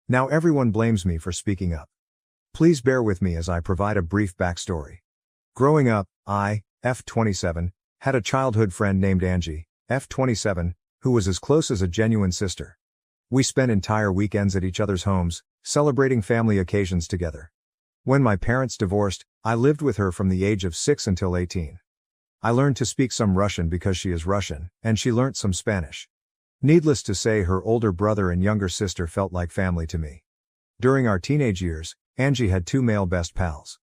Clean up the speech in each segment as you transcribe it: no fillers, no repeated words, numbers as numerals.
Now everyone blames me for speaking up. Please bear with me as I provide a brief backstory. Growing up, I, F27, had a childhood friend named Angie, F27, who was as close as a genuine sister. We spent entire weekends at each other's homes, celebrating family occasions together. When my parents divorced, I lived with her from the age of 6 until 18. I learned to speak some Russian because she is Russian, and she learnt some Spanish. Needless to say, her older brother and younger sister felt like family to me. During our teenage years, Angie had two male best pals.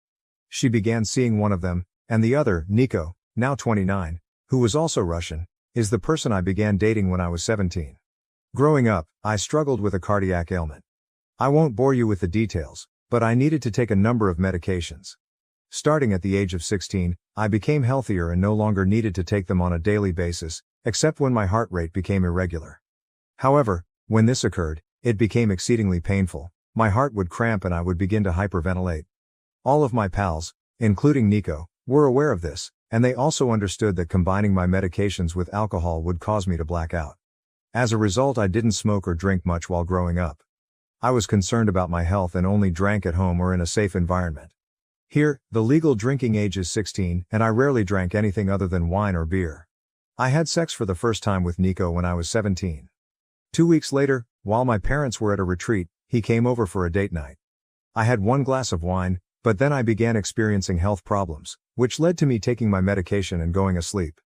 She began seeing one of them, and the other, Nico, now 29, who was also Russian, is the person I began dating when I was 17. Growing up, I struggled with a cardiac ailment. I won't bore you with the details, but I needed to take a number of medications. Starting at the age of 16, I became healthier and no longer needed to take them on a daily basis, except when my heart rate became irregular. However, when this occurred, it became exceedingly painful. My heart would cramp and I would begin to hyperventilate. All of my pals, including Nico, were aware of this, and they also understood that combining my medications with alcohol would cause me to black out. As a result, I didn't smoke or drink much while growing up. I was concerned about my health and only drank at home or in a safe environment. Here, the legal drinking age is 16, and I rarely drank anything other than wine or beer. I had sex for the first time with Nico when I was 17. 2 weeks later, while my parents were at a retreat, he came over for a date night. I had one glass of wine, but then I began experiencing health problems, which led to me taking my medication and going asleep.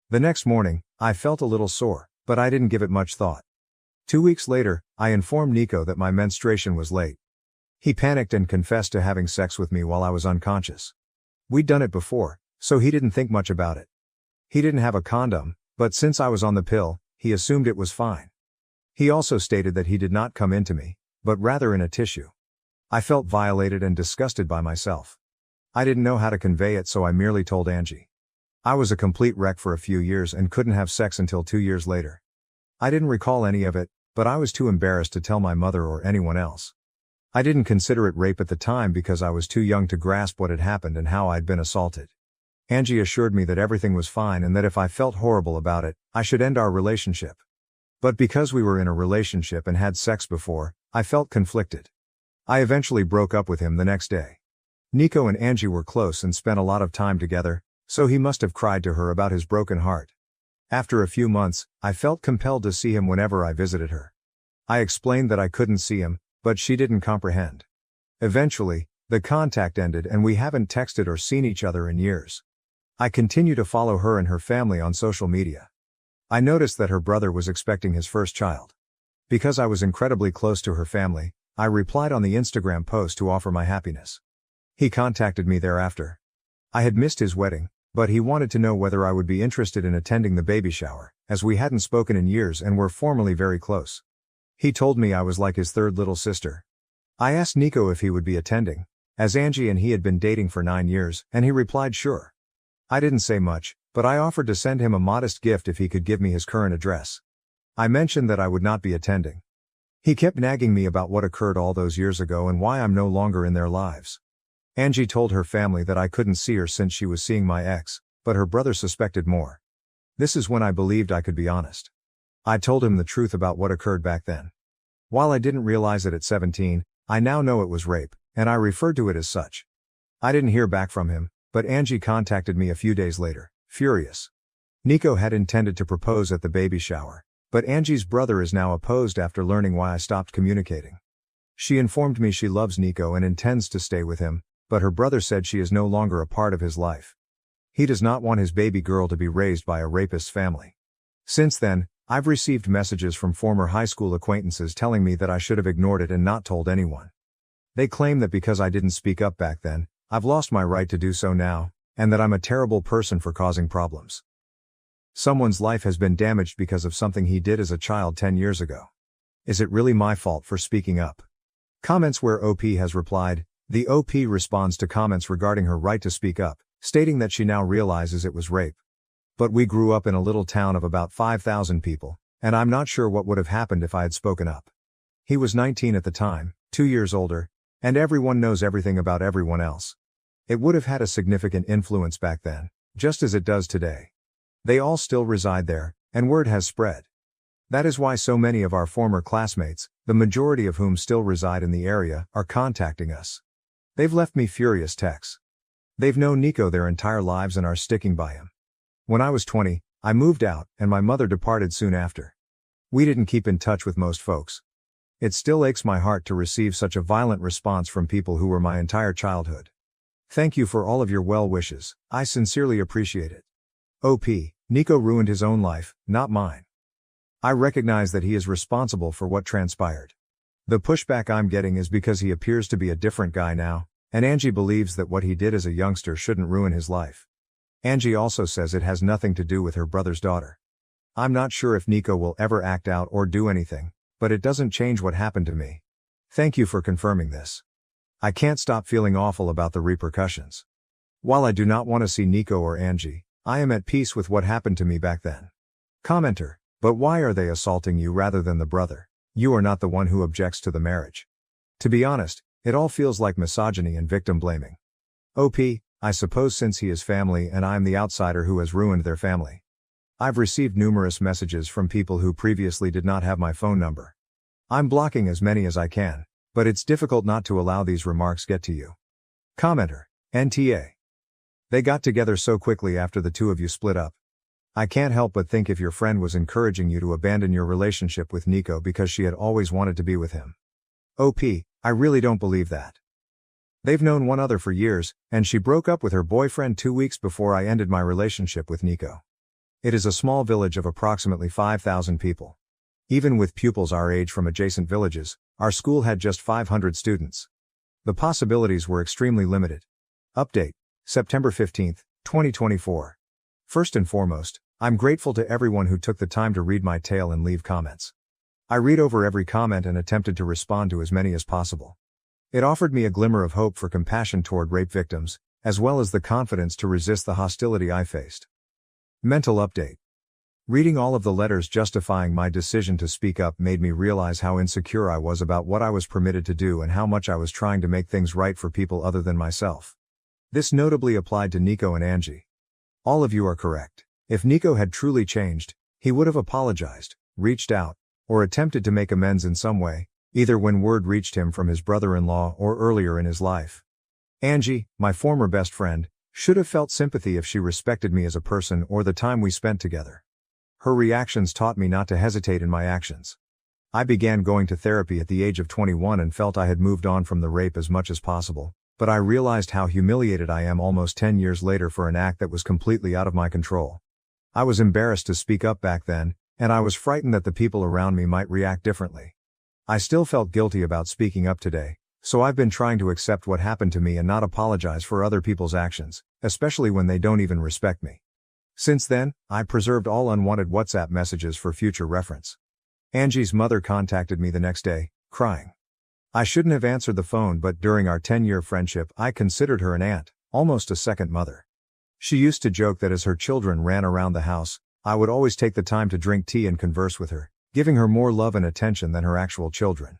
The next morning, I felt a little sore, but I didn't give it much thought. 2 weeks later, I informed Nico that my menstruation was late. He panicked and confessed to having sex with me while I was unconscious. We'd done it before, so he didn't think much about it. He didn't have a condom, but since I was on the pill, he assumed it was fine. He also stated that he did not come into me, but rather in a tissue. I felt violated and disgusted by myself. I didn't know how to convey it, so I merely told Angie. I was a complete wreck for a few years and couldn't have sex until 2 years later. I didn't recall any of it, but I was too embarrassed to tell my mother or anyone else. I didn't consider it rape at the time because I was too young to grasp what had happened and how I'd been assaulted. Angie assured me that everything was fine and that if I felt horrible about it, I should end our relationship. But because we were in a relationship and had sex before, I felt conflicted. I eventually broke up with him the next day. Nico and Angie were close and spent a lot of time together, so he must have cried to her about his broken heart. After a few months, I felt compelled to see him whenever I visited her. I explained that I couldn't see him, but she didn't comprehend. Eventually, the contact ended and we haven't texted or seen each other in years. I continue to follow her and her family on social media. I noticed that her brother was expecting his first child. Because I was incredibly close to her family, I replied on the Instagram post to offer my happiness. He contacted me thereafter. I had missed his wedding, but he wanted to know whether I would be interested in attending the baby shower, as we hadn't spoken in years and were formerly very close. He told me I was like his third little sister. I asked Nico if he would be attending, as Angie and he had been dating for 9 years, and he replied sure. I didn't say much, but I offered to send him a modest gift if he could give me his current address. I mentioned that I would not be attending. He kept nagging me about what occurred all those years ago and why I'm no longer in their lives. Angie told her family that I couldn't see her since she was seeing my ex, but her brother suspected more. This is when I believed I could be honest. I told him the truth about what occurred back then. While I didn't realize it at 17, I now know it was rape, and I referred to it as such. I didn't hear back from him, but Angie contacted me a few days later, furious. Nico had intended to propose at the baby shower, but Angie's brother is now opposed after learning why I stopped communicating. She informed me she loves Nico and intends to stay with him, but her brother said she is no longer a part of his life. He does not want his baby girl to be raised by a rapist's family. Since then, I've received messages from former high school acquaintances telling me that I should have ignored it and not told anyone. They claim that because I didn't speak up back then, I've lost my right to do so now, and that I'm a terrible person for causing problems. Someone's life has been damaged because of something he did as a child 10 years ago. Is it really my fault for speaking up? Comments where OP has replied. The OP responds to comments regarding her right to speak up, stating that she now realizes it was rape. But we grew up in a little town of about 5,000 people, and I'm not sure what would have happened if I had spoken up. He was 19 at the time, 2 years older, and everyone knows everything about everyone else. It would have had a significant influence back then, just as it does today. They all still reside there, and word has spread. That is why so many of our former classmates, the majority of whom still reside in the area, are contacting us. They've left me furious texts. They've known Nico their entire lives and are sticking by him. When I was 20, I moved out, and my mother departed soon after. We didn't keep in touch with most folks. It still aches my heart to receive such a violent response from people who were my entire childhood. Thank you for all of your well wishes, I sincerely appreciate it. OP, Nico ruined his own life, not mine. I recognize that he is responsible for what transpired. The pushback I'm getting is because he appears to be a different guy now, and Angie believes that what he did as a youngster shouldn't ruin his life. Angie also says it has nothing to do with her brother's daughter. I'm not sure if Nico will ever act out or do anything, but it doesn't change what happened to me. Thank you for confirming this. I can't stop feeling awful about the repercussions. While I do not want to see Nico or Angie, I am at peace with what happened to me back then. Commenter, but why are they assaulting you rather than the brother? You are not the one who objects to the marriage. To be honest, it all feels like misogyny and victim blaming. OP, I suppose since he is family and I'm the outsider who has ruined their family. I've received numerous messages from people who previously did not have my phone number. I'm blocking as many as I can, but it's difficult not to allow these remarks get to you. Commenter, NTA. They got together so quickly after the two of you split up. I can't help but think if your friend was encouraging you to abandon your relationship with Nico because she had always wanted to be with him. OP, I really don't believe that. They've known one another for years, and she broke up with her boyfriend 2 weeks before I ended my relationship with Nico. It is a small village of approximately 5,000 people. Even with pupils our age from adjacent villages, our school had just 500 students. The possibilities were extremely limited. Update, September 15, 2024. First and foremost, I'm grateful to everyone who took the time to read my tale and leave comments. I read over every comment and attempted to respond to as many as possible. It offered me a glimmer of hope for compassion toward rape victims, as well as the confidence to resist the hostility I faced. Mental update. Reading all of the letters justifying my decision to speak up made me realize how insecure I was about what I was permitted to do and how much I was trying to make things right for people other than myself. This notably applied to Nico and Angie. All of you are correct. If Nico had truly changed, he would have apologized, reached out, or attempted to make amends in some way, either when word reached him from his brother-in-law or earlier in his life. Angie, my former best friend, should have felt sympathy if she respected me as a person or the time we spent together. Her reactions taught me not to hesitate in my actions. I began going to therapy at the age of 21 and felt I had moved on from the rape as much as possible, but I realized how humiliated I am almost 10 years later for an act that was completely out of my control. I was embarrassed to speak up back then, and I was frightened that the people around me might react differently. I still felt guilty about speaking up today, so I've been trying to accept what happened to me and not apologize for other people's actions, especially when they don't even respect me. Since then, I preserved all unwanted WhatsApp messages for future reference. Angie's mother contacted me the next day, crying. I shouldn't have answered the phone, but during our 10-year friendship I considered her an aunt, almost a second mother. She used to joke that as her children ran around the house, I would always take the time to drink tea and converse with her, giving her more love and attention than her actual children.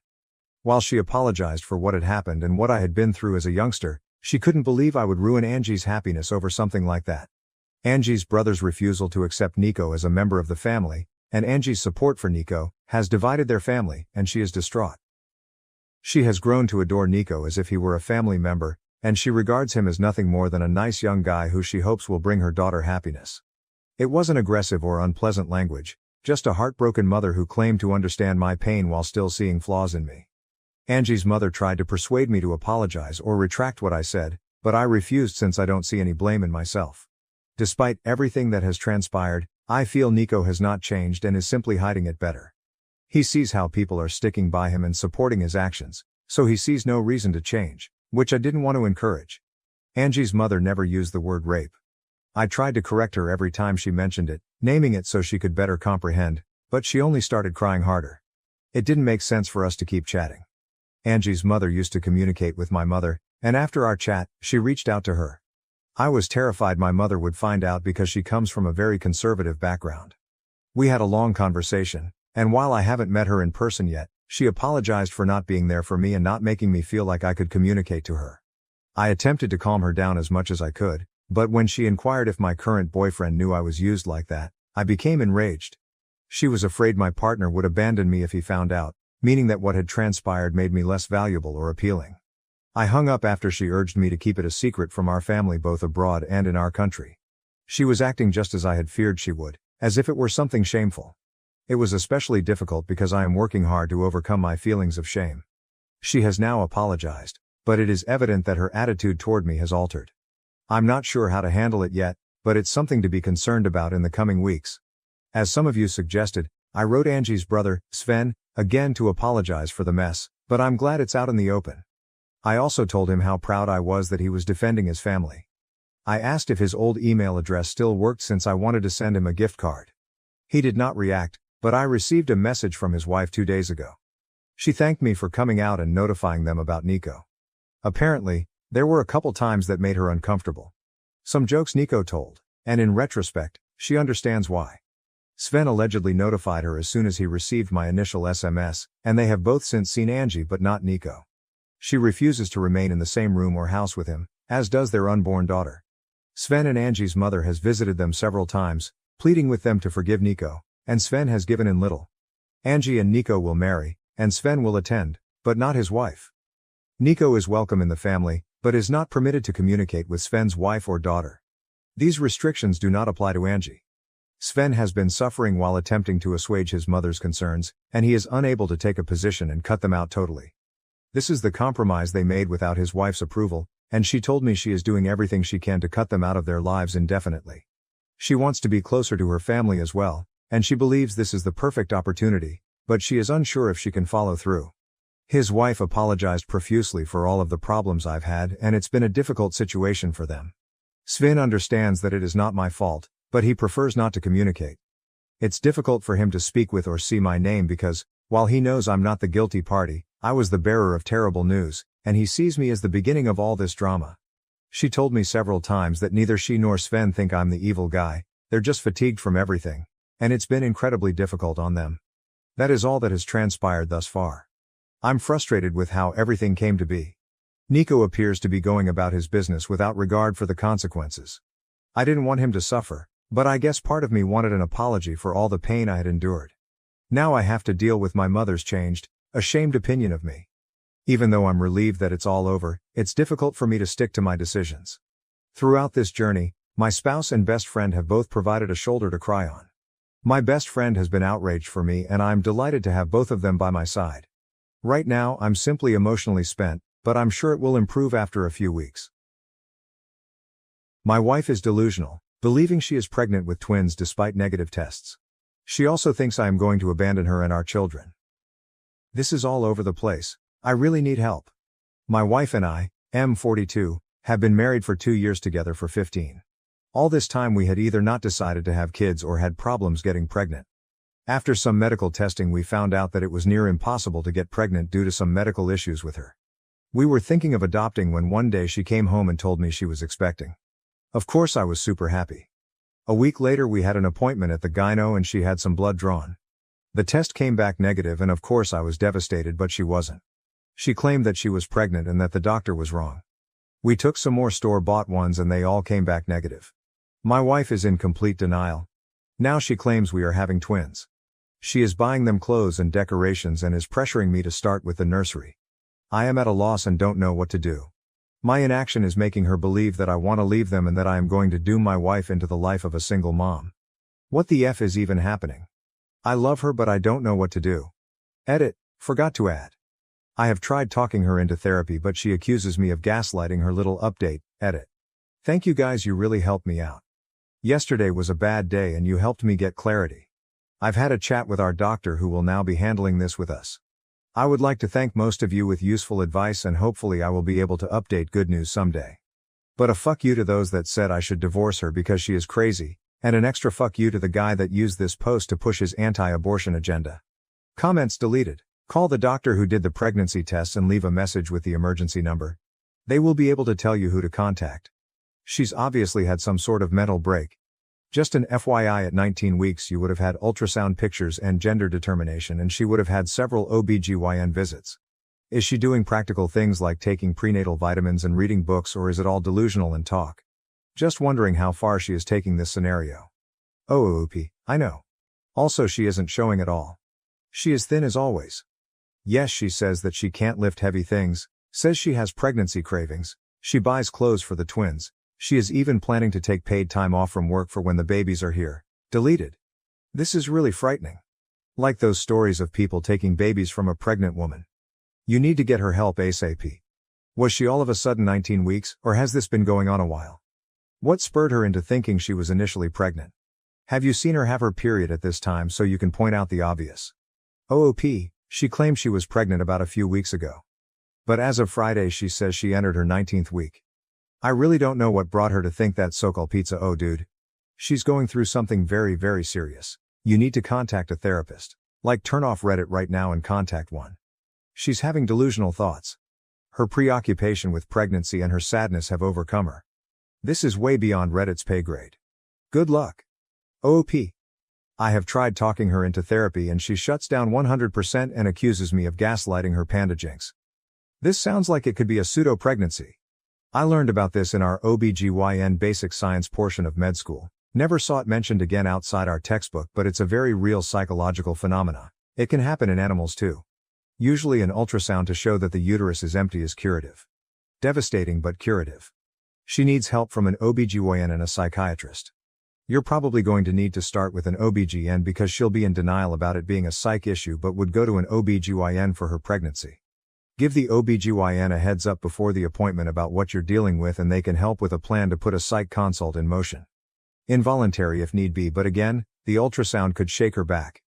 While she apologized for what had happened and what I had been through as a youngster, she couldn't believe I would ruin Angie's happiness over something like that. Angie's brother's refusal to accept Nico as a member of the family, and Angie's support for Nico, has divided their family, and she is distraught. She has grown to adore Nico as if he were a family member, and she regards him as nothing more than a nice young guy who she hopes will bring her daughter happiness. It wasn't aggressive or unpleasant language, just a heartbroken mother who claimed to understand my pain while still seeing flaws in me. Angie's mother tried to persuade me to apologize or retract what I said, but I refused since I don't see any blame in myself. Despite everything that has transpired, I feel Nico has not changed and is simply hiding it better. He sees how people are sticking by him and supporting his actions, so he sees no reason to change, which I didn't want to encourage. Angie's mother never used the word rape. I tried to correct her every time she mentioned it, naming it so she could better comprehend, but she only started crying harder. It didn't make sense for us to keep chatting. Angie's mother used to communicate with my mother, and after our chat, she reached out to her. I was terrified my mother would find out because she comes from a very conservative background. We had a long conversation, and while I haven't met her in person yet, she apologized for not being there for me and not making me feel like I could communicate to her. I attempted to calm her down as much as I could, but when she inquired if my current boyfriend knew I was used like that, I became enraged. She was afraid my partner would abandon me if he found out, meaning that what had transpired made me less valuable or appealing. I hung up after she urged me to keep it a secret from our family both abroad and in our country. She was acting just as I had feared she would, as if it were something shameful. It was especially difficult because I am working hard to overcome my feelings of shame. She has now apologized, but it is evident that her attitude toward me has altered. I'm not sure how to handle it yet, but it's something to be concerned about in the coming weeks. As some of you suggested, I wrote Angie's brother, Sven, again to apologize for the mess, but I'm glad it's out in the open. I also told him how proud I was that he was defending his family. I asked if his old email address still worked since I wanted to send him a gift card. He did not react, but I received a message from his wife 2 days ago. She thanked me for coming out and notifying them about Nico. Apparently, there were a couple times that made her uncomfortable. Some jokes Nico told, and in retrospect, she understands why. Sven allegedly notified her as soon as he received my initial SMS, and they have both since seen Angie but not Nico. She refuses to remain in the same room or house with him, as does their unborn daughter. Sven and Angie's mother has visited them several times, pleading with them to forgive Nico, and Sven has given in little. Angie and Nico will marry, and Sven will attend, but not his wife. Nico is welcome in the family, but is not permitted to communicate with Sven's wife or daughter. These restrictions do not apply to Angie. Sven has been suffering while attempting to assuage his mother's concerns, and he is unable to take a position and cut them out totally. This is the compromise they made without his wife's approval, and she told me she is doing everything she can to cut them out of their lives indefinitely. She wants to be closer to her family as well, and she believes this is the perfect opportunity, but she is unsure if she can follow through. His wife apologized profusely for all of the problems I've had, and it's been a difficult situation for them. Sven understands that it is not my fault, but he prefers not to communicate. It's difficult for him to speak with or see my name because, while he knows I'm not the guilty party, I was the bearer of terrible news, and he sees me as the beginning of all this drama. She told me several times that neither she nor Sven think I'm the evil guy, they're just fatigued from everything, and it's been incredibly difficult on them. That is all that has transpired thus far. I'm frustrated with how everything came to be. Nico appears to be going about his business without regard for the consequences. I didn't want him to suffer, but I guess part of me wanted an apology for all the pain I had endured. Now I have to deal with my mother's changed, ashamed opinion of me. Even though I'm relieved that it's all over, it's difficult for me to stick to my decisions. Throughout this journey, my spouse and best friend have both provided a shoulder to cry on. My best friend has been outraged for me and I'm delighted to have both of them by my side. Right now I'm simply emotionally spent, but I'm sure it will improve after a few weeks. My wife is delusional, believing she is pregnant with twins despite negative tests. She also thinks I am going to abandon her and our children. This is all over the place. I really need help. My wife and I, M42, have been married for 2 years together for 15. All this time we had either not decided to have kids or had problems getting pregnant. After some medical testing we found out that it was near impossible to get pregnant due to some medical issues with her. We were thinking of adopting when one day she came home and told me she was expecting. Of course I was super happy. A week later we had an appointment at the gyno and she had some blood drawn. The test came back negative and of course I was devastated, but she wasn't. She claimed that she was pregnant and that the doctor was wrong. We took some more store-bought ones and they all came back negative. My wife is in complete denial. Now she claims we are having twins. She is buying them clothes and decorations and is pressuring me to start with the nursery. I am at a loss and don't know what to do. My inaction is making her believe that I want to leave them and that I am going to doom my wife into the life of a single mom. What the F is even happening? I love her but I don't know what to do. Edit, forgot to add. I have tried talking her into therapy but she accuses me of gaslighting her. Little update, edit. Thank you guys, you really helped me out. Yesterday was a bad day and you helped me get clarity. I've had a chat with our doctor who will now be handling this with us. I would like to thank most of you with useful advice and hopefully I will be able to update good news someday. But a fuck you to those that said I should divorce her because she is crazy, and an extra fuck you to the guy that used this post to push his anti-abortion agenda. Comments deleted. Call the doctor who did the pregnancy tests and leave a message with the emergency number. They will be able to tell you who to contact. She's obviously had some sort of mental break. Just an FYI, at 19 weeks you would have had ultrasound pictures and gender determination and she would have had several OBGYN visits. Is she doing practical things like taking prenatal vitamins and reading books, or is it all delusional and talk? Just wondering how far she is taking this scenario. Oh, OOP, I know. Also, she isn't showing at all. She is thin as always. Yes, she says that she can't lift heavy things, says she has pregnancy cravings, she buys clothes for the twins, she is even planning to take paid time off from work for when the babies are here. Deleted. This is really frightening. Like those stories of people taking babies from a pregnant woman. You need to get her help ASAP. Was she all of a sudden 19 weeks, or has this been going on a while? What spurred her into thinking she was initially pregnant? Have you seen her have her period at this time so you can point out the obvious? OOP, she claimed she was pregnant about a few weeks ago. But as of Friday she says she entered her 19th week. I really don't know what brought her to think that so-called pizza. Oh dude. She's going through something very, very serious. You need to contact a therapist. Like turn off Reddit right now and contact one. She's having delusional thoughts. Her preoccupation with pregnancy and her sadness have overcome her. This is way beyond Reddit's pay grade. Good luck. OOP. I have tried talking her into therapy and she shuts down 100% and accuses me of gaslighting her panda jinx. This sounds like it could be a pseudo-pregnancy. I learned about this in our OBGYN basic science portion of med school. Never saw it mentioned again outside our textbook, but it's a very real psychological phenomena. It can happen in animals too. Usually an ultrasound to show that the uterus is empty is curative. Devastating but curative. She needs help from an OBGYN and a psychiatrist. You're probably going to need to start with an OBGYN because she'll be in denial about it being a psych issue but would go to an OBGYN for her pregnancy. Give the OBGYN a heads up before the appointment about what you're dealing with and they can help with a plan to put a psych consult in motion. Involuntary if need be, but again, the ultrasound could shake her back.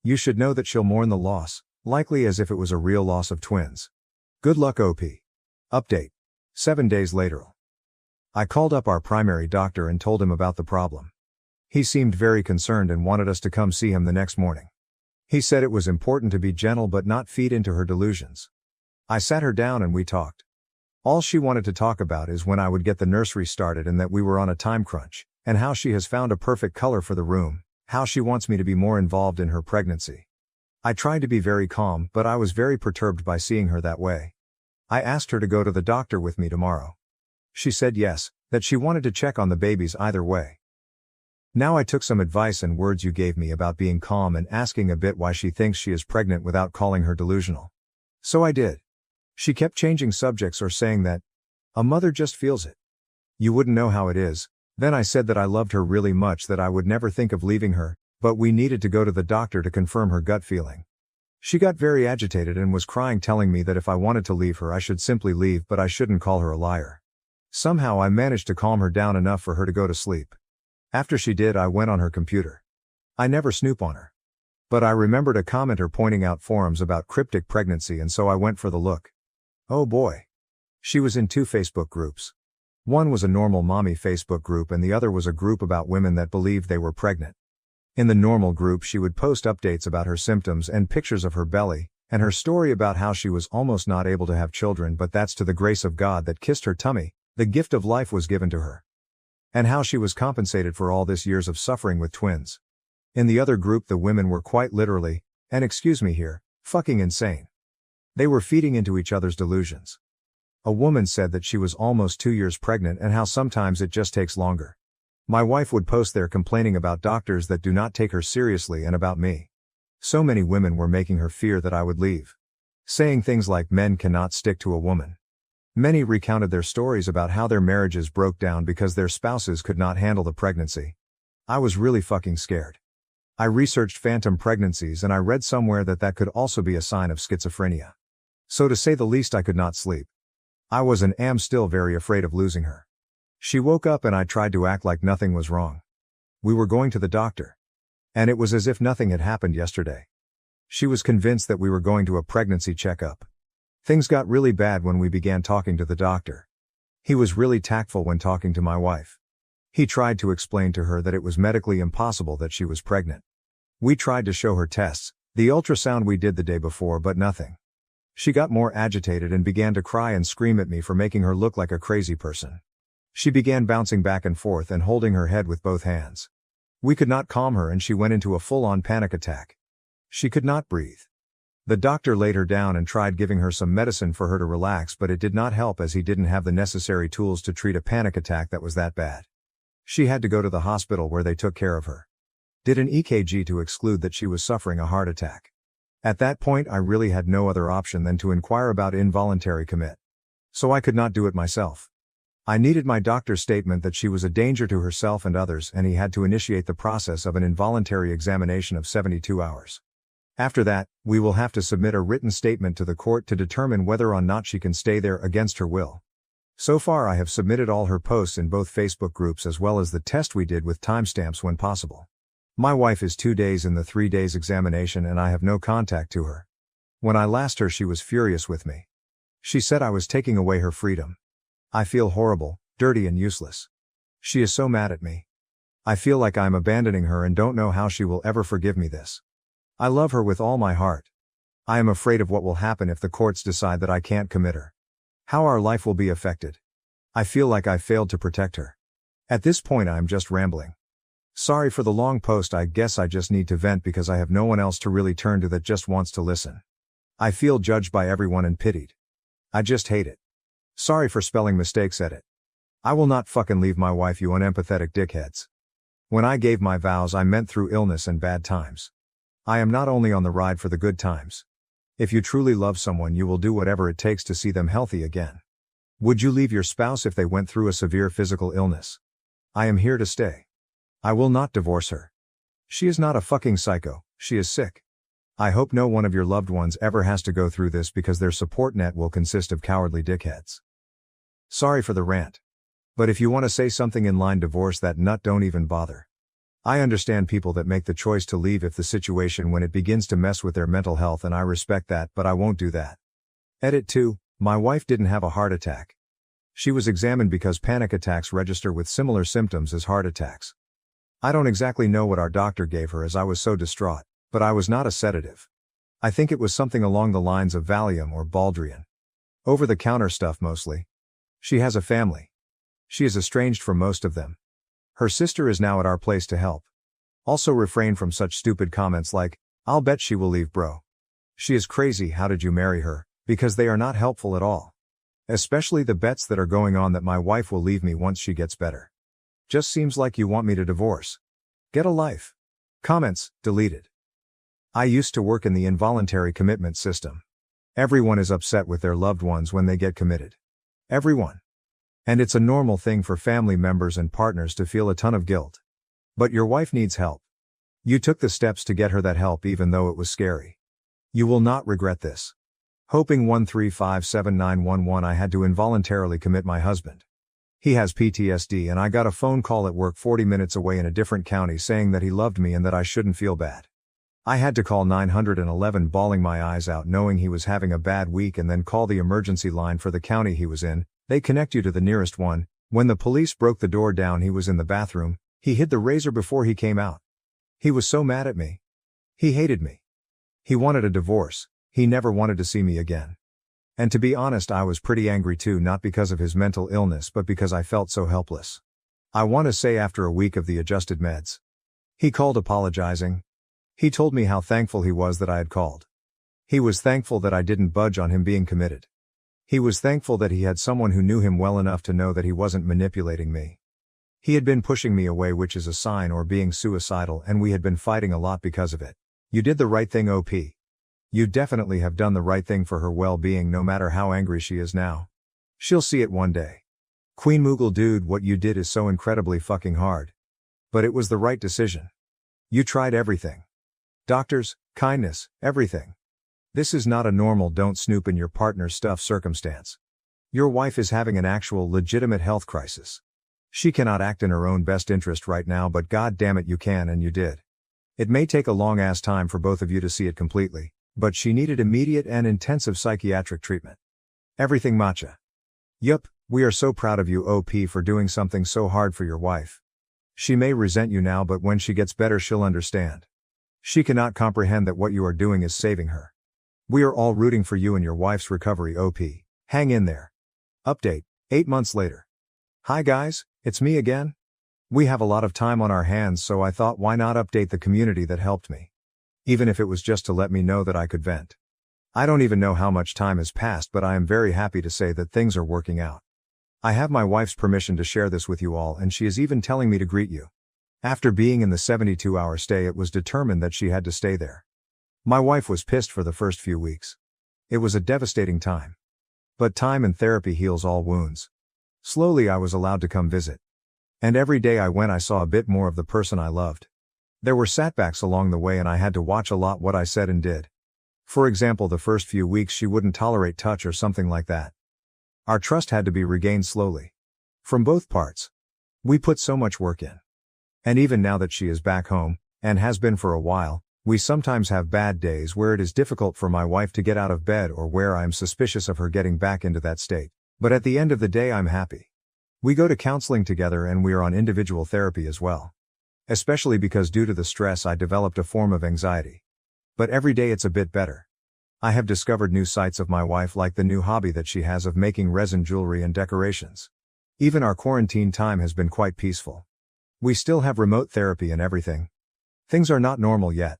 You should know that she'll mourn the loss, likely as if it was a real loss of twins. Good luck OP. Update. 7 days later. I called up our primary doctor and told him about the problem. He seemed very concerned and wanted us to come see him the next morning. He said it was important to be gentle but not feed into her delusions. I sat her down and we talked. All she wanted to talk about is when I would get the nursery started and that we were on a time crunch, and how she has found a perfect color for the room, how she wants me to be more involved in her pregnancy. I tried to be very calm, but I was very perturbed by seeing her that way. I asked her to go to the doctor with me tomorrow. She said yes, that she wanted to check on the babies either way. Now I took some advice and words you gave me about being calm and asking a bit why she thinks she is pregnant without calling her delusional. So I did. She kept changing subjects or saying that a mother just feels it. You wouldn't know how it is. Then I said that I loved her really much, that I would never think of leaving her, but we needed to go to the doctor to confirm her gut feeling. She got very agitated and was crying, telling me that if I wanted to leave her I should simply leave, but I shouldn't call her a liar. Somehow I managed to calm her down enough for her to go to sleep. After she did, I went on her computer. I never snoop on her. But I remembered a commenter pointing out forums about cryptic pregnancy, and so I went for the look. Oh boy. She was in 2 Facebook groups. One was a normal mommy Facebook group and the other was a group about women that believed they were pregnant. In the normal group she would post updates about her symptoms and pictures of her belly, and her story about how she was almost not able to have children, but that's to the grace of God that kissed her tummy, the gift of life was given to her. And how she was compensated for all this years of suffering with twins. In the other group the women were quite literally, and excuse me here, fucking insane. They were feeding into each other's delusions. A woman said that she was almost 2 years pregnant and how sometimes it just takes longer. My wife would post there complaining about doctors that do not take her seriously and about me. So many women were making her fear that I would leave. Saying things like men cannot stick to a woman. Many recounted their stories about how their marriages broke down because their spouses could not handle the pregnancy. I was really fucking scared. I researched phantom pregnancies and I read somewhere that that could also be a sign of schizophrenia. So to say the least I could not sleep. I was and am still very afraid of losing her. She woke up and I tried to act like nothing was wrong. We were going to the doctor. And it was as if nothing had happened yesterday. She was convinced that we were going to a pregnancy checkup. Things got really bad when we began talking to the doctor. He was really tactful when talking to my wife. He tried to explain to her that it was medically impossible that she was pregnant. We tried to show her tests, the ultrasound we did the day before, but nothing. She got more agitated and began to cry and scream at me for making her look like a crazy person. She began bouncing back and forth and holding her head with both hands. We could not calm her and she went into a full-on panic attack. She could not breathe. The doctor laid her down and tried giving her some medicine for her to relax, but it did not help as he didn't have the necessary tools to treat a panic attack that was that bad. She had to go to the hospital where they took care of her. Did an EKG to exclude that she was suffering a heart attack. At that point I really had no other option than to inquire about involuntary commit. So I could not do it myself. I needed my doctor's statement that she was a danger to herself and others, and he had to initiate the process of an involuntary examination of 72 hours. After that, we will have to submit a written statement to the court to determine whether or not she can stay there against her will. So far I have submitted all her posts in both Facebook groups as well as the test we did with timestamps when possible. My wife is 2 days in the 3 days examination and I have no contact to her. When I last her she was furious with me. She said I was taking away her freedom. I feel horrible, dirty and useless. She is so mad at me. I feel like I'm abandoning her and don't know how she will ever forgive me this. I love her with all my heart. I am afraid of what will happen if the courts decide that I can't commit her. How our life will be affected. I feel like I failed to protect her. At this point I'm just rambling. Sorry for the long post, I guess I just need to vent because I have no one else to really turn to that just wants to listen. I feel judged by everyone and pitied. I just hate it. Sorry for spelling mistakes, edit. I will not fucking leave my wife, you unempathetic dickheads. When I gave my vows I meant through illness and bad times. I am not only on the ride for the good times. If you truly love someone you will do whatever it takes to see them healthy again. Would you leave your spouse if they went through a severe physical illness? I am here to stay. I will not divorce her. She is not a fucking psycho, she is sick. I hope no one of your loved ones ever has to go through this because their support net will consist of cowardly dickheads. Sorry for the rant. But if you want to say something in line divorce that nut, don't even bother. I understand people that make the choice to leave if the situation when it begins to mess with their mental health, and I respect that, but I won't do that. Edit 2, my wife didn't have a heart attack. She was examined because panic attacks register with similar symptoms as heart attacks. I don't exactly know what our doctor gave her as I was so distraught, but I was not a sedative. I think it was something along the lines of Valium or Baldrian. Over-the-counter stuff mostly. She has a family. She is estranged from most of them. Her sister is now at our place to help. Also refrain from such stupid comments like, I'll bet she will leave, bro. She is crazy, how did you marry her? Because they are not helpful at all. Especially the bets that are going on that my wife will leave me once she gets better. Just seems like you want me to divorce. Get a life. Comments, deleted. I used to work in the involuntary commitment system. Everyone is upset with their loved ones when they get committed. Everyone. And it's a normal thing for family members and partners to feel a ton of guilt. But your wife needs help. You took the steps to get her that help even though it was scary. You will not regret this. Hoping 1357911 I had to involuntarily commit my husband. He has PTSD and I got a phone call at work 40 minutes away in a different county saying that he loved me and that I shouldn't feel bad. I had to call 911 bawling my eyes out knowing he was having a bad week and then call the emergency line for the county he was in. They connect you to the nearest one. When the police broke the door down he was in the bathroom. He hid the razor before he came out. He was so mad at me. He hated me. He wanted a divorce. He never wanted to see me again. And to be honest I was pretty angry too, not because of his mental illness but because I felt so helpless. I want to say after a week of the adjusted meds. He called apologizing. He told me how thankful he was that I had called. He was thankful that I didn't budge on him being committed. He was thankful that he had someone who knew him well enough to know that he wasn't manipulating me. He had been pushing me away, which is a sign or being suicidal, and we had been fighting a lot because of it. You did the right thing, OP. You definitely have done the right thing for her well-being no matter how angry she is now. She'll see it one day. Queen Moogle, dude, what you did is so incredibly fucking hard. But it was the right decision. You tried everything. Doctors, kindness, everything. This is not a normal don't snoop in your partner's stuff circumstance. Your wife is having an actual legitimate health crisis. She cannot act in her own best interest right now, but god damn it you can, and you did. It may take a long ass time for both of you to see it completely, but she needed immediate and intensive psychiatric treatment. Everything matcha. Yup, we are so proud of you, OP, for doing something so hard for your wife. She may resent you now, but when she gets better she'll understand. She cannot comprehend that what you are doing is saving her. We are all rooting for you and your wife's recovery, OP. Hang in there. Update, 8 months later. Hi guys, it's me again. We have a lot of time on our hands, so I thought why not update the community that helped me. Even if it was just to let me know that I could vent. I don't even know how much time has passed, but I am very happy to say that things are working out. I have my wife's permission to share this with you all, and she is even telling me to greet you. After being in the 72-hour stay, it was determined that she had to stay there. My wife was pissed for the first few weeks. It was a devastating time. But time and therapy heals all wounds. Slowly I was allowed to come visit. And every day I went I saw a bit more of the person I loved. There were setbacks along the way and I had to watch a lot what I said and did. For example, the first few weeks she wouldn't tolerate touch or something like that. Our trust had to be regained slowly. From both parts. We put so much work in. And even now that she is back home, and has been for a while, we sometimes have bad days where it is difficult for my wife to get out of bed or where I am suspicious of her getting back into that state. But at the end of the day I'm happy. We go to counseling together and we are on individual therapy as well. Especially because due to the stress I developed a form of anxiety. But every day it's a bit better. I have discovered new sides of my wife, like the new hobby that she has of making resin jewelry and decorations. Even our quarantine time has been quite peaceful. We still have remote therapy and everything. Things are not normal yet.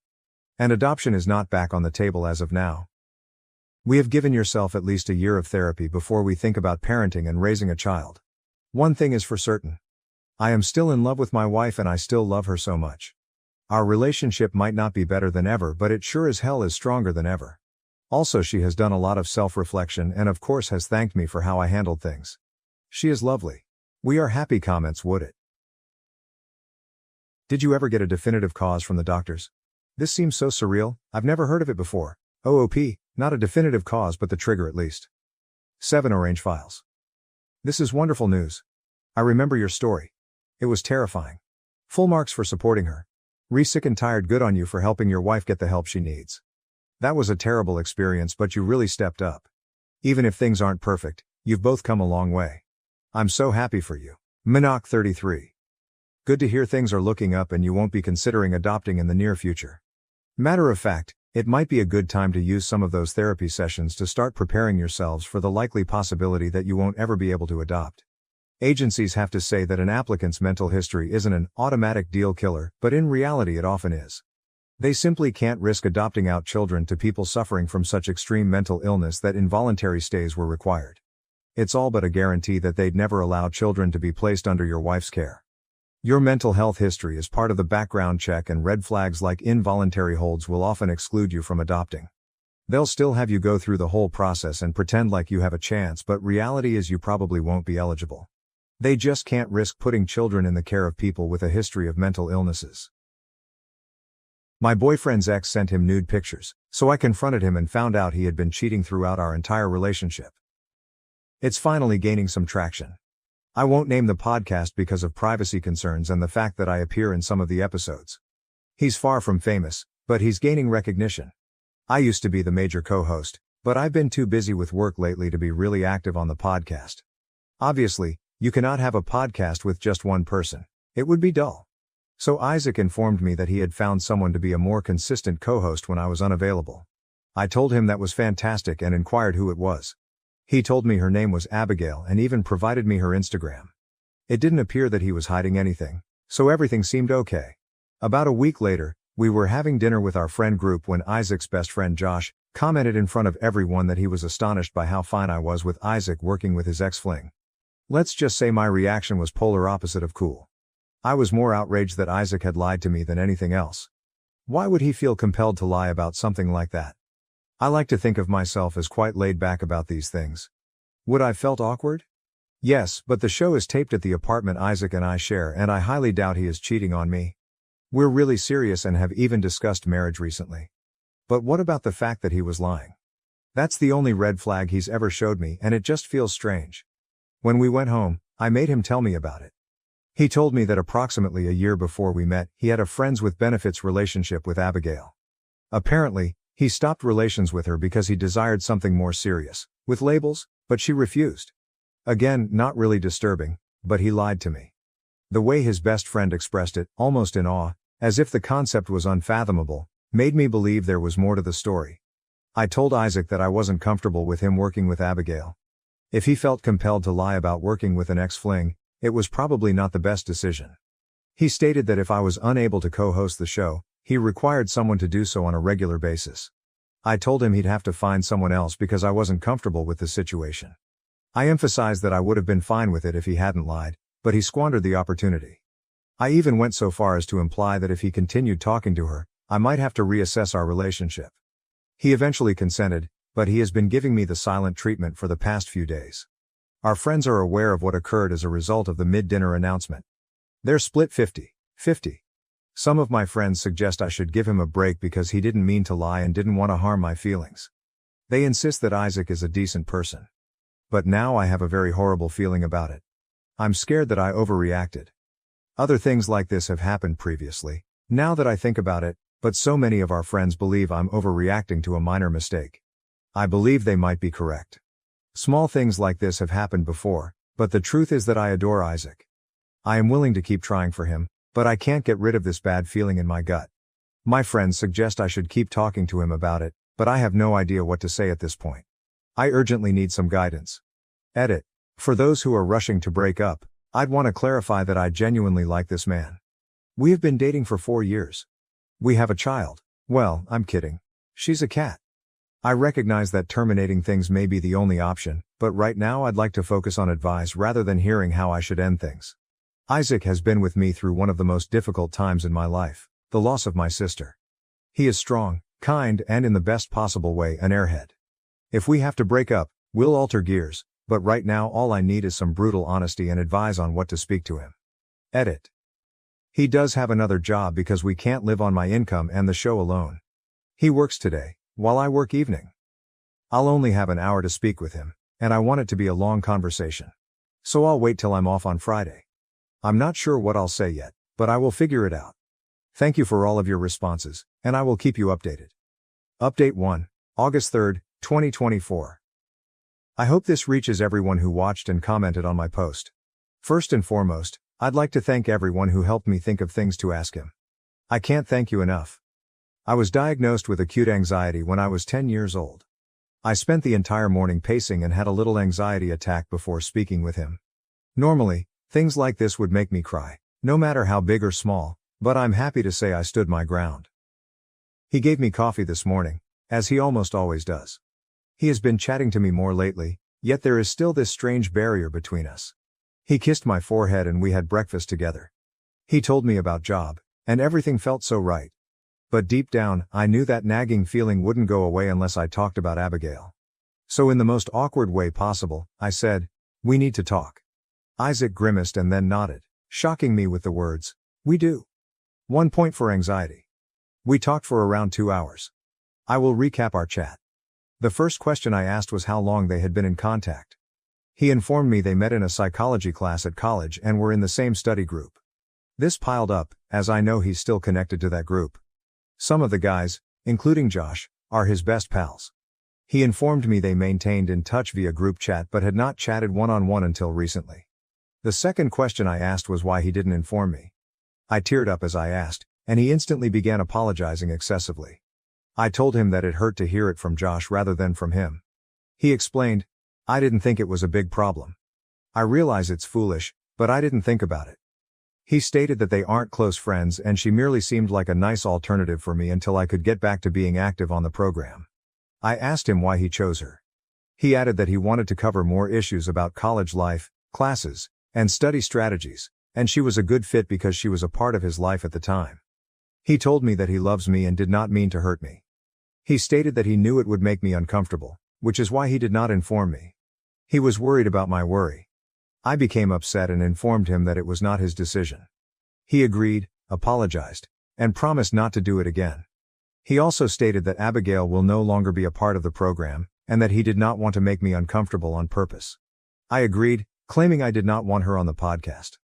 And adoption is not back on the table as of now. We have given yourself at least a year of therapy before we think about parenting and raising a child. One thing is for certain. I am still in love with my wife and I still love her so much. Our relationship might not be better than ever, but it sure as hell is stronger than ever. Also, she has done a lot of self-reflection and of course has thanked me for how I handled things. She is lovely. We are happy. Comments would it? Did you ever get a definitive cause from the doctors? This seems so surreal, I've never heard of it before. OOP, not a definitive cause but the trigger at least. 7 Orange Files. This is wonderful news. I remember your story. It was terrifying. Full marks for supporting her. Sick and tired. Good on you for helping your wife get the help she needs. That was a terrible experience but you really stepped up. Even if things aren't perfect, you've both come a long way. I'm so happy for you. Minok 33. Good to hear things are looking up and you won't be considering adopting in the near future. Matter of fact, it might be a good time to use some of those therapy sessions to start preparing yourselves for the likely possibility that you won't ever be able to adopt. Agencies have to say that an applicant's mental history isn't an automatic deal killer, but in reality it often is. They simply can't risk adopting out children to people suffering from such extreme mental illness that involuntary stays were required. It's all but a guarantee that they'd never allow children to be placed under your wife's care. Your mental health history is part of the background check and red flags like involuntary holds will often exclude you from adopting. They'll still have you go through the whole process and pretend like you have a chance, but reality is you probably won't be eligible. They just can't risk putting children in the care of people with a history of mental illnesses. My boyfriend's ex sent him nude pictures, so I confronted him and found out he had been cheating throughout our entire relationship. It's finally gaining some traction. I won't name the podcast because of privacy concerns and the fact that I appear in some of the episodes. He's far from famous, but he's gaining recognition. I used to be the major co-host, but I've been too busy with work lately to be really active on the podcast. Obviously, you cannot have a podcast with just one person. It would be dull. So Isaac informed me that he had found someone to be a more consistent co-host when I was unavailable. I told him that was fantastic and inquired who it was. He told me her name was Abigail and even provided me her Instagram. It didn't appear that he was hiding anything, so everything seemed okay. About a week later, we were having dinner with our friend group when Isaac's best friend Josh commented in front of everyone that he was astonished by how fine I was with Isaac working with his ex-fling. Let's just say my reaction was polar opposite of cool. I was more outraged that Isaac had lied to me than anything else. Why would he feel compelled to lie about something like that? I like to think of myself as quite laid back about these things. Would I felt awkward? Yes, but the show is taped at the apartment Isaac and I share and I highly doubt he is cheating on me. We're really serious and have even discussed marriage recently. But what about the fact that he was lying? That's the only red flag he's ever showed me and it just feels strange. When we went home, I made him tell me about it. He told me that approximately a year before we met, he had a friends with benefits relationship with Abigail. Apparently, he stopped relations with her because he desired something more serious, with labels, but she refused. Again, not really disturbing, but he lied to me. The way his best friend expressed it, almost in awe, as if the concept was unfathomable, made me believe there was more to the story. I told Isaac that I wasn't comfortable with him working with Abigail. If he felt compelled to lie about working with an ex-fling, it was probably not the best decision. He stated that if I was unable to co-host the show, he required someone to do so on a regular basis. I told him he'd have to find someone else because I wasn't comfortable with the situation. I emphasized that I would have been fine with it if he hadn't lied, but he squandered the opportunity. I even went so far as to imply that if he continued talking to her, I might have to reassess our relationship. He eventually consented, but he has been giving me the silent treatment for the past few days. Our friends are aware of what occurred as a result of the mid-dinner announcement. They're split 50-50. Some of my friends suggest I should give him a break because he didn't mean to lie and didn't want to harm my feelings. They insist that Isaac is a decent person. But now I have a very horrible feeling about it. I'm scared that I overreacted. Other things like this have happened previously, now that I think about it, but so many of our friends believe I'm overreacting to a minor mistake. I believe they might be correct. Small things like this have happened before, but the truth is that I adore Isaac. I am willing to keep trying for him, but I can't get rid of this bad feeling in my gut. My friends suggest I should keep talking to him about it, but I have no idea what to say at this point. I urgently need some guidance. Edit. For those who are rushing to break up, I'd want to clarify that I genuinely like this man. We have been dating for 4 years. We have a child. Well, I'm kidding. She's a cat. I recognize that terminating things may be the only option, but right now I'd like to focus on advice rather than hearing how I should end things. Isaac has been with me through one of the most difficult times in my life, the loss of my sister. He is strong, kind, and in the best possible way an airhead. If we have to break up, we'll alter gears, but right now all I need is some brutal honesty and advice on what to speak to him. Edit. He does have another job because we can't live on my income and the show alone. He works today, while I work evening. I'll only have an hour to speak with him, and I want it to be a long conversation. So I'll wait till I'm off on Friday. I'm not sure what I'll say yet, but I will figure it out. Thank you for all of your responses, and I will keep you updated. Update 1, August 3, 2024. I hope this reaches everyone who watched and commented on my post. First and foremost, I'd like to thank everyone who helped me think of things to ask him. I can't thank you enough. I was diagnosed with acute anxiety when I was 10 years old. I spent the entire morning pacing and had a little anxiety attack before speaking with him. Normally, things like this would make me cry, no matter how big or small, but I'm happy to say I stood my ground. He gave me coffee this morning, as he almost always does. He has been chatting to me more lately, yet there is still this strange barrier between us. He kissed my forehead and we had breakfast together. He told me about job, and everything felt so right. But deep down, I knew that nagging feeling wouldn't go away unless I talked about Abigail. So in the most awkward way possible, I said, "We need to talk." Isaac grimaced and then nodded, shocking me with the words, "We do." 1 point for anxiety. We talked for around 2 hours. I will recap our chat. The first question I asked was how long they had been in contact. He informed me they met in a psychology class at college and were in the same study group. This piled up, as I know he's still connected to that group. Some of the guys, including Josh, are his best pals. He informed me they maintained in touch via group chat but had not chatted one-on-one until recently. The second question I asked was why he didn't inform me. I teared up as I asked, and he instantly began apologizing excessively. I told him that it hurt to hear it from Josh rather than from him. He explained, "I didn't think it was a big problem. I realize it's foolish, but I didn't think about it." He stated that they aren't close friends and she merely seemed like a nice alternative for me until I could get back to being active on the program. I asked him why he chose her. He added that he wanted to cover more issues about college life, classes, and study strategies, and she was a good fit because she was a part of his life at the time. He told me that he loves me and did not mean to hurt me. He stated that he knew it would make me uncomfortable, which is why he did not inform me. He was worried about my worry. I became upset and informed him that it was not his decision. He agreed, apologized, and promised not to do it again. He also stated that Abigail will no longer be a part of the program, and that he did not want to make me uncomfortable on purpose. I agreed, claiming I did not want her on the podcast.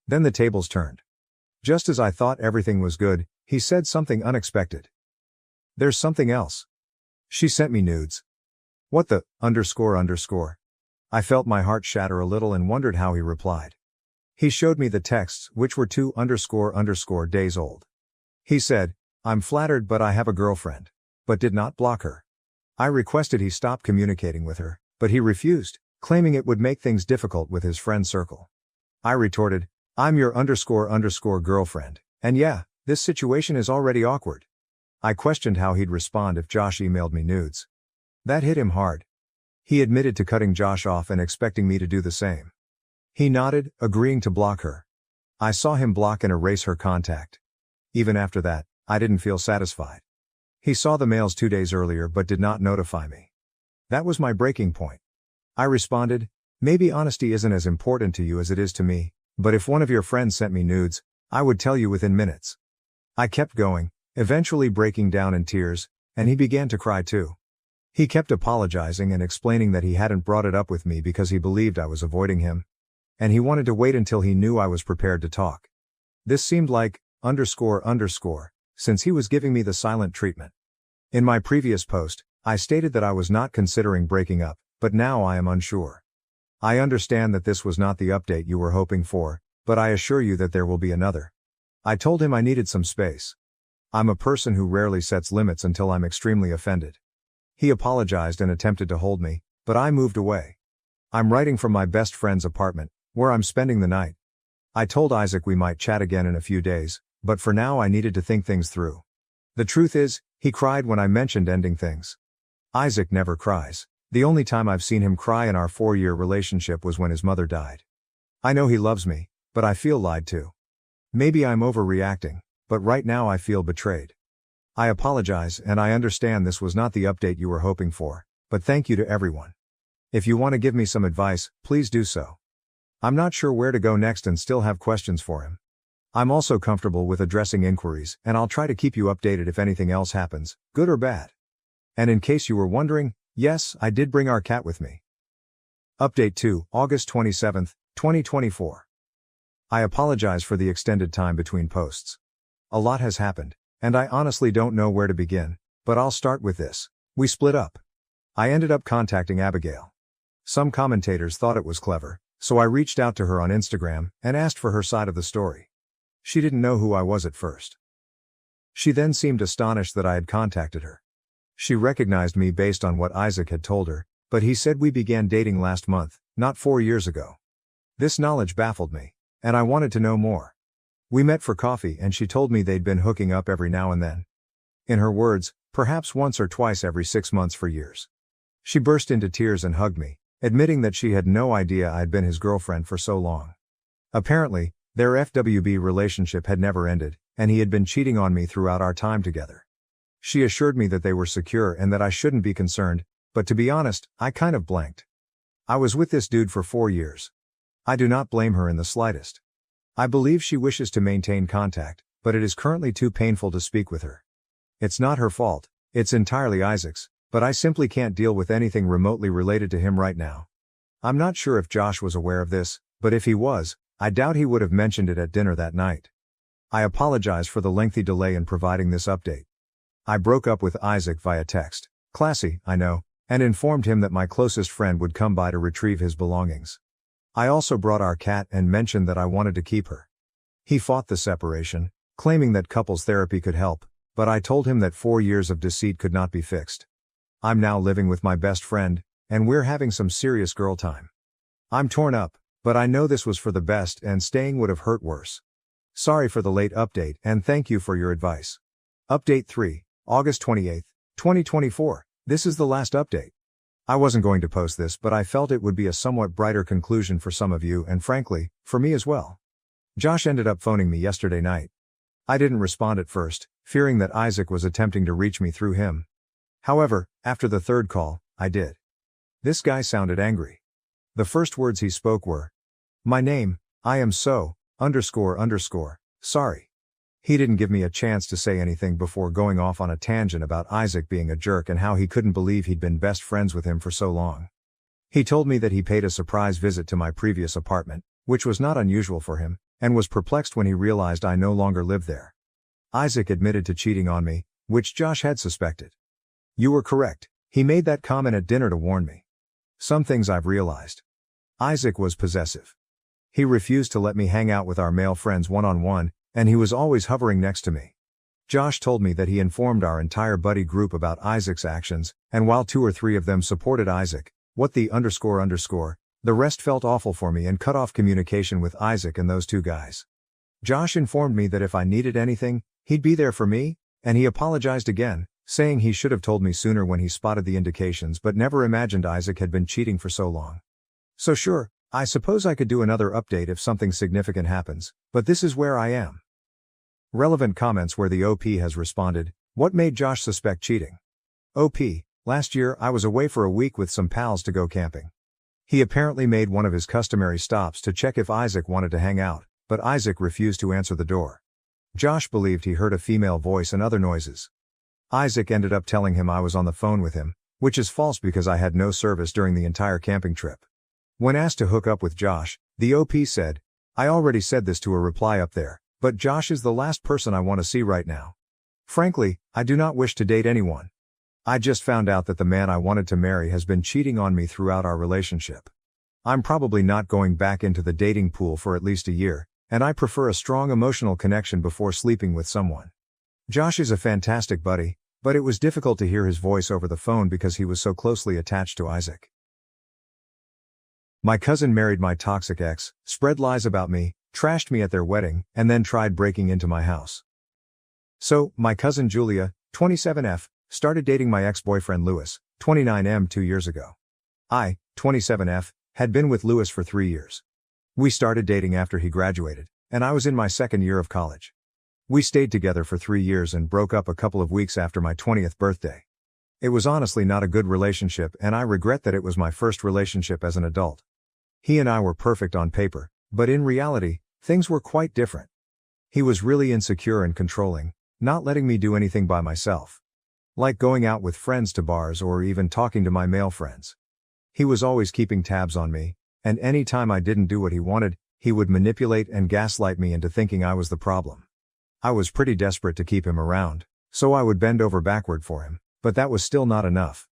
Then the tables turned. Just as I thought everything was good, he said something unexpected. "There's something else. She sent me nudes." What the, __. I felt my heart shatter a little and wondered how he replied. He showed me the texts, which were 2___ days old. He said, "I'm flattered but I have a girlfriend," but did not block her. I requested he stop communicating with her, but he refused, claiming it would make things difficult with his friend circle. I retorted, "I'm your ___ girlfriend, and yeah, this situation is already awkward." I questioned how he'd respond if Josh emailed me nudes. That hit him hard. He admitted to cutting Josh off and expecting me to do the same. He nodded, agreeing to block her. I saw him block and erase her contact. Even after that, I didn't feel satisfied. He saw the mails 2 days earlier but did not notify me. That was my breaking point. I responded, maybe honesty isn't as important to you as it is to me, but if one of your friends sent me nudes, I would tell you within minutes. I kept going, eventually breaking down in tears, and he began to cry too. He kept apologizing and explaining that he hadn't brought it up with me because he believed I was avoiding him. And he wanted to wait until he knew I was prepared to talk. This seemed like, since he was giving me the silent treatment. In my previous post, I stated that I was not considering breaking up, but now I am unsure. I understand that this was not the update you were hoping for, but I assure you that there will be another. I told him I needed some space. I'm a person who rarely sets limits until I'm extremely offended. He apologized and attempted to hold me, but I moved away. I'm writing from my best friend's apartment, where I'm spending the night. I told Isaac we might chat again in a few days, but for now I needed to think things through. The truth is, he cried when I mentioned ending things. Isaac never cries. The only time I've seen him cry in our 4-year relationship was when his mother died. I know he loves me, but I feel lied to. Maybe I'm overreacting, but right now I feel betrayed. I apologize and I understand this was not the update you were hoping for, but thank you to everyone. If you want to give me some advice, please do so. I'm not sure where to go next and still have questions for him. I'm also comfortable with addressing inquiries, and I'll try to keep you updated if anything else happens, good or bad. And in case you were wondering, yes, I did bring our cat with me. Update 2, August 27, 2024. I apologize for the extended time between posts. A lot has happened, and I honestly don't know where to begin, but I'll start with this. We split up. I ended up contacting Abigail. Some commentators thought it was clever, so I reached out to her on Instagram and asked for her side of the story. She didn't know who I was at first. She then seemed astonished that I had contacted her. She recognized me based on what Isaac had told her, but he said we began dating last month, not 4 years ago. This knowledge baffled me, and I wanted to know more. We met for coffee and she told me they'd been hooking up every now and then. In her words, perhaps once or twice every 6 months for years. She burst into tears and hugged me, admitting that she had no idea I'd been his girlfriend for so long. Apparently, their FWB relationship had never ended, and he had been cheating on me throughout our time together. She assured me that they were secure and that I shouldn't be concerned, but to be honest, I kind of blanked. I was with this dude for 4 years. I do not blame her in the slightest. I believe she wishes to maintain contact, but it is currently too painful to speak with her. It's not her fault, it's entirely Isaac's, but I simply can't deal with anything remotely related to him right now. I'm not sure if Josh was aware of this, but if he was, I doubt he would have mentioned it at dinner that night. I apologize for the lengthy delay in providing this update. I broke up with Isaac via text, classy, I know, and informed him that my closest friend would come by to retrieve his belongings. I also brought our cat and mentioned that I wanted to keep her. He fought the separation, claiming that couples therapy could help, but I told him that 4 years of deceit could not be fixed. I'm now living with my best friend, and we're having some serious girl time. I'm torn up, but I know this was for the best and staying would have hurt worse. Sorry for the late update and thank you for your advice. Update 3, August 28, 2024. This is the last update. I wasn't going to post this, but I felt it would be a somewhat brighter conclusion for some of you and frankly, for me as well. Josh ended up phoning me yesterday night. I didn't respond at first, fearing that Isaac was attempting to reach me through him. However, after the third call, I did. This guy sounded angry. The first words he spoke were, "My name, I am so, sorry." He didn't give me a chance to say anything before going off on a tangent about Isaac being a jerk and how he couldn't believe he'd been best friends with him for so long. He told me that he paid a surprise visit to my previous apartment, which was not unusual for him, and was perplexed when he realized I no longer lived there. Isaac admitted to cheating on me, which Josh had suspected. You were correct, he made that comment at dinner to warn me. Some things I've realized. Isaac was possessive. He refused to let me hang out with our male friends one-on-one, and he was always hovering next to me. Josh told me that he informed our entire buddy group about Isaac's actions, and while 2 or 3 of them supported Isaac, the rest felt awful for me and cut off communication with Isaac and those 2 guys. Josh informed me that if I needed anything, he'd be there for me, and he apologized again, saying he should have told me sooner when he spotted the indications but never imagined Isaac had been cheating for so long. So sure, I suppose I could do another update if something significant happens, but this is where I am. Relevant comments where the OP has responded, what made Josh suspect cheating? OP, last year I was away for a week with some pals to go camping. He apparently made one of his customary stops to check if Isaac wanted to hang out, but Isaac refused to answer the door. Josh believed he heard a female voice and other noises. Isaac ended up telling him I was on the phone with him, which is false because I had no service during the entire camping trip. When asked to hook up with Josh, the OP said, I already said this to a reply up there, but Josh is the last person I want to see right now. Frankly, I do not wish to date anyone. I just found out that the man I wanted to marry has been cheating on me throughout our relationship. I'm probably not going back into the dating pool for at least a year, and I prefer a strong emotional connection before sleeping with someone. Josh is a fantastic buddy, but it was difficult to hear his voice over the phone because he was so closely attached to Isaac. My cousin married my toxic ex, spread lies about me, trashed me at their wedding, and then tried breaking into my house. So, my cousin Julia, 27F, started dating my ex-boyfriend Louis, 29M 2 years ago. I, 27F, had been with Louis for 3 years. We started dating after he graduated, and I was in my second year of college. We stayed together for 3 years and broke up a couple of weeks after my 20th birthday. It was honestly not a good relationship, and I regret that it was my first relationship as an adult. He and I were perfect on paper, but in reality, things were quite different. He was really insecure and controlling, not letting me do anything by myself. Like going out with friends to bars or even talking to my male friends. He was always keeping tabs on me, and any time I didn't do what he wanted, he would manipulate and gaslight me into thinking I was the problem. I was pretty desperate to keep him around, so I would bend over backward for him, but that was still not enough.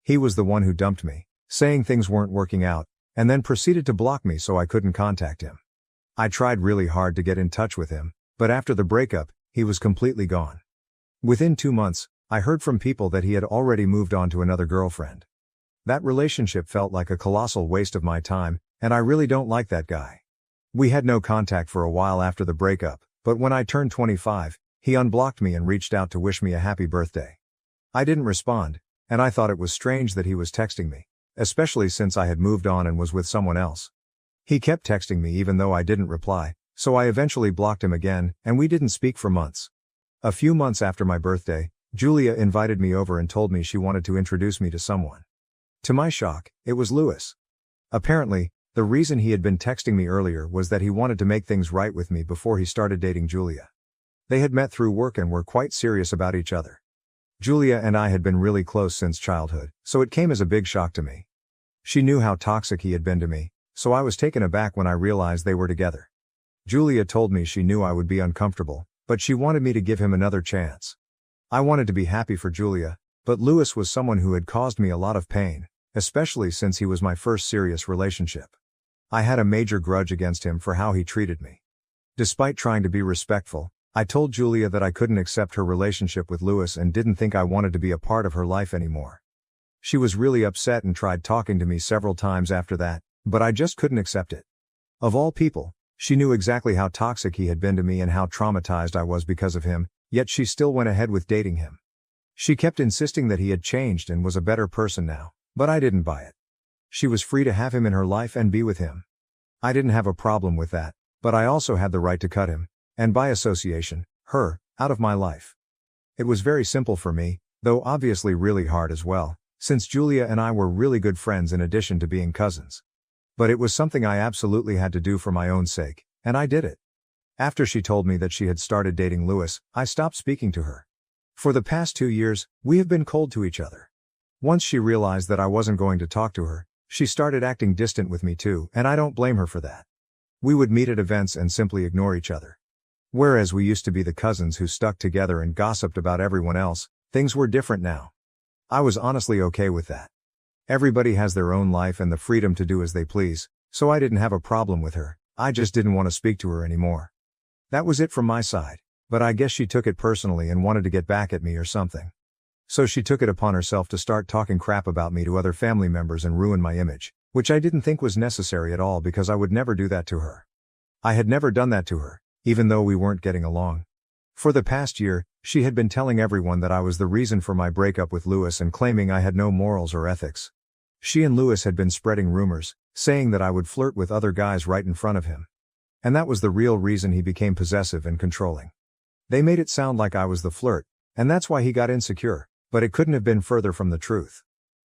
He was the one who dumped me, saying things weren't working out, and then proceeded to block me so I couldn't contact him. I tried really hard to get in touch with him, but after the breakup, he was completely gone. Within 2 months, I heard from people that he had already moved on to another girlfriend. That relationship felt like a colossal waste of my time, and I really don't like that guy. We had no contact for a while after the breakup, but when I turned 25, he unblocked me and reached out to wish me a happy birthday. I didn't respond, and I thought it was strange that he was texting me, especially since I had moved on and was with someone else. He kept texting me even though I didn't reply, so I eventually blocked him again, and we didn't speak for months. A few months after my birthday, Julia invited me over and told me she wanted to introduce me to someone. To my shock, it was Louis. Apparently, the reason he had been texting me earlier was that he wanted to make things right with me before he started dating Julia. They had met through work and were quite serious about each other. Julia and I had been really close since childhood, so it came as a big shock to me. She knew how toxic he had been to me, so I was taken aback when I realized they were together. Julia told me she knew I would be uncomfortable, but she wanted me to give him another chance. I wanted to be happy for Julia, but Louis was someone who had caused me a lot of pain, especially since he was my first serious relationship. I had a major grudge against him for how he treated me. Despite trying to be respectful, I told Julia that I couldn't accept her relationship with Louis and didn't think I wanted to be a part of her life anymore. She was really upset and tried talking to me several times after that, but I just couldn't accept it. Of all people, she knew exactly how toxic he had been to me and how traumatized I was because of him, yet she still went ahead with dating him. She kept insisting that he had changed and was a better person now, but I didn't buy it. She was free to have him in her life and be with him. I didn't have a problem with that, but I also had the right to cut him, and by association, her, out of my life. It was very simple for me, though obviously really hard as well, since Julia and I were really good friends in addition to being cousins. But it was something I absolutely had to do for my own sake, and I did it. After she told me that she had started dating Louis, I stopped speaking to her. For the past 2 years, we have been cold to each other. Once she realized that I wasn't going to talk to her, she started acting distant with me too, and I don't blame her for that. We would meet at events and simply ignore each other. Whereas we used to be the cousins who stuck together and gossiped about everyone else, things were different now. I was honestly okay with that. Everybody has their own life and the freedom to do as they please, so I didn't have a problem with her, I just didn't want to speak to her anymore. That was it from my side, but I guess she took it personally and wanted to get back at me or something. So she took it upon herself to start talking crap about me to other family members and ruin my image, which I didn't think was necessary at all because I would never do that to her. I had never done that to her, even though we weren't getting along. For the past year, she had been telling everyone that I was the reason for my breakup with Louis and claiming I had no morals or ethics. She and Lewis had been spreading rumors, saying that I would flirt with other guys right in front of him. And that was the real reason he became possessive and controlling. They made it sound like I was the flirt, and that's why he got insecure, but it couldn't have been further from the truth.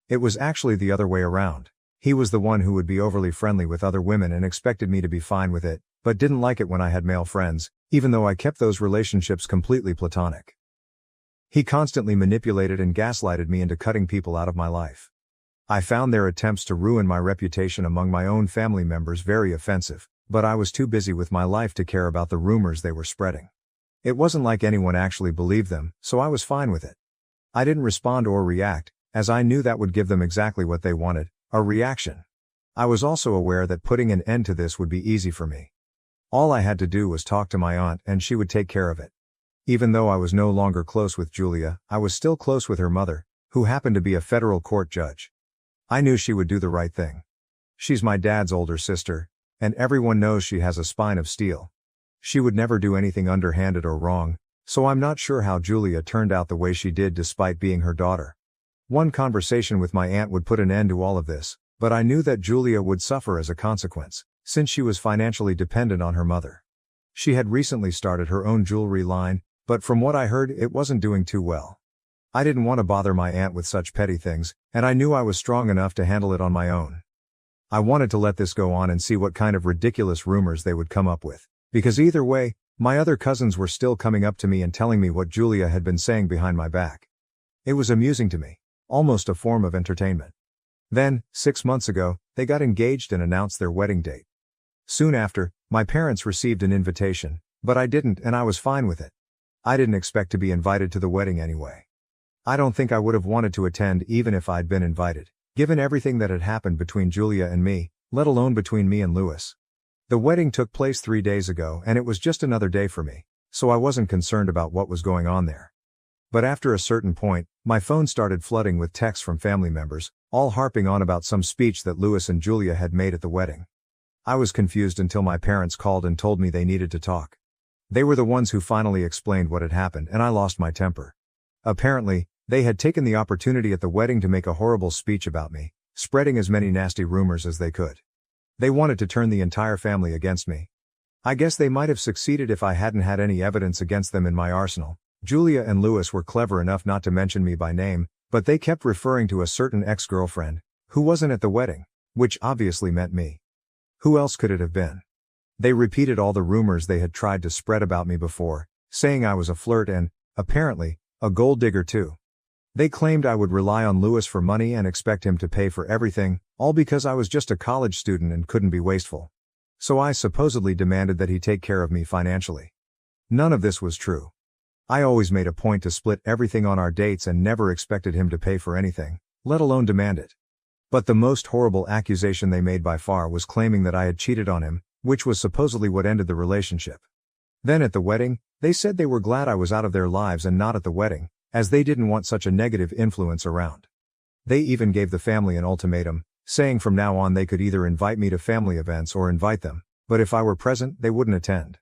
It was actually the other way around. He was the one who would be overly friendly with other women and expected me to be fine with it, but didn't like it when I had male friends, even though I kept those relationships completely platonic. He constantly manipulated and gaslighted me into cutting people out of my life. I found their attempts to ruin my reputation among my own family members very offensive, but I was too busy with my life to care about the rumors they were spreading. It wasn't like anyone actually believed them, so I was fine with it. I didn't respond or react, as I knew that would give them exactly what they wanted, a reaction. I was also aware that putting an end to this would be easy for me. All I had to do was talk to my aunt and she would take care of it. Even though I was no longer close with Julia, I was still close with her mother, who happened to be a federal court judge. I knew she would do the right thing. She's my dad's older sister, and everyone knows she has a spine of steel. She would never do anything underhanded or wrong, so I'm not sure how Julia turned out the way she did despite being her daughter. One conversation with my aunt would put an end to all of this, but I knew that Julia would suffer as a consequence, since she was financially dependent on her mother. She had recently started her own jewelry line, but from what I heard it wasn't doing too well. I didn't want to bother my aunt with such petty things, and I knew I was strong enough to handle it on my own. I wanted to let this go on and see what kind of ridiculous rumors they would come up with, because either way, my other cousins were still coming up to me and telling me what Julia had been saying behind my back. It was amusing to me, almost a form of entertainment. Then, 6 months ago, they got engaged and announced their wedding date. Soon after, my parents received an invitation, but I didn't and I was fine with it. I didn't expect to be invited to the wedding anyway. I don't think I would have wanted to attend even if I'd been invited, given everything that had happened between Julia and me, let alone between me and Lewis. The wedding took place 3 days ago and it was just another day for me, so I wasn't concerned about what was going on there. But after a certain point, my phone started flooding with texts from family members, all harping on about some speech that Lewis and Julia had made at the wedding. I was confused until my parents called and told me they needed to talk. They were the ones who finally explained what had happened and I lost my temper. Apparently, they had taken the opportunity at the wedding to make a horrible speech about me, spreading as many nasty rumors as they could. They wanted to turn the entire family against me. I guess they might have succeeded if I hadn't had any evidence against them in my arsenal. Julia and Lewis were clever enough not to mention me by name, but they kept referring to a certain ex-girlfriend, who wasn't at the wedding, which obviously meant me. Who else could it have been? They repeated all the rumors they had tried to spread about me before, saying I was a flirt and, apparently, a gold digger too. They claimed I would rely on Lewis for money and expect him to pay for everything, all because I was just a college student and couldn't be wasteful. So I supposedly demanded that he take care of me financially. None of this was true. I always made a point to split everything on our dates and never expected him to pay for anything, let alone demand it. But the most horrible accusation they made by far was claiming that I had cheated on him, which was supposedly what ended the relationship. Then at the wedding, they said they were glad I was out of their lives and not at the wedding, as they didn't want such a negative influence around. They even gave the family an ultimatum, saying from now on they could either invite me to family events or invite them, but if I were present they wouldn't attend.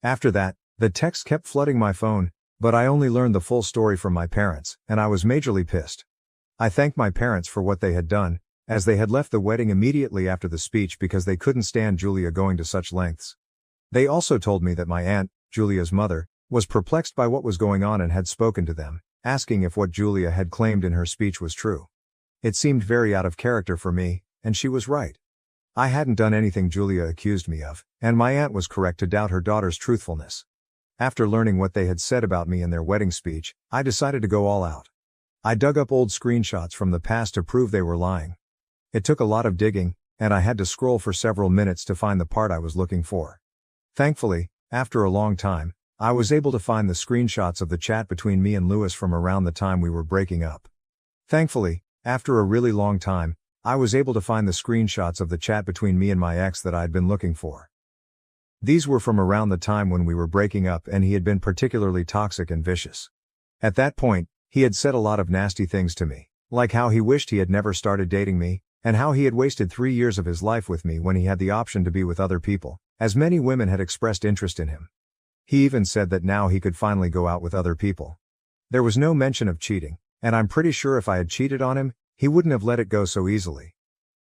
After that, the texts kept flooding my phone, but I only learned the full story from my parents, and I was majorly pissed. I thanked my parents for what they had done, as they had left the wedding immediately after the speech because they couldn't stand Julia going to such lengths. They also told me that my aunt, Julia's mother, was perplexed by what was going on and had spoken to them, asking if what Julia had claimed in her speech was true. It seemed very out of character for me, and she was right. I hadn't done anything Julia accused me of, and my aunt was correct to doubt her daughter's truthfulness. After learning what they had said about me in their wedding speech, I decided to go all out. I dug up old screenshots from the past to prove they were lying. It took a lot of digging, and I had to scroll for several minutes to find the part I was looking for. Thankfully, after a long time, I was able to find the screenshots of the chat between me and Lewis from around the time we were breaking up. Thankfully, after a really long time, I was able to find the screenshots of the chat between me and my ex that I'd been looking for. These were from around the time when we were breaking up and he had been particularly toxic and vicious. At that point, he had said a lot of nasty things to me, like how he wished he had never started dating me, and how he had wasted 3 years of his life with me when he had the option to be with other people, as many women had expressed interest in him. He even said that now he could finally go out with other people. There was no mention of cheating, and I'm pretty sure if I had cheated on him, He wouldn't have let it go so easily.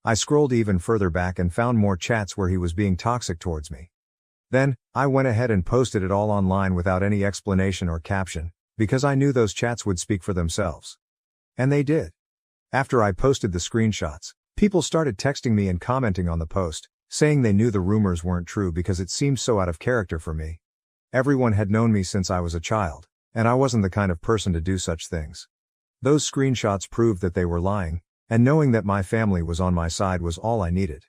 I scrolled even further back and found more chats where he was being toxic towards me. Then, I went ahead and posted it all online without any explanation or caption, because I knew those chats would speak for themselves. And they did. After I posted the screenshots, people started texting me and commenting on the post, saying they knew the rumors weren't true because it seemed so out of character for me. Everyone had known me since I was a child, and I wasn't the kind of person to do such things. Those screenshots proved that they were lying, and knowing that my family was on my side was all I needed.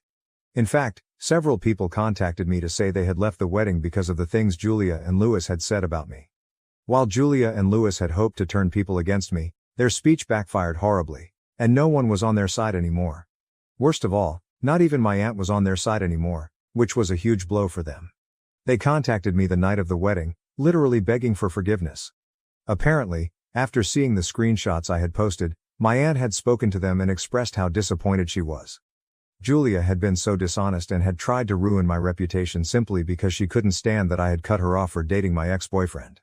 In fact, several people contacted me to say they had left the wedding because of the things Julia and Louis had said about me. While Julia and Louis had hoped to turn people against me, their speech backfired horribly, and no one was on their side anymore. Worst of all, not even my aunt was on their side anymore, which was a huge blow for them. They contacted me the night of the wedding, literally begging for forgiveness. Apparently, after seeing the screenshots I had posted, my aunt had spoken to them and expressed how disappointed she was. Julia had been so dishonest and had tried to ruin my reputation simply because she couldn't stand that I had cut her off for dating my ex-boyfriend.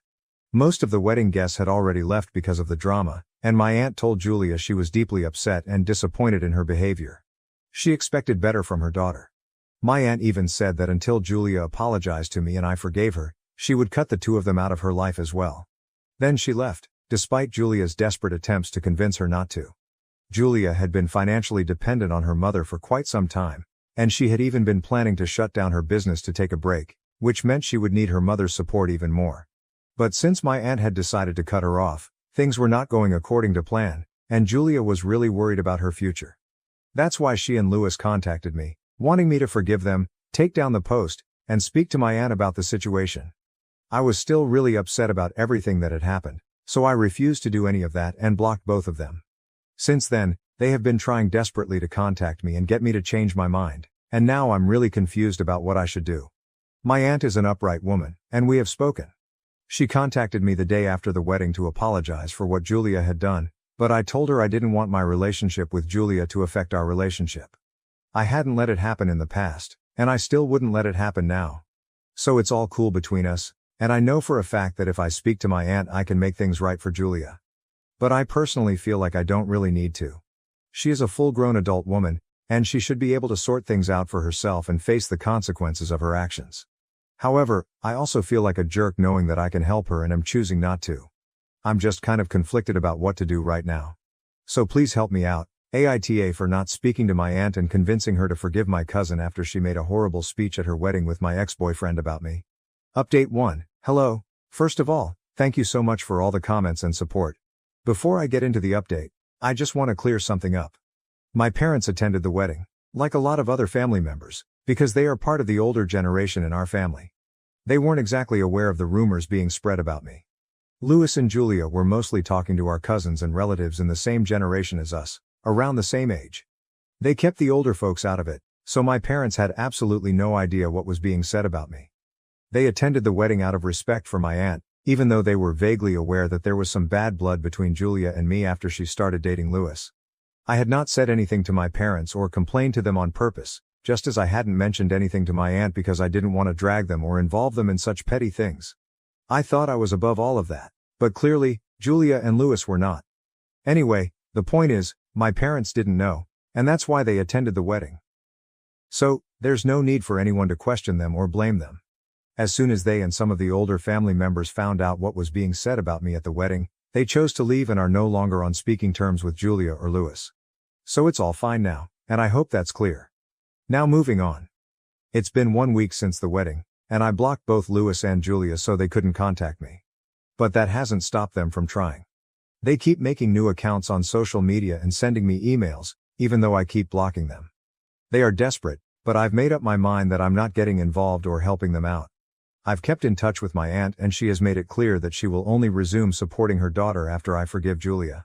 Most of the wedding guests had already left because of the drama, and my aunt told Julia she was deeply upset and disappointed in her behavior. She expected better from her daughter. My aunt even said that until Julia apologized to me and I forgave her, she would cut the two of them out of her life as well. Then she left, despite Julia's desperate attempts to convince her not to. Julia had been financially dependent on her mother for quite some time, and she had even been planning to shut down her business to take a break, which meant she would need her mother's support even more. But since my aunt had decided to cut her off, things were not going according to plan, and Julia was really worried about her future. That's why she and Louis contacted me, wanting me to forgive them, take down the post, and speak to my aunt about the situation. I was still really upset about everything that had happened, so I refused to do any of that and blocked both of them. Since then, they have been trying desperately to contact me and get me to change my mind, and now I'm really confused about what I should do. My aunt is an upright woman, and we have spoken. She contacted me the day after the wedding to apologize for what Julia had done, but I told her I didn't want my relationship with Julia to affect our relationship. I hadn't let it happen in the past, and I still wouldn't let it happen now. So it's all cool between us, and I know for a fact that if I speak to my aunt I can make things right for Julia. But I personally feel like I don't really need to. She is a full-grown adult woman, and she should be able to sort things out for herself and face the consequences of her actions. However, I also feel like a jerk knowing that I can help her and am choosing not to. I'm just kind of conflicted about what to do right now. So please help me out, AITA, for not speaking to my aunt and convincing her to forgive my cousin after she made a horrible speech at her wedding with my ex-boyfriend about me. Update 1. Hello. First of all, thank you so much for all the comments and support. Before I get into the update, I just want to clear something up. My parents attended the wedding, like a lot of other family members, because they are part of the older generation in our family. They weren't exactly aware of the rumors being spread about me. Louis and Julia were mostly talking to our cousins and relatives in the same generation as us, around the same age. They kept the older folks out of it, so my parents had absolutely no idea what was being said about me. They attended the wedding out of respect for my aunt, even though they were vaguely aware that there was some bad blood between Julia and me after she started dating Louis. I had not said anything to my parents or complained to them on purpose, just as I hadn't mentioned anything to my aunt because I didn't want to drag them or involve them in such petty things. I thought I was above all of that, but clearly, Julia and Louis were not. Anyway, the point is, my parents didn't know, and that's why they attended the wedding. So, there's no need for anyone to question them or blame them. As soon as they and some of the older family members found out what was being said about me at the wedding, they chose to leave and are no longer on speaking terms with Julia or Louis. So it's all fine now, and I hope that's clear. Now moving on. It's been 1 week since the wedding, and I blocked both Louis and Julia so they couldn't contact me. But that hasn't stopped them from trying. They keep making new accounts on social media and sending me emails, even though I keep blocking them. They are desperate, but I've made up my mind that I'm not getting involved or helping them out. I've kept in touch with my aunt and she has made it clear that she will only resume supporting her daughter after I forgive Julia.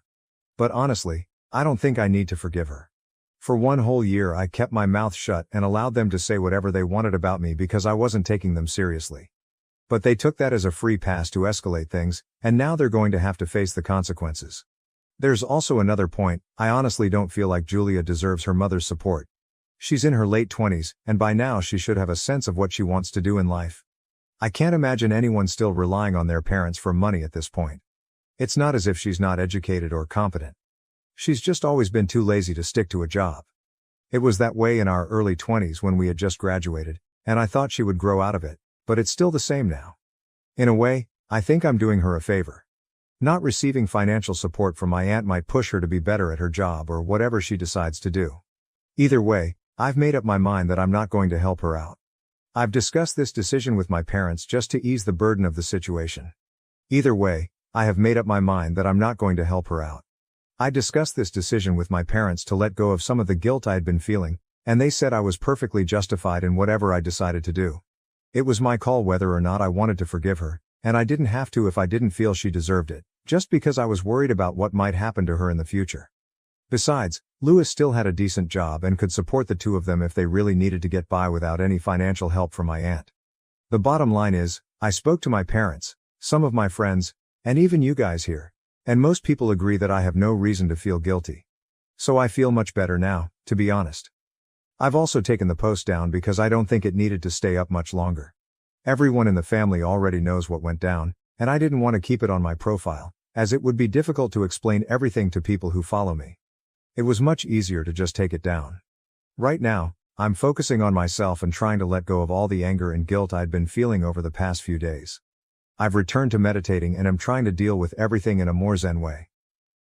But honestly, I don't think I need to forgive her. For 1 whole year I kept my mouth shut and allowed them to say whatever they wanted about me because I wasn't taking them seriously. But they took that as a free pass to escalate things, and now they're going to have to face the consequences. There's also another point. I honestly don't feel like Julia deserves her mother's support. She's in her late 20s, and by now she should have a sense of what she wants to do in life. I can't imagine anyone still relying on their parents for money at this point. It's not as if she's not educated or competent. She's just always been too lazy to stick to a job. It was that way in our early 20s when we had just graduated, and I thought she would grow out of it, but it's still the same now. In a way, I think I'm doing her a favor. Not receiving financial support from my aunt might push her to be better at her job or whatever she decides to do. Either way, I've made up my mind that I'm not going to help her out. I've discussed this decision with my parents just to ease the burden of the situation. Either way, I have made up my mind that I'm not going to help her out. I discussed this decision with my parents to let go of some of the guilt I had been feeling, and they said I was perfectly justified in whatever I decided to do. It was my call whether or not I wanted to forgive her, and I didn't have to if I didn't feel she deserved it, just because I was worried about what might happen to her in the future. Besides, Louis still had a decent job and could support the two of them if they really needed to get by without any financial help from my aunt. The bottom line is, I spoke to my parents, some of my friends, and even you guys here, and most people agree that I have no reason to feel guilty. So I feel much better now, to be honest. I've also taken the post down because I don't think it needed to stay up much longer. Everyone in the family already knows what went down, and I didn't want to keep it on my profile, as it would be difficult to explain everything to people who follow me. It was much easier to just take it down. Right now, I'm focusing on myself and trying to let go of all the anger and guilt I'd been feeling over the past few days. I've returned to meditating and am trying to deal with everything in a more zen way.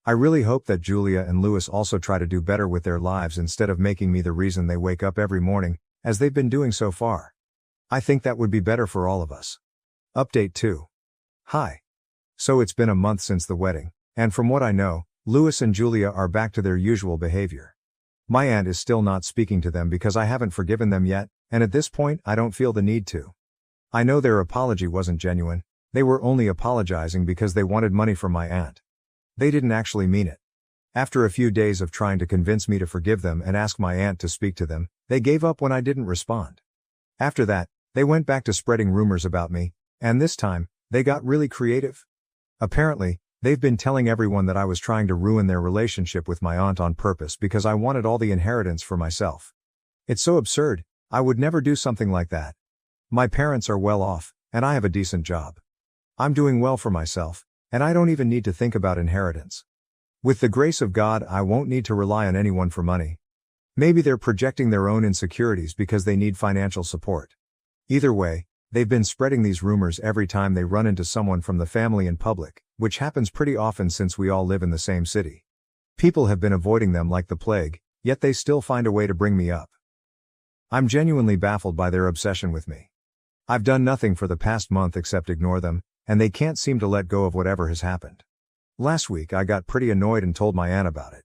I really hope that Julia and Louis also try to do better with their lives instead of making me the reason they wake up every morning, as they've been doing so far. I think that would be better for all of us. Update 2. Hi. So it's been a month since the wedding, and from what I know, Louis and Julia are back to their usual behavior. My aunt is still not speaking to them because I haven't forgiven them yet, and at this point I don't feel the need to. I know their apology wasn't genuine. They were only apologizing because they wanted money from my aunt. They didn't actually mean it. After a few days of trying to convince me to forgive them and ask my aunt to speak to them, they gave up when I didn't respond. After that, they went back to spreading rumors about me, and this time, they got really creative. Apparently, they've been telling everyone that I was trying to ruin their relationship with my aunt on purpose because I wanted all the inheritance for myself. It's so absurd, I would never do something like that. My parents are well off, and I have a decent job. I'm doing well for myself, and I don't even need to think about inheritance. With the grace of God, I won't need to rely on anyone for money. Maybe they're projecting their own insecurities because they need financial support. Either way, they've been spreading these rumors every time they run into someone from the family in public, which happens pretty often since we all live in the same city. People have been avoiding them like the plague, yet they still find a way to bring me up. I'm genuinely baffled by their obsession with me. I've done nothing for the past month except ignore them, and they can't seem to let go of whatever has happened. Last week I got pretty annoyed and told my aunt about it.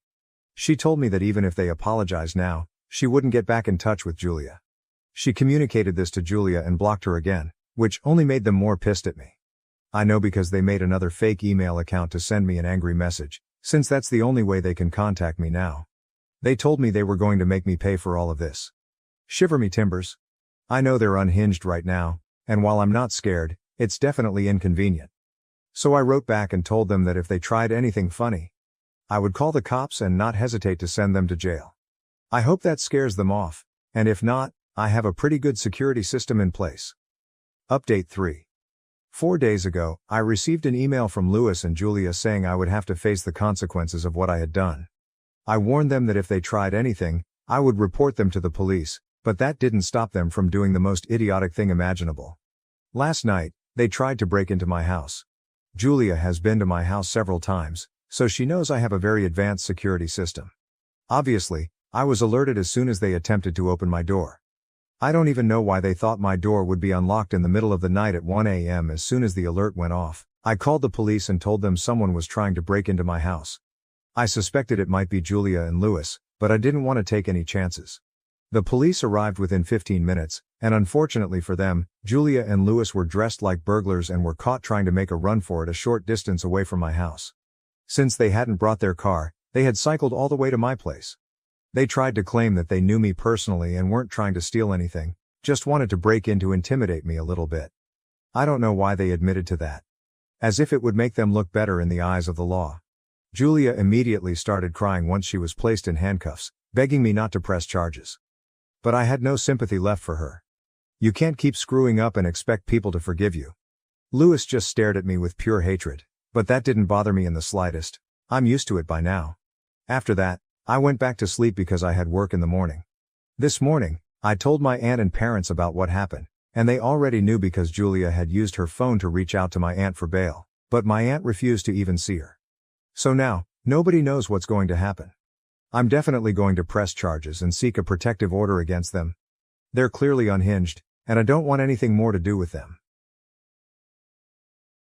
She told me that even if they apologized now, she wouldn't get back in touch with Julia. She communicated this to Julia and blocked her again, which only made them more pissed at me. I know because they made another fake email account to send me an angry message, since that's the only way they can contact me now. They told me they were going to make me pay for all of this. Shiver me timbers. I know they're unhinged right now, and while I'm not scared, it's definitely inconvenient. So I wrote back and told them that if they tried anything funny, I would call the cops and not hesitate to send them to jail. I hope that scares them off, and if not, I have a pretty good security system in place. Update 3. 4 days ago, I received an email from Louis and Julia saying I would have to face the consequences of what I had done. I warned them that if they tried anything, I would report them to the police, but that didn't stop them from doing the most idiotic thing imaginable. Last night, they tried to break into my house. Julia has been to my house several times, so she knows I have a very advanced security system. Obviously, I was alerted as soon as they attempted to open my door. I don't even know why they thought my door would be unlocked in the middle of the night at 1 a.m. As soon as the alert went off, I called the police and told them someone was trying to break into my house. I suspected it might be Julia and Louis, but I didn't want to take any chances. The police arrived within 15 minutes, and unfortunately for them, Julia and Louis were dressed like burglars and were caught trying to make a run for it a short distance away from my house. Since they hadn't brought their car, they had cycled all the way to my place. They tried to claim that they knew me personally and weren't trying to steal anything, just wanted to break in to intimidate me a little bit. I don't know why they admitted to that. As if it would make them look better in the eyes of the law. Julia immediately started crying once she was placed in handcuffs, begging me not to press charges. But I had no sympathy left for her. You can't keep screwing up and expect people to forgive you. Louis just stared at me with pure hatred, but that didn't bother me in the slightest. I'm used to it by now. After that, I went back to sleep because I had work in the morning. This morning, I told my aunt and parents about what happened, and they already knew because Julia had used her phone to reach out to my aunt for bail, but my aunt refused to even see her. So now, nobody knows what's going to happen. I'm definitely going to press charges and seek a protective order against them. They're clearly unhinged, and I don't want anything more to do with them.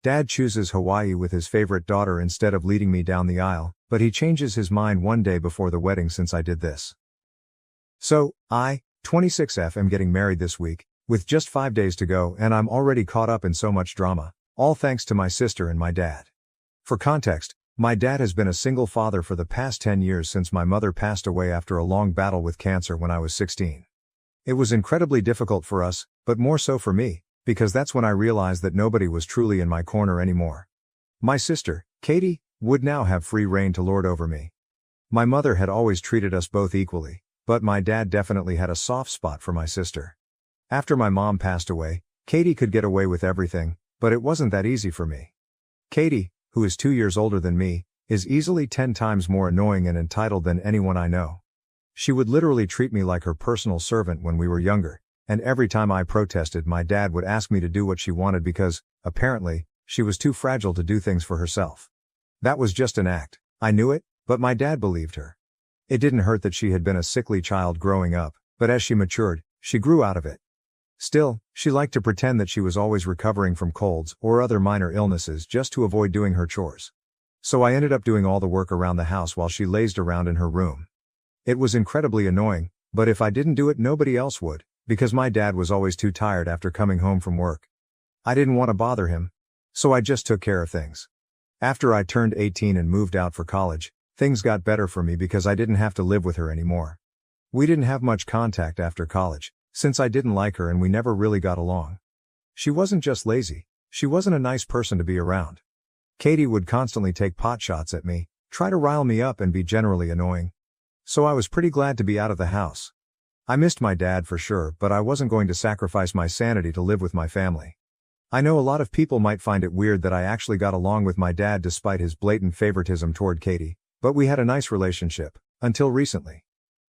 Dad chooses Hawaii with his favorite daughter instead of leading me down the aisle, but he changes his mind one day before the wedding since I did this. So, I, 26F, am getting married this week, with just 5 days to go, and I'm already caught up in so much drama, all thanks to my sister and my dad. For context, my dad has been a single father for the past 10 years since my mother passed away after a long battle with cancer when I was 16. It was incredibly difficult for us, but more so for me, because that's when I realized that nobody was truly in my corner anymore. My sister, Katie, would now have free reign to lord over me. My mother had always treated us both equally, but my dad definitely had a soft spot for my sister. After my mom passed away, Katie could get away with everything, but it wasn't that easy for me. Katie, who is 2 years older than me, is easily 10 times more annoying and entitled than anyone I know. She would literally treat me like her personal servant when we were younger, and every time I protested, my dad would ask me to do what she wanted because, apparently, she was too fragile to do things for herself. That was just an act. I knew it, but my dad believed her. It didn't hurt that she had been a sickly child growing up, but as she matured, she grew out of it. Still, she liked to pretend that she was always recovering from colds or other minor illnesses just to avoid doing her chores. So I ended up doing all the work around the house while she lazed around in her room. It was incredibly annoying, but if I didn't do it, nobody else would, because my dad was always too tired after coming home from work. I didn't want to bother him, so I just took care of things. After I turned 18 and moved out for college, things got better for me because I didn't have to live with her anymore. We didn't have much contact after college, since I didn't like her and we never really got along. She wasn't just lazy, she wasn't a nice person to be around. Katie would constantly take potshots at me, try to rile me up and be generally annoying. So I was pretty glad to be out of the house. I missed my dad for sure, but I wasn't going to sacrifice my sanity to live with my family. I know a lot of people might find it weird that I actually got along with my dad despite his blatant favoritism toward Katie, but we had a nice relationship, until recently.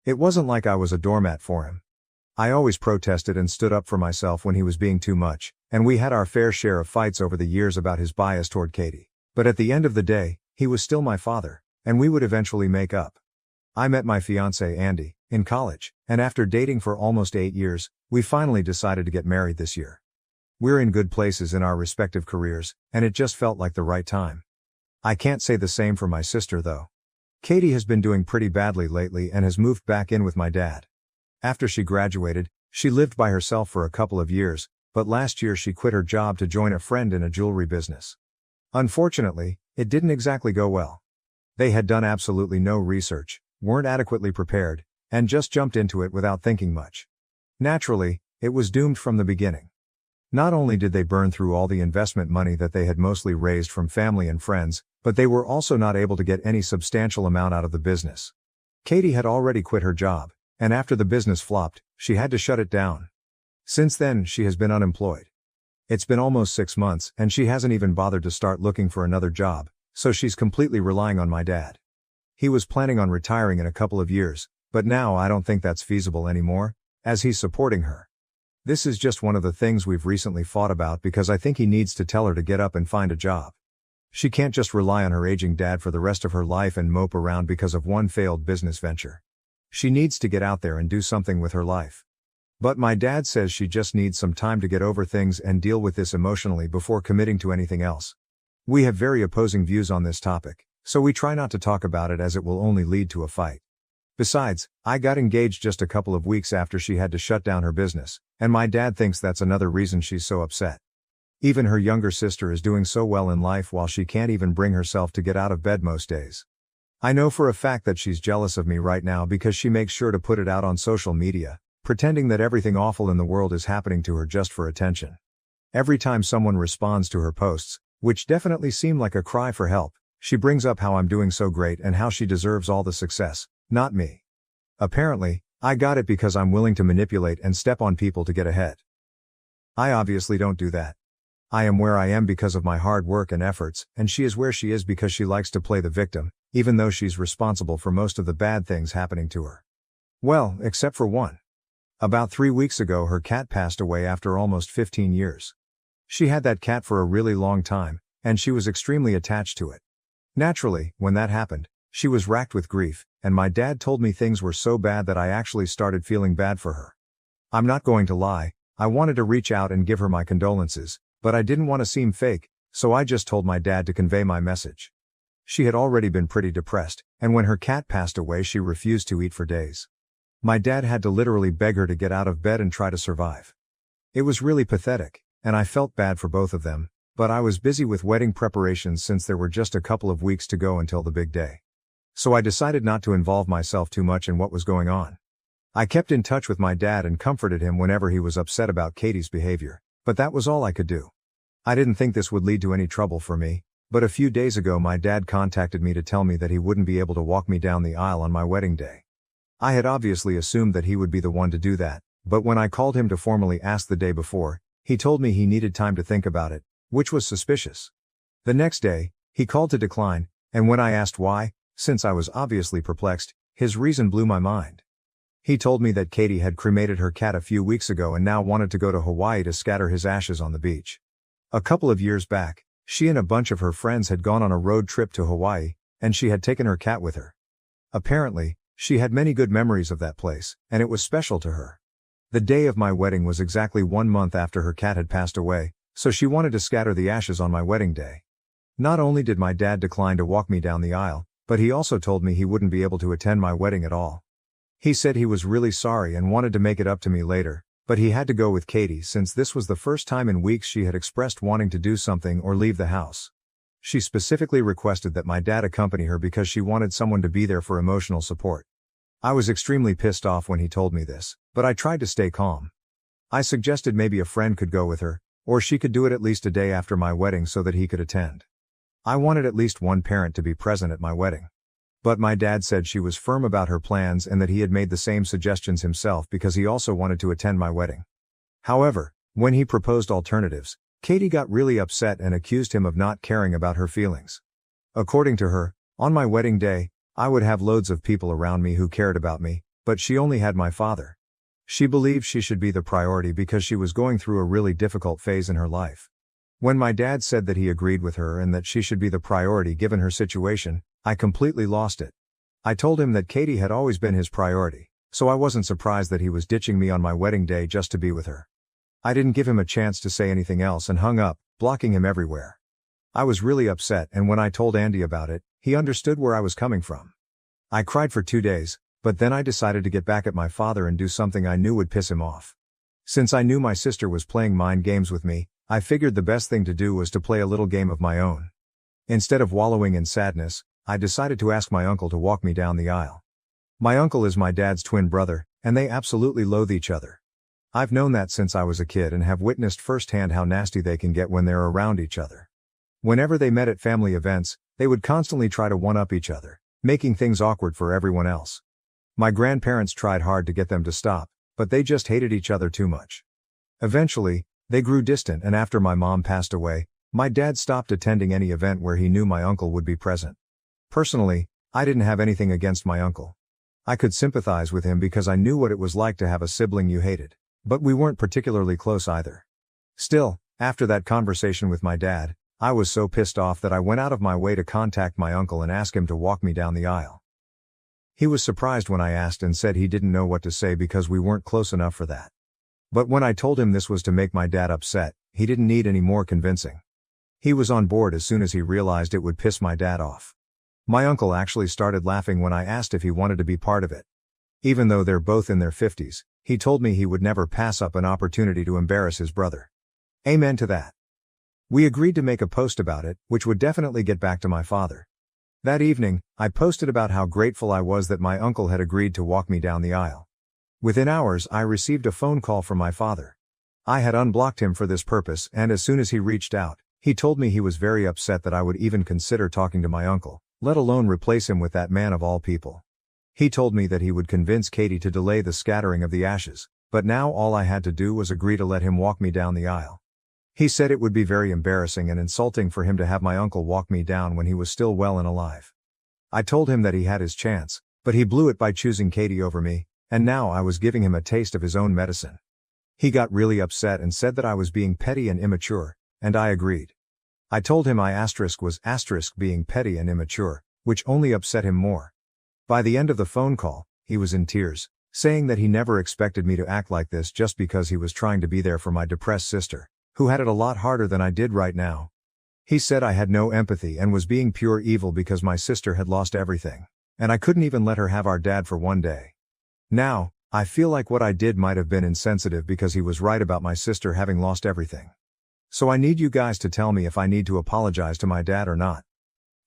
It wasn't like I was a doormat for him. I always protested and stood up for myself when he was being too much, and we had our fair share of fights over the years about his bias toward Katie. But at the end of the day, he was still my father, and we would eventually make up. I met my fiancée Andy in college, and after dating for almost 8 years, we finally decided to get married this year. We're in good places in our respective careers, and it just felt like the right time. I can't say the same for my sister though. Katie has been doing pretty badly lately and has moved back in with my dad. After she graduated, she lived by herself for a couple of years, but last year she quit her job to join a friend in a jewelry business. Unfortunately, it didn't exactly go well. They had done absolutely no research, weren't adequately prepared, and just jumped into it without thinking much. Naturally, it was doomed from the beginning. Not only did they burn through all the investment money that they had mostly raised from family and friends, but they were also not able to get any substantial amount out of the business. Katie had already quit her job, and after the business flopped, she had to shut it down. Since then, she has been unemployed. It's been almost 6 months, and she hasn't even bothered to start looking for another job, so she's completely relying on my dad. He was planning on retiring in a couple of years, but now I don't think that's feasible anymore, as he's supporting her. This is just one of the things we've recently fought about because I think he needs to tell her to get up and find a job. She can't just rely on her aging dad for the rest of her life and mope around because of one failed business venture. She needs to get out there and do something with her life. But my dad says she just needs some time to get over things and deal with this emotionally before committing to anything else. We have very opposing views on this topic, so we try not to talk about it as it will only lead to a fight. Besides, I got engaged just a couple of weeks after she had to shut down her business, and my dad thinks that's another reason she's so upset. Even her younger sister is doing so well in life while she can't even bring herself to get out of bed most days. I know for a fact that she's jealous of me right now because she makes sure to put it out on social media, pretending that everything awful in the world is happening to her just for attention. Every time someone responds to her posts, which definitely seem like a cry for help, she brings up how I'm doing so great and how she deserves all the success, not me. Apparently, I got it because I'm willing to manipulate and step on people to get ahead. I obviously don't do that. I am where I am because of my hard work and efforts, and she is where she is because she likes to play the victim, even though she's responsible for most of the bad things happening to her. Well, except for one. About 3 weeks ago her cat passed away after almost 15 years. She had that cat for a really long time, and she was extremely attached to it. Naturally, when that happened, she was racked with grief, and my dad told me things were so bad that I actually started feeling bad for her. I'm not going to lie, I wanted to reach out and give her my condolences, but I didn't want to seem fake, so I just told my dad to convey my message. She had already been pretty depressed, and when her cat passed away she refused to eat for days. My dad had to literally beg her to get out of bed and try to survive. It was really pathetic, and I felt bad for both of them, but I was busy with wedding preparations since there were just a couple of weeks to go until the big day. So I decided not to involve myself too much in what was going on. I kept in touch with my dad and comforted him whenever he was upset about Katie's behavior, but that was all I could do. I didn't think this would lead to any trouble for me, but a few days ago my dad contacted me to tell me that he wouldn't be able to walk me down the aisle on my wedding day. I had obviously assumed that he would be the one to do that, but when I called him to formally ask the day before, he told me he needed time to think about it, which was suspicious. The next day, he called to decline, and when I asked why, since I was obviously perplexed, his reason blew my mind. He told me that Katie had cremated her cat a few weeks ago and now wanted to go to Hawaii to scatter his ashes on the beach. A couple of years back, she and a bunch of her friends had gone on a road trip to Hawaii, and she had taken her cat with her. Apparently, she had many good memories of that place, and it was special to her. The day of my wedding was exactly 1 month after her cat had passed away, so she wanted to scatter the ashes on my wedding day. Not only did my dad decline to walk me down the aisle, but he also told me he wouldn't be able to attend my wedding at all. He said he was really sorry and wanted to make it up to me later, but he had to go with Katie since this was the first time in weeks she had expressed wanting to do something or leave the house. She specifically requested that my dad accompany her because she wanted someone to be there for emotional support. I was extremely pissed off when he told me this, but I tried to stay calm. I suggested maybe a friend could go with her, or she could do it at least a day after my wedding so that he could attend. I wanted at least one parent to be present at my wedding. But my dad said she was firm about her plans and that he had made the same suggestions himself because he also wanted to attend my wedding. However, when he proposed alternatives, Katie got really upset and accused him of not caring about her feelings. According to her, on my wedding day, I would have loads of people around me who cared about me, but she only had my father. She believed she should be the priority because she was going through a really difficult phase in her life. When my dad said that he agreed with her and that she should be the priority given her situation, I completely lost it. I told him that Katie had always been his priority, so I wasn't surprised that he was ditching me on my wedding day just to be with her. I didn't give him a chance to say anything else and hung up, blocking him everywhere. I was really upset, and when I told Andy about it, he understood where I was coming from. I cried for 2 days, but then I decided to get back at my father and do something I knew would piss him off. Since I knew my sister was playing mind games with me, I figured the best thing to do was to play a little game of my own. Instead of wallowing in sadness, I decided to ask my uncle to walk me down the aisle. My uncle is my dad's twin brother, and they absolutely loathe each other. I've known that since I was a kid and have witnessed firsthand how nasty they can get when they're around each other. Whenever they met at family events, they would constantly try to one-up each other, making things awkward for everyone else. My grandparents tried hard to get them to stop, but they just hated each other too much. Eventually, they grew distant, and after my mom passed away, my dad stopped attending any event where he knew my uncle would be present. Personally, I didn't have anything against my uncle. I could sympathize with him because I knew what it was like to have a sibling you hated, but we weren't particularly close either. Still, after that conversation with my dad, I was so pissed off that I went out of my way to contact my uncle and ask him to walk me down the aisle. He was surprised when I asked and said he didn't know what to say because we weren't close enough for that. But when I told him this was to make my dad upset, he didn't need any more convincing. He was on board as soon as he realized it would piss my dad off. My uncle actually started laughing when I asked if he wanted to be part of it. Even though they're both in their 50s, he told me he would never pass up an opportunity to embarrass his brother. Amen to that. We agreed to make a post about it, which would definitely get back to my father. That evening, I posted about how grateful I was that my uncle had agreed to walk me down the aisle. Within hours, I received a phone call from my father. I had unblocked him for this purpose, and as soon as he reached out, he told me he was very upset that I would even consider talking to my uncle, let alone replace him with that man of all people. He told me that he would convince Katie to delay the scattering of the ashes, but now all I had to do was agree to let him walk me down the aisle. He said it would be very embarrassing and insulting for him to have my uncle walk me down when he was still well and alive. I told him that he had his chance, but he blew it by choosing Katie over me, and now I was giving him a taste of his own medicine. He got really upset and said that I was being petty and immature, and I agreed. I told him I was being petty and immature, which only upset him more. By the end of the phone call, he was in tears, saying that he never expected me to act like this just because he was trying to be there for my depressed sister, who had it a lot harder than I did right now. He said I had no empathy and was being pure evil because my sister had lost everything, and I couldn't even let her have our dad for one day. Now, I feel like what I did might have been insensitive because he was right about my sister having lost everything. So I need you guys to tell me if I need to apologize to my dad or not.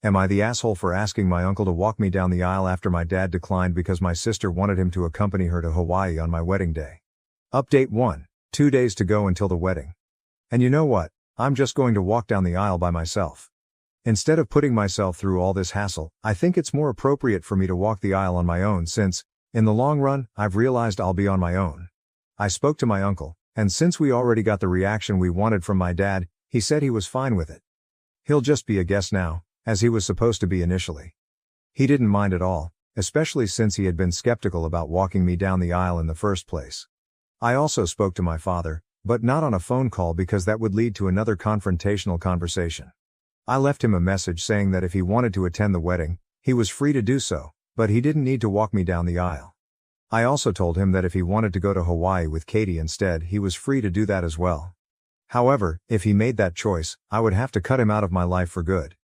Am I the asshole for asking my uncle to walk me down the aisle after my dad declined because my sister wanted him to accompany her to Hawaii on my wedding day? Update 1. 2 days to go until the wedding. And you know what? I'm just going to walk down the aisle by myself. Instead of putting myself through all this hassle, I think it's more appropriate for me to walk the aisle on my own since, in the long run, I've realized I'll be on my own. I spoke to my uncle, and since we already got the reaction we wanted from my dad, he said he was fine with it. He'll just be a guest now, as he was supposed to be initially. He didn't mind at all, especially since he had been skeptical about walking me down the aisle in the first place. I also spoke to my father, but not on a phone call because that would lead to another confrontational conversation. I left him a message saying that if he wanted to attend the wedding, he was free to do so, but he didn't need to walk me down the aisle. I also told him that if he wanted to go to Hawaii with Katie instead, he was free to do that as well. However, if he made that choice, I would have to cut him out of my life for good.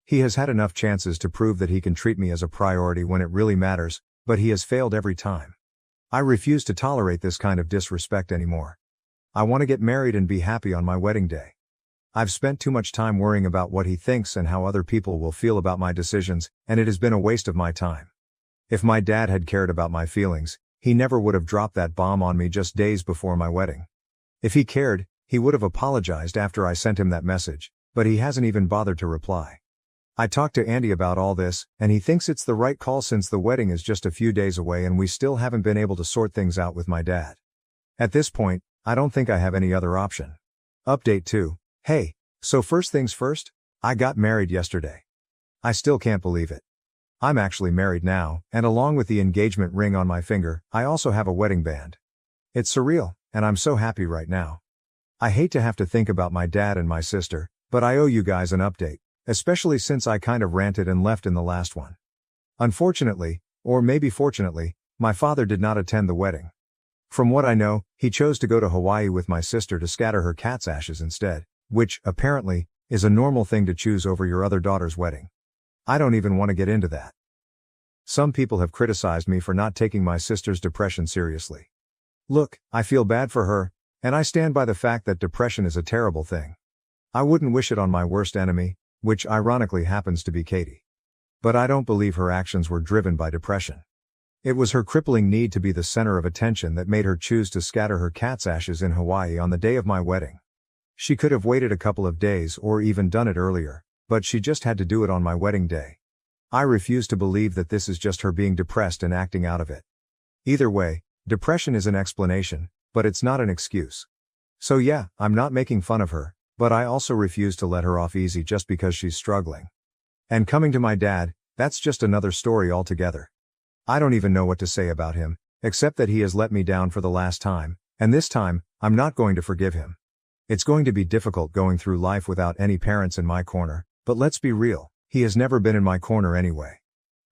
He has had enough chances to prove that he can treat me as a priority when it really matters, but he has failed every time. I refuse to tolerate this kind of disrespect anymore. I want to get married and be happy on my wedding day. I've spent too much time worrying about what he thinks and how other people will feel about my decisions, and it has been a waste of my time. If my dad had cared about my feelings, he never would have dropped that bomb on me just days before my wedding. If he cared, he would have apologized after I sent him that message, but he hasn't even bothered to reply. I talked to Andy about all this, and he thinks it's the right call since the wedding is just a few days away and we still haven't been able to sort things out with my dad. At this point, I don't think I have any other option. Update 2. Hey, so first things first, I got married yesterday. I still can't believe it. I'm actually married now, and along with the engagement ring on my finger, I also have a wedding band. It's surreal, and I'm so happy right now. I hate to have to think about my dad and my sister, but I owe you guys an update, especially since I kind of ranted and left in the last one. Unfortunately, or maybe fortunately, my father did not attend the wedding. From what I know, he chose to go to Hawaii with my sister to scatter her cat's ashes instead, which, apparently, is a normal thing to choose over your other daughter's wedding. I don't even want to get into that. Some people have criticized me for not taking my sister's depression seriously. Look, I feel bad for her, and I stand by the fact that depression is a terrible thing. I wouldn't wish it on my worst enemy, which ironically happens to be Katie. But I don't believe her actions were driven by depression. It was her crippling need to be the center of attention that made her choose to scatter her cat's ashes in Hawaii on the day of my wedding. She could have waited a couple of days or even done it earlier, but she just had to do it on my wedding day. I refuse to believe that this is just her being depressed and acting out of it. Either way, depression is an explanation, but it's not an excuse. So yeah, I'm not making fun of her, but I also refuse to let her off easy just because she's struggling. And coming to my dad, that's just another story altogether. I don't even know what to say about him, except that he has let me down for the last time, and this time, I'm not going to forgive him. It's going to be difficult going through life without any parents in my corner, but let's be real, he has never been in my corner anyway.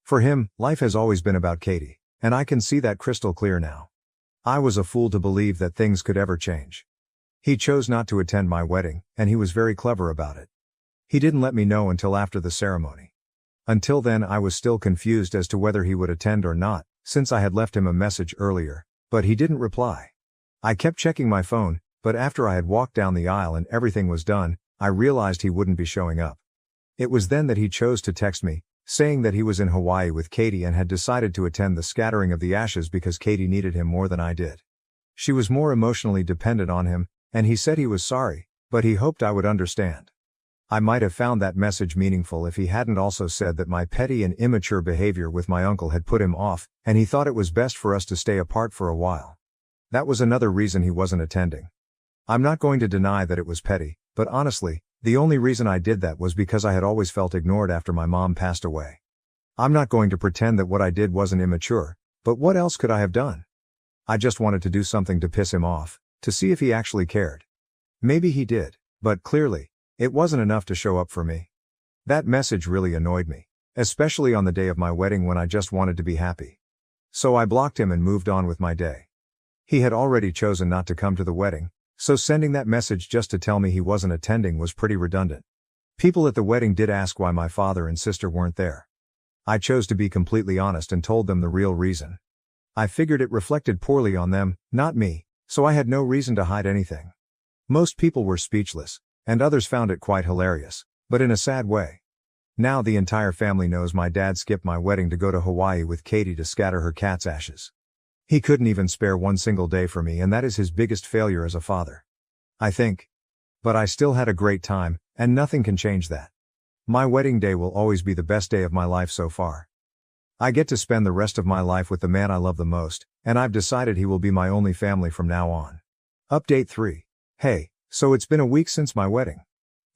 For him, life has always been about Katie, and I can see that crystal clear now. I was a fool to believe that things could ever change. He chose not to attend my wedding, and he was very clever about it. He didn't let me know until after the ceremony. Until then I was still confused as to whether he would attend or not, since I had left him a message earlier, but he didn't reply. I kept checking my phone, but after I had walked down the aisle and everything was done, I realized he wouldn't be showing up. It was then that he chose to text me, saying that he was in Hawaii with Katie and had decided to attend the scattering of the ashes because Katie needed him more than I did. She was more emotionally dependent on him, and he said he was sorry, but he hoped I would understand. I might have found that message meaningful if he hadn't also said that my petty and immature behavior with my uncle had put him off, and he thought it was best for us to stay apart for a while. That was another reason he wasn't attending. I'm not going to deny that it was petty, but honestly, the only reason I did that was because I had always felt ignored after my mom passed away. I'm not going to pretend that what I did wasn't immature, but what else could I have done? I just wanted to do something to piss him off, to see if he actually cared. Maybe he did, but clearly, it wasn't enough to show up for me. That message really annoyed me, especially on the day of my wedding when I just wanted to be happy. So I blocked him and moved on with my day. He had already chosen not to come to the wedding, so sending that message just to tell me he wasn't attending was pretty redundant. People at the wedding did ask why my father and sister weren't there. I chose to be completely honest and told them the real reason. I figured it reflected poorly on them, not me, so I had no reason to hide anything. Most people were speechless, and others found it quite hilarious, but in a sad way. Now the entire family knows my dad skipped my wedding to go to Hawaii with Katie to scatter her cat's ashes. He couldn't even spare one single day for me, and that is his biggest failure as a father, I think. But I still had a great time, and nothing can change that. My wedding day will always be the best day of my life so far. I get to spend the rest of my life with the man I love the most, and I've decided he will be my only family from now on. Update 3. Hey, so it's been a week since my wedding.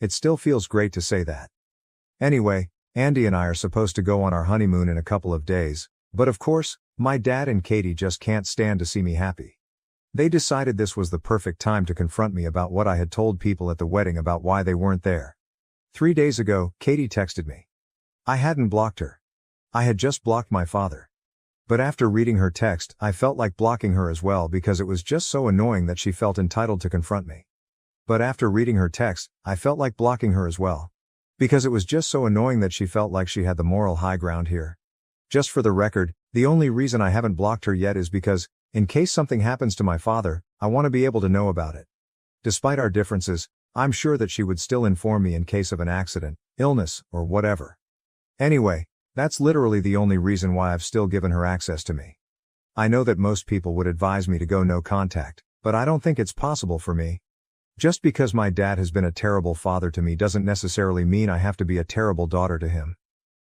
It still feels great to say that. Anyway, Andy and I are supposed to go on our honeymoon in a couple of days, but of course, my dad and Katie just can't stand to see me happy. They decided this was the perfect time to confront me about what I had told people at the wedding about why they weren't there. 3 days ago, Katie texted me. I hadn't blocked her. I had just blocked my father. But after reading her text, I felt like blocking her as well because it was just so annoying that she felt entitled to confront me. But after reading her text, I felt like blocking her as well. Because it was just so annoying that she felt like she had the moral high ground here. Just for the record, the only reason I haven't blocked her yet is because, in case something happens to my father, I want to be able to know about it. Despite our differences, I'm sure that she would still inform me in case of an accident, illness, or whatever. Anyway, that's literally the only reason why I've still given her access to me. I know that most people would advise me to go no contact, but I don't think it's possible for me. Just because my dad has been a terrible father to me doesn't necessarily mean I have to be a terrible daughter to him.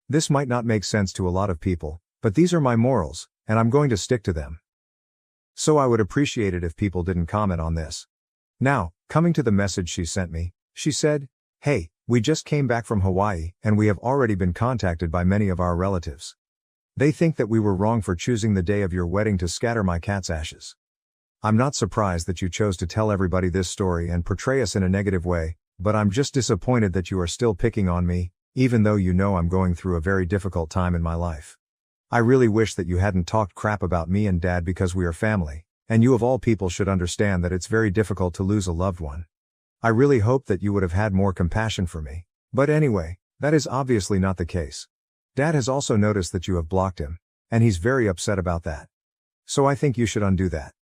This might not make sense to a lot of people, but these are my morals, and I'm going to stick to them. So I would appreciate it if people didn't comment on this. Now, coming to the message she sent me, she said, "Hey, we just came back from Hawaii, and we have already been contacted by many of our relatives. They think that we were wrong for choosing the day of your wedding to scatter my cat's ashes. I'm not surprised that you chose to tell everybody this story and portray us in a negative way, but I'm just disappointed that you are still picking on me, even though you know I'm going through a very difficult time in my life. I really wish that you hadn't talked crap about me and Dad because we are family, and you of all people should understand that it's very difficult to lose a loved one. I really hope that you would have had more compassion for me, but anyway, that is obviously not the case. Dad has also noticed that you have blocked him, and he's very upset about that. So I think you should undo that.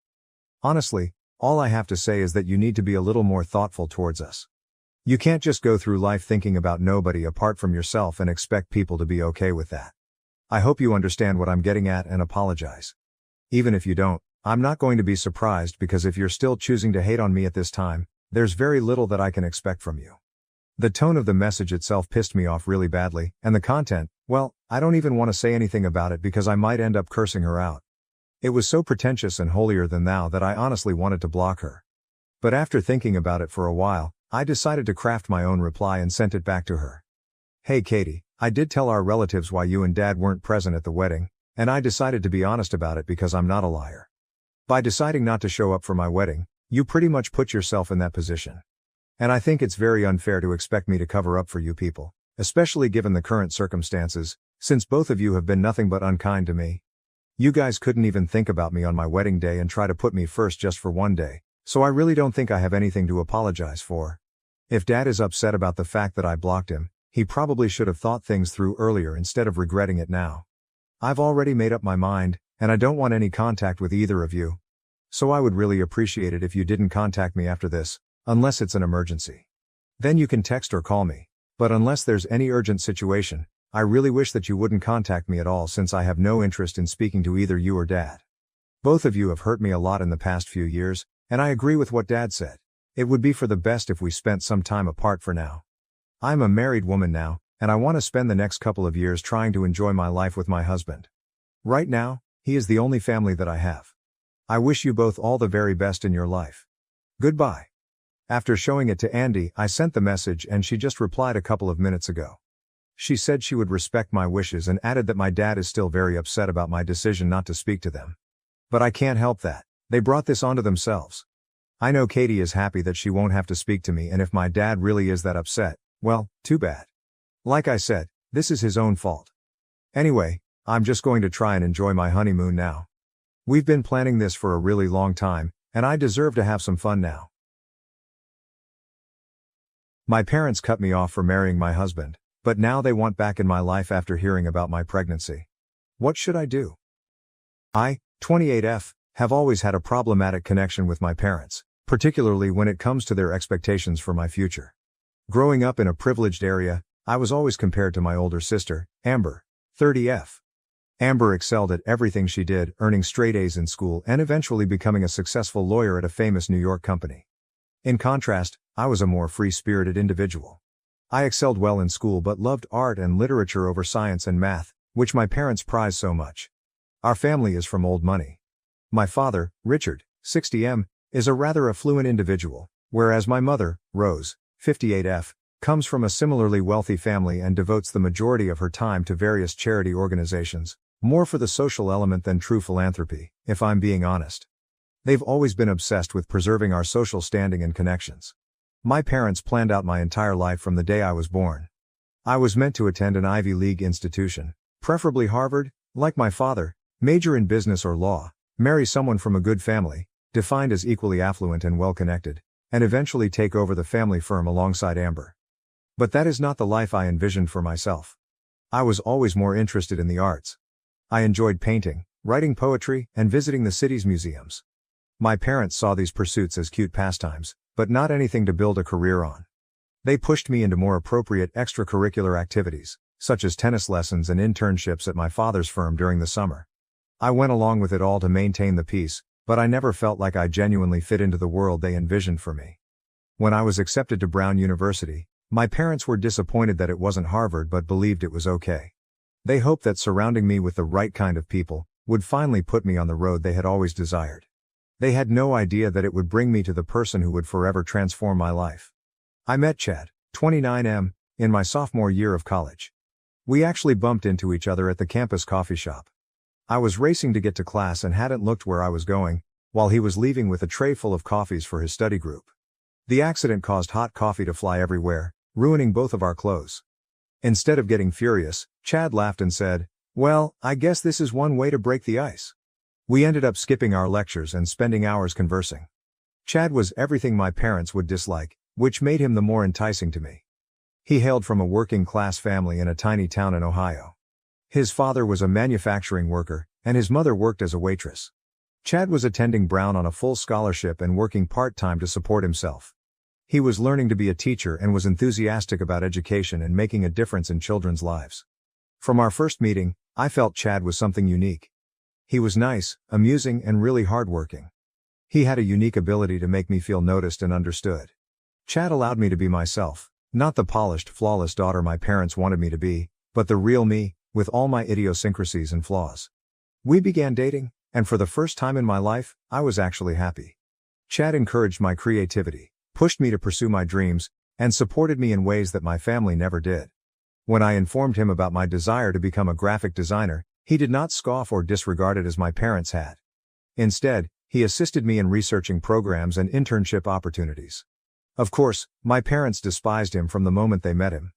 Honestly, all I have to say is that you need to be a little more thoughtful towards us. You can't just go through life thinking about nobody apart from yourself and expect people to be okay with that. I hope you understand what I'm getting at and apologize. Even if you don't, I'm not going to be surprised because if you're still choosing to hate on me at this time, there's very little that I can expect from you. The tone of the message itself pissed me off really badly, and the content, well, I don't even want to say anything about it because I might end up cursing her out. It was so pretentious and holier than thou that I honestly wanted to block her. But after thinking about it for a while, I decided to craft my own reply and sent it back to her. Hey Katie, I did tell our relatives why you and Dad weren't present at the wedding, and I decided to be honest about it because I'm not a liar. By deciding not to show up for my wedding, you pretty much put yourself in that position. And I think it's very unfair to expect me to cover up for you people, especially given the current circumstances, since both of you have been nothing but unkind to me. You guys couldn't even think about me on my wedding day and try to put me first just for one day, so I really don't think I have anything to apologize for. If Dad is upset about the fact that I blocked him, he probably should have thought things through earlier instead of regretting it now. I've already made up my mind, and I don't want any contact with either of you. So I would really appreciate it if you didn't contact me after this, unless it's an emergency. Then you can text or call me, but unless there's any urgent situation, I really wish that you wouldn't contact me at all since I have no interest in speaking to either you or Dad. Both of you have hurt me a lot in the past few years, and I agree with what Dad said. It would be for the best if we spent some time apart for now. I'm a married woman now, and I want to spend the next couple of years trying to enjoy my life with my husband. Right now, he is the only family that I have. I wish you both all the very best in your life. Goodbye. After showing it to Andy, I sent the message and she just replied a couple of minutes ago. She said she would respect my wishes and added that my dad is still very upset about my decision not to speak to them. But I can't help that. They brought this onto themselves. I know Katie is happy that she won't have to speak to me, and if my dad really is that upset, well, too bad. Like I said, this is his own fault. Anyway, I'm just going to try and enjoy my honeymoon now. We've been planning this for a really long time, and I deserve to have some fun now. My parents cut me off for marrying my husband, but now they want back in my life after hearing about my pregnancy. What should I do? I, 28F, have always had a problematic connection with my parents, particularly when it comes to their expectations for my future. Growing up in a privileged area, I was always compared to my older sister, Amber, 30F. Amber excelled at everything she did, earning straight A's in school and eventually becoming a successful lawyer at a famous New York company. In contrast, I was a more free-spirited individual. I excelled well in school but loved art and literature over science and math, which my parents prized so much. Our family is from old money. My father, Richard, 60M, is a rather affluent individual, whereas my mother, Rose, 58F, comes from a similarly wealthy family and devotes the majority of her time to various charity organizations, more for the social element than true philanthropy, if I'm being honest. They've always been obsessed with preserving our social standing and connections. My parents planned out my entire life from the day I was born. I was meant to attend an Ivy League institution, preferably Harvard, like my father, major in business or law, marry someone from a good family, defined as equally affluent and well-connected, and eventually take over the family firm alongside Amber. But that is not the life I envisioned for myself. I was always more interested in the arts. I enjoyed painting, writing poetry, and visiting the city's museums. My parents saw these pursuits as cute pastimes, but not anything to build a career on. They pushed me into more appropriate extracurricular activities, such as tennis lessons and internships at my father's firm during the summer. I went along with it all to maintain the peace, but I never felt like I genuinely fit into the world they envisioned for me. When I was accepted to Brown University, my parents were disappointed that it wasn't Harvard but believed it was okay. They hoped that surrounding me with the right kind of people would finally put me on the road they had always desired. They had no idea that it would bring me to the person who would forever transform my life. I met Chad, 29M, in my sophomore year of college. We actually bumped into each other at the campus coffee shop. I was racing to get to class and hadn't looked where I was going, while he was leaving with a tray full of coffees for his study group. The accident caused hot coffee to fly everywhere, ruining both of our clothes. Instead of getting furious, Chad laughed and said, "Well, I guess this is one way to break the ice." We ended up skipping our lectures and spending hours conversing. Chad was everything my parents would dislike, which made him the more enticing to me. He hailed from a working-class family in a tiny town in Ohio. His father was a manufacturing worker, and his mother worked as a waitress. Chad was attending Brown on a full scholarship and working part-time to support himself. He was learning to be a teacher and was enthusiastic about education and making a difference in children's lives. From our first meeting, I felt Chad was something unique. He was nice, amusing, and really hardworking. He had a unique ability to make me feel noticed and understood. Chad allowed me to be myself, not the polished, flawless daughter my parents wanted me to be, but the real me, with all my idiosyncrasies and flaws. We began dating, and for the first time in my life, I was actually happy. Chad encouraged my creativity, pushed me to pursue my dreams, and supported me in ways that my family never did. When I informed him about my desire to become a graphic designer, he did not scoff or disregard it as my parents had. Instead, he assisted me in researching programs and internship opportunities. Of course, my parents despised him from the moment they met him.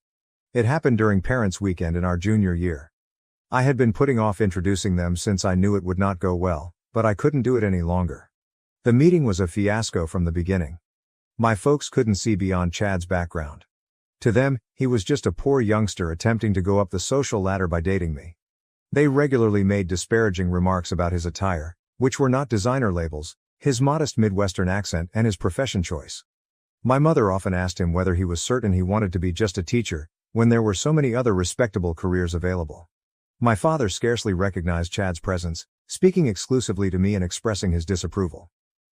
It happened during Parents' Weekend in our junior year. I had been putting off introducing them since I knew it would not go well, but I couldn't do it any longer. The meeting was a fiasco from the beginning. My folks couldn't see beyond Chad's background. To them, he was just a poor youngster attempting to go up the social ladder by dating me. They regularly made disparaging remarks about his attire, which were not designer labels, his modest Midwestern accent, and his profession choice. My mother often asked him whether he was certain he wanted to be just a teacher, when there were so many other respectable careers available. My father scarcely recognized Chad's presence, speaking exclusively to me and expressing his disapproval.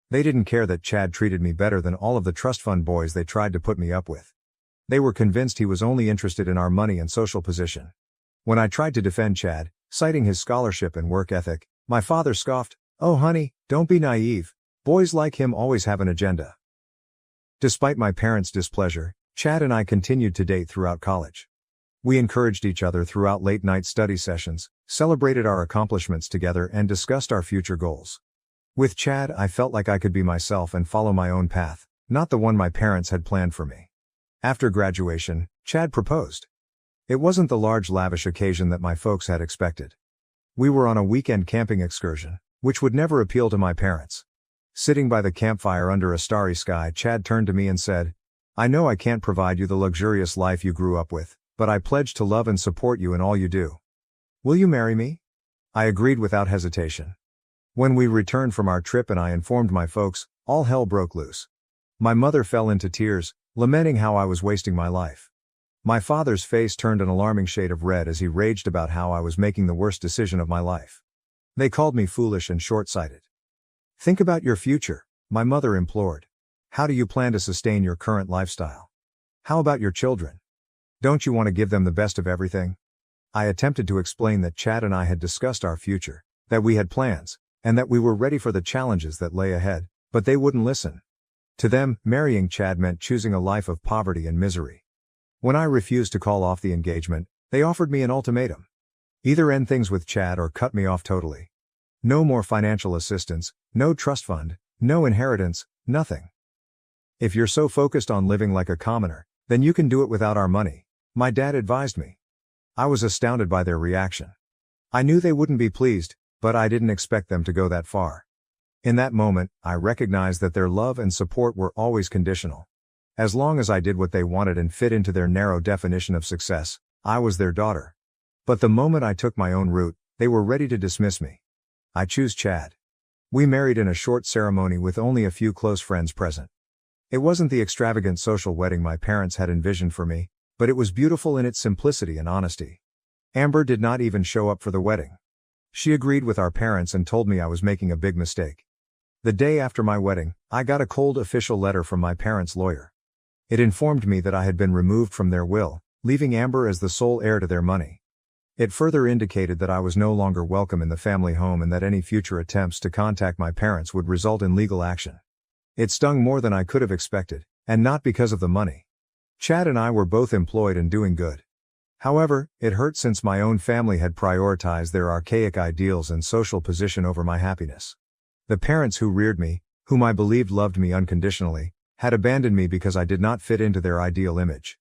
They didn't care that Chad treated me better than all of the trust fund boys they tried to put me up with. They were convinced he was only interested in our money and social position. When I tried to defend Chad, citing his scholarship and work ethic, my father scoffed, "Oh honey, don't be naive. Boys like him always have an agenda." Despite my parents' displeasure, Chad and I continued to date throughout college. We encouraged each other throughout late-night study sessions, celebrated our accomplishments together and discussed our future goals. With Chad, I felt like I could be myself and follow my own path, not the one my parents had planned for me. After graduation, Chad proposed. It wasn't the large lavish occasion that my folks had expected. We were on a weekend camping excursion, which would never appeal to my parents. Sitting by the campfire under a starry sky, Chad turned to me and said, "I know I can't provide you the luxurious life you grew up with, but I pledge to love and support you in all you do. Will you marry me?" I agreed without hesitation. When we returned from our trip and I informed my folks, all hell broke loose. My mother fell into tears, lamenting how I was wasting my life. My father's face turned an alarming shade of red as he raged about how I was making the worst decision of my life. They called me foolish and short-sighted. "Think about your future," my mother implored. "How do you plan to sustain your current lifestyle? How about your children? Don't you want to give them the best of everything?" I attempted to explain that Chad and I had discussed our future, that we had plans, and that we were ready for the challenges that lay ahead, but they wouldn't listen. To them, marrying Chad meant choosing a life of poverty and misery. When I refused to call off the engagement, they offered me an ultimatum. Either end things with Chad or cut me off totally. No more financial assistance, no trust fund, no inheritance, nothing. "If you're so focused on living like a commoner, then you can do it without our money," my dad advised me. I was astounded by their reaction. I knew they wouldn't be pleased, but I didn't expect them to go that far. In that moment, I recognized that their love and support were always conditional. As long as I did what they wanted and fit into their narrow definition of success, I was their daughter. But the moment I took my own route, they were ready to dismiss me. I chose Chad. We married in a short ceremony with only a few close friends present. It wasn't the extravagant social wedding my parents had envisioned for me, but it was beautiful in its simplicity and honesty. Amber did not even show up for the wedding. She agreed with our parents and told me I was making a big mistake. The day after my wedding, I got a cold official letter from my parents' lawyer. It informed me that I had been removed from their will, leaving Amber as the sole heir to their money. It further indicated that I was no longer welcome in the family home and that any future attempts to contact my parents would result in legal action. It stung more than I could have expected, and not because of the money. Chad and I were both employed and doing good. However, it hurt since my own family had prioritized their archaic ideals and social position over my happiness. The parents who reared me, whom I believed loved me unconditionally, had abandoned me because I did not fit into their ideal image.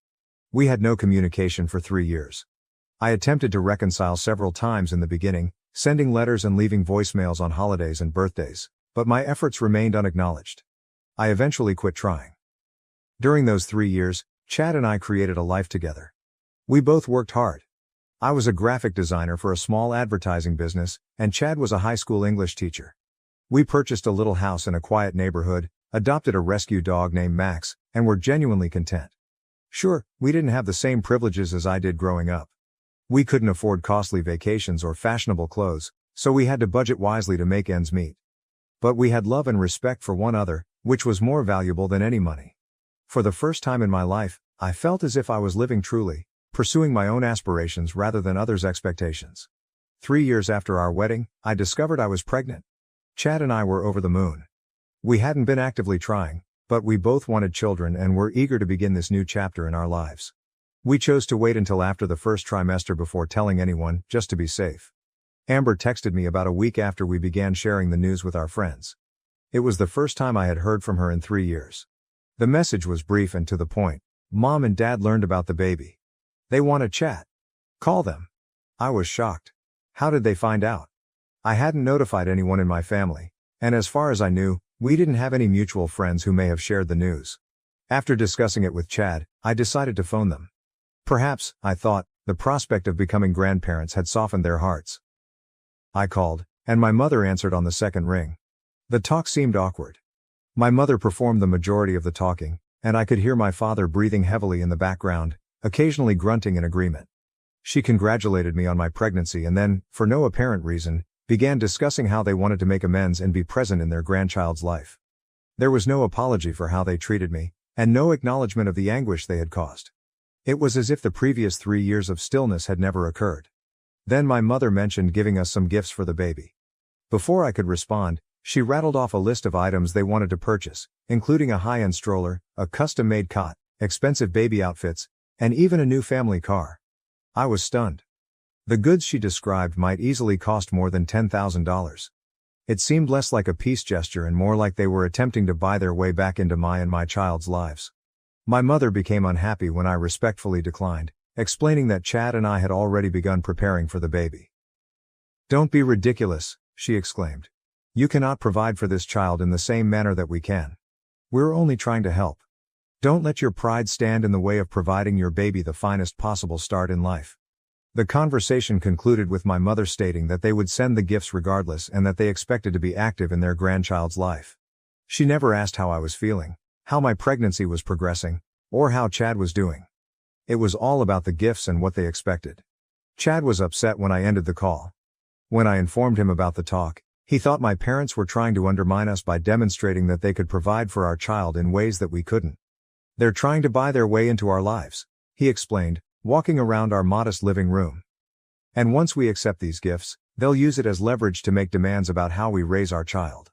We had no communication for 3 years. I attempted to reconcile several times in the beginning, sending letters and leaving voicemails on holidays and birthdays, but my efforts remained unacknowledged. I eventually quit trying. During those 3 years, Chad and I created a life together. We both worked hard. I was a graphic designer for a small advertising business, and Chad was a high school English teacher. We purchased a little house in a quiet neighborhood, adopted a rescue dog named Max, and were genuinely content. Sure, we didn't have the same privileges as I did growing up. We couldn't afford costly vacations or fashionable clothes, so we had to budget wisely to make ends meet. But we had love and respect for one another, which was more valuable than any money. For the first time in my life, I felt as if I was living truly, pursuing my own aspirations rather than others' expectations. 3 years after our wedding, I discovered I was pregnant. Chad and I were over the moon. We hadn't been actively trying, but we both wanted children and were eager to begin this new chapter in our lives. We chose to wait until after the first trimester before telling anyone, just to be safe. Amber texted me about a week after we began sharing the news with our friends. It was the first time I had heard from her in 3 years. The message was brief and to the point. "Mom and Dad learned about the baby. They want to chat. Call them." I was shocked. How did they find out? I hadn't notified anyone in my family, and as far as I knew, we didn't have any mutual friends who may have shared the news. After discussing it with Chad, I decided to phone them. Perhaps, I thought, the prospect of becoming grandparents had softened their hearts. I called, and my mother answered on the second ring. The talk seemed awkward. My mother performed the majority of the talking, and I could hear my father breathing heavily in the background, occasionally grunting in agreement. She congratulated me on my pregnancy and then, for no apparent reason, began discussing how they wanted to make amends and be present in their grandchild's life. There was no apology for how they treated me, and no acknowledgement of the anguish they had caused. It was as if the previous 3 years of stillness had never occurred. Then my mother mentioned giving us some gifts for the baby. Before I could respond, she rattled off a list of items they wanted to purchase, including a high-end stroller, a custom-made cot, expensive baby outfits, and even a new family car. I was stunned. The goods she described might easily cost more than $10,000. It seemed less like a peace gesture and more like they were attempting to buy their way back into my and my child's lives. My mother became unhappy when I respectfully declined, explaining that Chad and I had already begun preparing for the baby. "Don't be ridiculous," she exclaimed. "You cannot provide for this child in the same manner that we can. We're only trying to help. Don't let your pride stand in the way of providing your baby the finest possible start in life." The conversation concluded with my mother stating that they would send the gifts regardless and that they expected to be active in their grandchild's life. She never asked how I was feeling, how my pregnancy was progressing, or how Chad was doing. It was all about the gifts and what they expected. Chad was upset when I ended the call. When I informed him about the talk, he thought my parents were trying to undermine us by demonstrating that they could provide for our child in ways that we couldn't. "They're trying to buy their way into our lives," he explained, walking around our modest living room. "And once we accept these gifts, they'll use it as leverage to make demands about how we raise our child."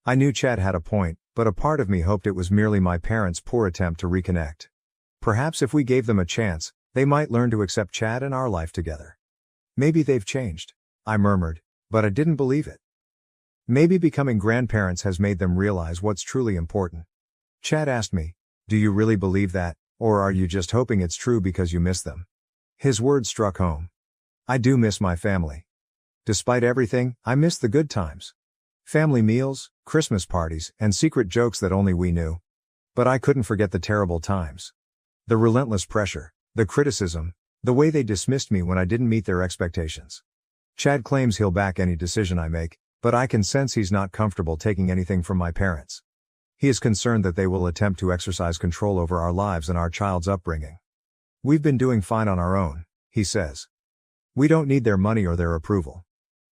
I knew Chad had a point, but a part of me hoped it was merely my parents' poor attempt to reconnect. Perhaps if we gave them a chance, they might learn to accept Chad and our life together. "Maybe they've changed," I murmured, but I didn't believe it. "Maybe becoming grandparents has made them realize what's truly important." Chad asked me, "Do you really believe that, or are you just hoping it's true because you miss them?" His words struck home. I do miss my family. Despite everything, I miss the good times. Family meals, Christmas parties, and secret jokes that only we knew. But I couldn't forget the terrible times. The relentless pressure, the criticism, the way they dismissed me when I didn't meet their expectations. Chad claims he'll back any decision I make, but I can sense he's not comfortable taking anything from my parents. He is concerned that they will attempt to exercise control over our lives and our child's upbringing. "We've been doing fine on our own," he says. "We don't need their money or their approval."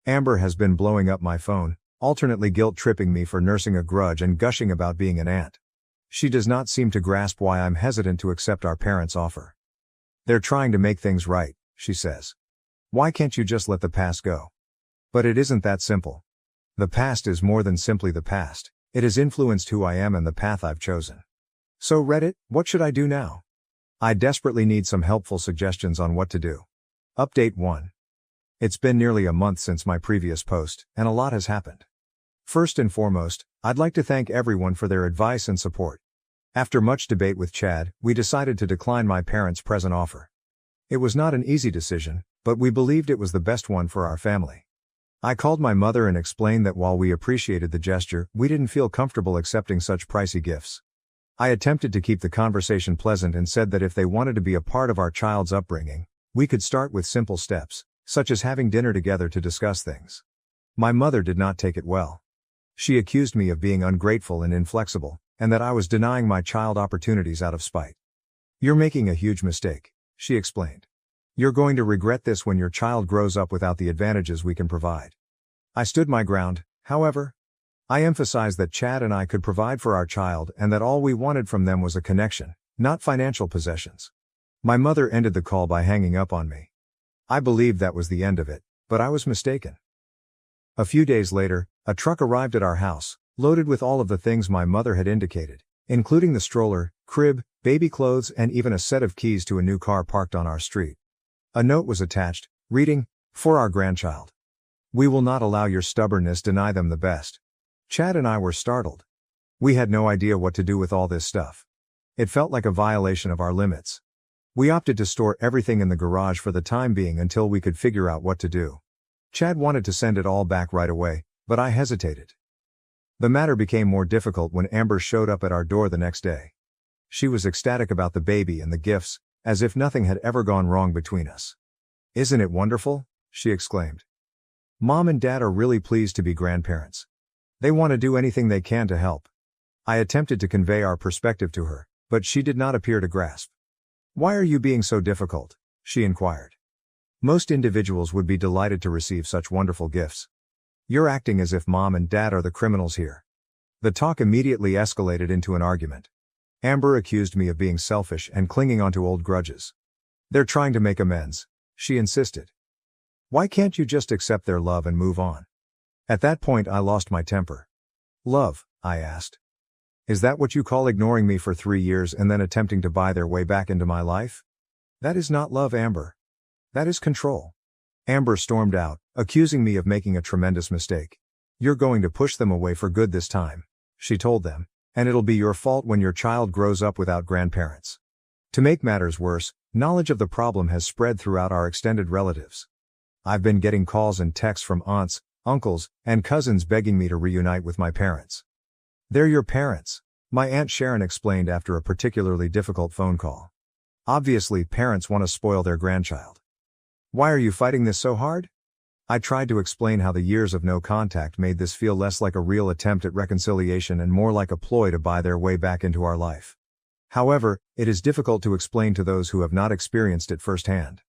Amber has been blowing up my phone, alternately guilt-tripping me for nursing a grudge and gushing about being an aunt. She does not seem to grasp why I'm hesitant to accept our parents' offer. "They're trying to make things right," she says. "Why can't you just let the past go?" But it isn't that simple. The past is more than simply the past. It has influenced who I am and the path I've chosen. So Reddit, what should I do now? I desperately need some helpful suggestions on what to do. Update 1. It's been nearly a month since my previous post, and a lot has happened. First and foremost, I'd like to thank everyone for their advice and support. After much debate with Chad, we decided to decline my parents' present offer. It was not an easy decision, but we believed it was the best one for our family. I called my mother and explained that while we appreciated the gesture, we didn't feel comfortable accepting such pricey gifts. I attempted to keep the conversation pleasant and said that if they wanted to be a part of our child's upbringing, we could start with simple steps, such as having dinner together to discuss things. My mother did not take it well. She accused me of being ungrateful and inflexible, and that I was denying my child opportunities out of spite. "You're making a huge mistake," she explained. "You're going to regret this when your child grows up without the advantages we can provide." I stood my ground, however. I emphasized that Chad and I could provide for our child and that all we wanted from them was a connection, not financial possessions. My mother ended the call by hanging up on me. I believed that was the end of it, but I was mistaken. A few days later, a truck arrived at our house, loaded with all of the things my mother had indicated, including the stroller, crib, baby clothes, and even a set of keys to a new car parked on our street. A note was attached, reading, "For our grandchild. We will not allow your stubbornness deny them the best." Chad and I were startled. We had no idea what to do with all this stuff. It felt like a violation of our limits. We opted to store everything in the garage for the time being until we could figure out what to do. Chad wanted to send it all back right away, but I hesitated. The matter became more difficult when Amber showed up at our door the next day. She was ecstatic about the baby and the gifts, as if nothing had ever gone wrong between us. "Isn't it wonderful?" she exclaimed. "Mom and Dad are really pleased to be grandparents. They want to do anything they can to help." I attempted to convey our perspective to her, but she did not appear to grasp. "Why are you being so difficult?" she inquired. "Most individuals would be delighted to receive such wonderful gifts. You're acting as if Mom and Dad are the criminals here." The talk immediately escalated into an argument. Amber accused me of being selfish and clinging onto old grudges. "They're trying to make amends," she insisted. "Why can't you just accept their love and move on?" At that point I lost my temper. "Love?" I asked. "Is that what you call ignoring me for 3 years and then attempting to buy their way back into my life? That is not love, Amber. That is control. Amber stormed out, accusing me of making a tremendous mistake. You're going to push them away for good this time, she told them, and it'll be your fault when your child grows up without grandparents. To make matters worse, knowledge of the problem has spread throughout our extended relatives. I've been getting calls and texts from aunts, uncles, and cousins begging me to reunite with my parents. They're your parents, my Aunt Sharon explained after a particularly difficult phone call. Obviously, parents want to spoil their grandchild. Why are you fighting this so hard? I tried to explain how the years of no contact made this feel less like a real attempt at reconciliation and more like a ploy to buy their way back into our life. However, it is difficult to explain to those who have not experienced it firsthand.